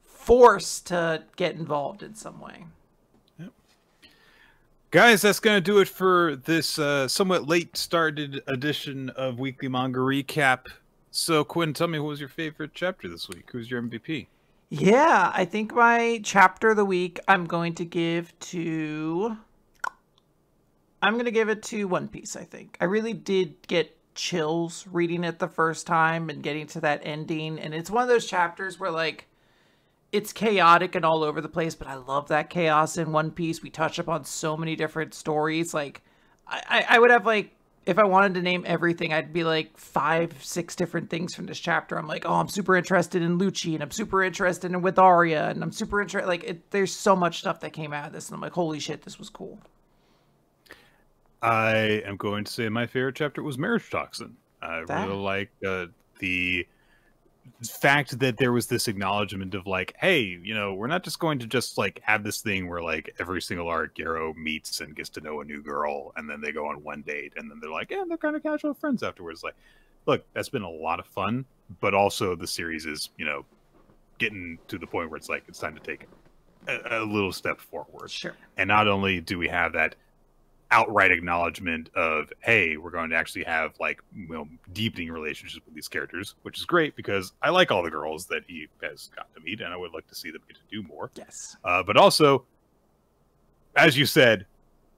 forced to get involved in some way. Guys, that's going to do it for this somewhat late started edition of Weekly Manga Recap. So, Quinn, tell me, what was your favorite chapter this week? Who's your MVP? Yeah, I think my chapter of the week I'm going to give to One Piece, I think. I really did get chills reading it the first time and getting to that ending. And it's one of those chapters where, like, it's chaotic and all over the place, but I love that chaos in One Piece. We touch upon so many different stories. Like, I would have, like, if I wanted to name everything, I'd be like 5-6 different things from this chapter. I'm like, oh, I'm super interested in Lucci, and I'm super interested in with Arya, and I'm super interested. Like, there's so much stuff that came out of this, and I'm like, holy shit, this was cool. I am going to say my favorite chapter was Marriagetoxin. I really like the fact that there was this acknowledgement of, like, hey, you know, we're not just going to just, like, have this thing where, like, every single arc Garo meets and gets to know a new girl, and then they go on one date, and then they're like, yeah, they're kind of casual friends afterwards. Like, look, that's been a lot of fun, but also the series is, you know, getting to the point where it's like, it's time to take a little step forward. Sure. And not only do we have that outright acknowledgement of, hey, we're going to actually have, like, you know, deepening relationships with these characters, which is great because I like all the girls that he has gotten to meet, and I would like to see them get to do more. Yes. But also, as you said,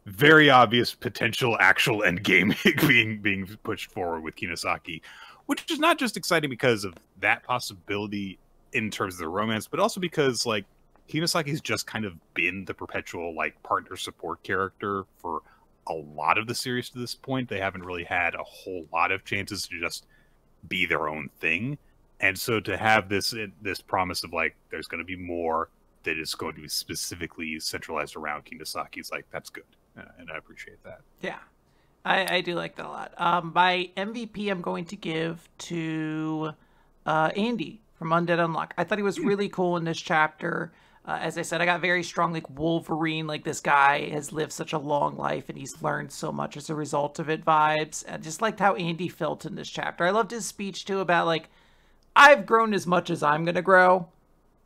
very obvious potential actual end game being pushed forward with Kinosaki, which is not just exciting because of that possibility in terms of the romance, but also because, like, Kinosaki's just kind of been the perpetual, like, partner support character for a lot of the series to this point. They haven't really had a whole lot of chances to just be their own thing. And so to have this promise of, like, there's going to be more that is going to be specifically centralized around Kinosaki, is like, that's good. And I appreciate that. Yeah, I do like that a lot. My MVP I'm going to give to Andy from Undead Unluck. I thought he was really cool in this chapter. As I said, I got very strong, like, Wolverine, like, this guy has lived such a long life and he's learned so much as a result of it vibes. And just liked how Andy felt in this chapter. I loved his speech, too, about, like, I've grown as much as I'm going to grow,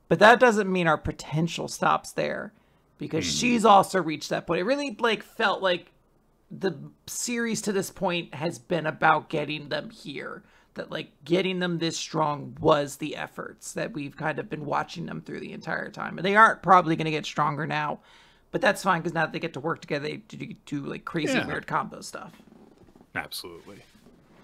but that doesn't mean our potential stops there, because she's also reached that point. It really, like, felt like the series to this point has been about getting them here. That, like, getting them this strong was the efforts that we've kind of been watching them through the entire time. And they aren't probably going to get stronger now, but that's fine, because now that they get to work together, they do like, crazy, weird combo stuff. Absolutely.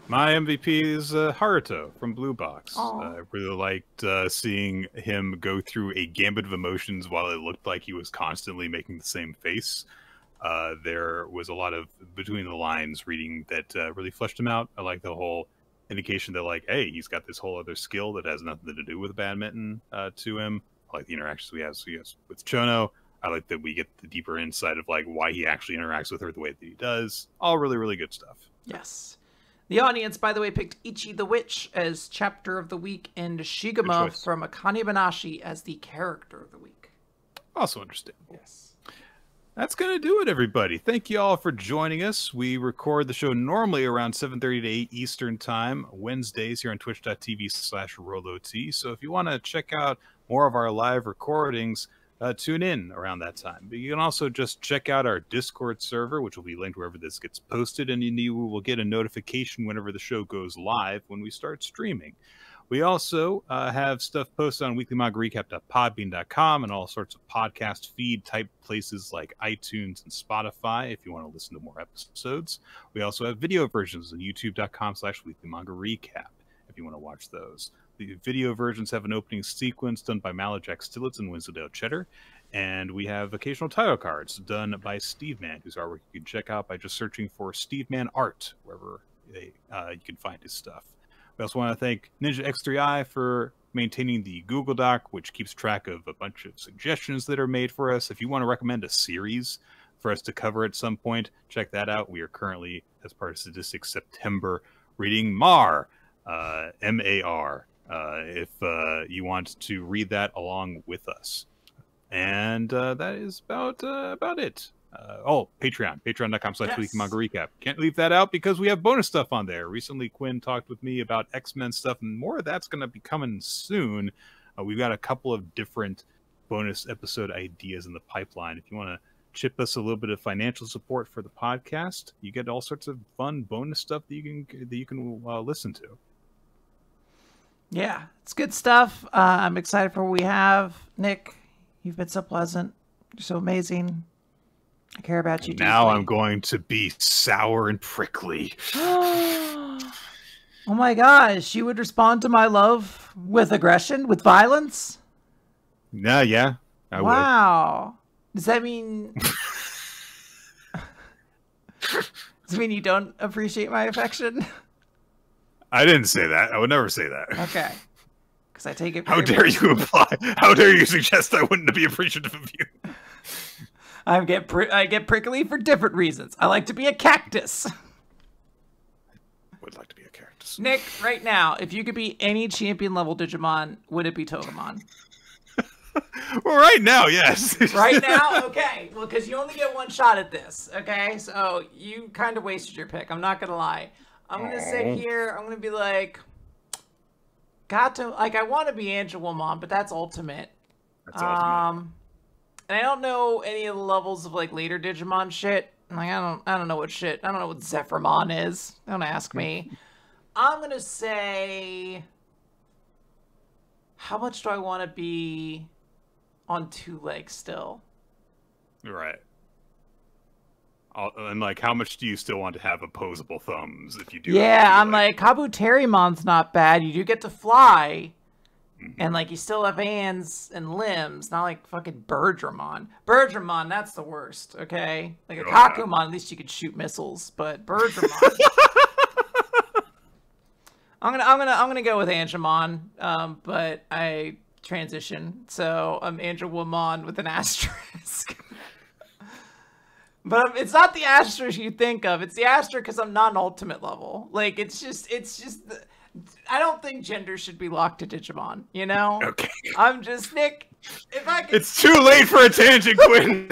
My MVP is Haruto from Blue Box. I really liked seeing him go through a gambit of emotions while it looked like he was constantly making the same face. There was a lot of between the lines reading that really fleshed him out. I like the whole indication that, like, hey, he's got this whole other skill that has nothing to do with badminton to him. I like the interactions we have with Chono. I like that we get the deeper insight of, like, why he actually interacts with her the way that he does. All really, really good stuff. Yes. The audience, by the way, picked Ichi the Witch as chapter of the week and Shigama from Akane-banashi as the character of the week. Also understandable. Yes. That's going to do it, everybody. Thank you all for joining us. We record the show normally around 7:30 to 8 Eastern Time, Wednesdays here on twitch.tv/RoloT. So if you want to check out more of our live recordings, tune in around that time. But you can also just check out our Discord server, which will be linked wherever this gets posted, and you will get a notification whenever the show goes live when we start streaming. We also have stuff posted on weeklymangarecap.podbean.com and all sorts of podcast feed type places like iTunes and Spotify if you want to listen to more episodes. We also have video versions on youtube.com/weeklymangarecap if you want to watch those. The video versions have an opening sequence done by Malajack Stillitz and Winslow Cheddar, and we have occasional title cards done by Steve Man, whose artwork you can check out by just searching for Steve Man Art wherever you can find his stuff. We also want to thank Ninja X3i for maintaining the Google Doc, which keeps track of a bunch of suggestions that are made for us. If you want to recommend a series for us to cover at some point, check that out. We are currently, as part of Statistics September, reading Mar, M-A-R, if you want to read that along with us. And that is about it. Patreon. Patreon.com/weeklymangarecap. Can't leave that out because we have bonus stuff on there. Recently, Quinn talked with me about X-Men stuff, and more of that's going to be coming soon. We've got a couple of different bonus episode ideas in the pipeline. If you want to chip us a little bit of financial support for the podcast, you get all sorts of fun bonus stuff that you can listen to. Yeah, it's good stuff. I'm excited for what we have. Nick, you've been so pleasant. You're so amazing. I care about you. Now deeply. I'm going to be sour and prickly. Oh my gosh, you would respond to my love with aggression, with violence? Yeah, I would. Wow. Does that mean... Does it mean you don't appreciate my affection? I didn't say that. I would never say that. Okay. Because I take it... How dare you imply... How dare you suggest I wouldn't be appreciative of you? I get prickly for different reasons. I like to be a cactus. I would like to be a cactus. Nick, right now, if you could be any champion level Digimon, would it be Togemon? Well, right now, yes. Right now? Okay. Well, because you only get one shot at this, okay? So you kind of wasted your pick. I'm not going to lie. I'm going to sit here. I'm going to be like, I want to be Angelomon, but that's ultimate. That's ultimate. And I don't know any of the levels of like later Digimon shit. Like I don't know what shit. I don't know what Zephyrmon is. Don't ask me. I'm gonna say, how much do I want to be on two legs still? Right. And like, how much do you still want to have opposable thumbs if you do? Yeah, I'm like Kabuterimon's not bad. You do get to fly. And, like, you still have hands and limbs, not like fucking Birdramon. Birdramon, that's the worst, okay? Like a Kakumon, at least you could shoot missiles, but Birdramon... I'm gonna go with Angemon, but I transition, so I'm Angelomon with an asterisk. But it's not the asterisk you think of. It's the asterisk because I'm not an ultimate level. Like, it's just... I don't think gender should be locked to Digimon, you know? Okay. I'm just, Nick, if I could... It's too late for a tangent, Quinn!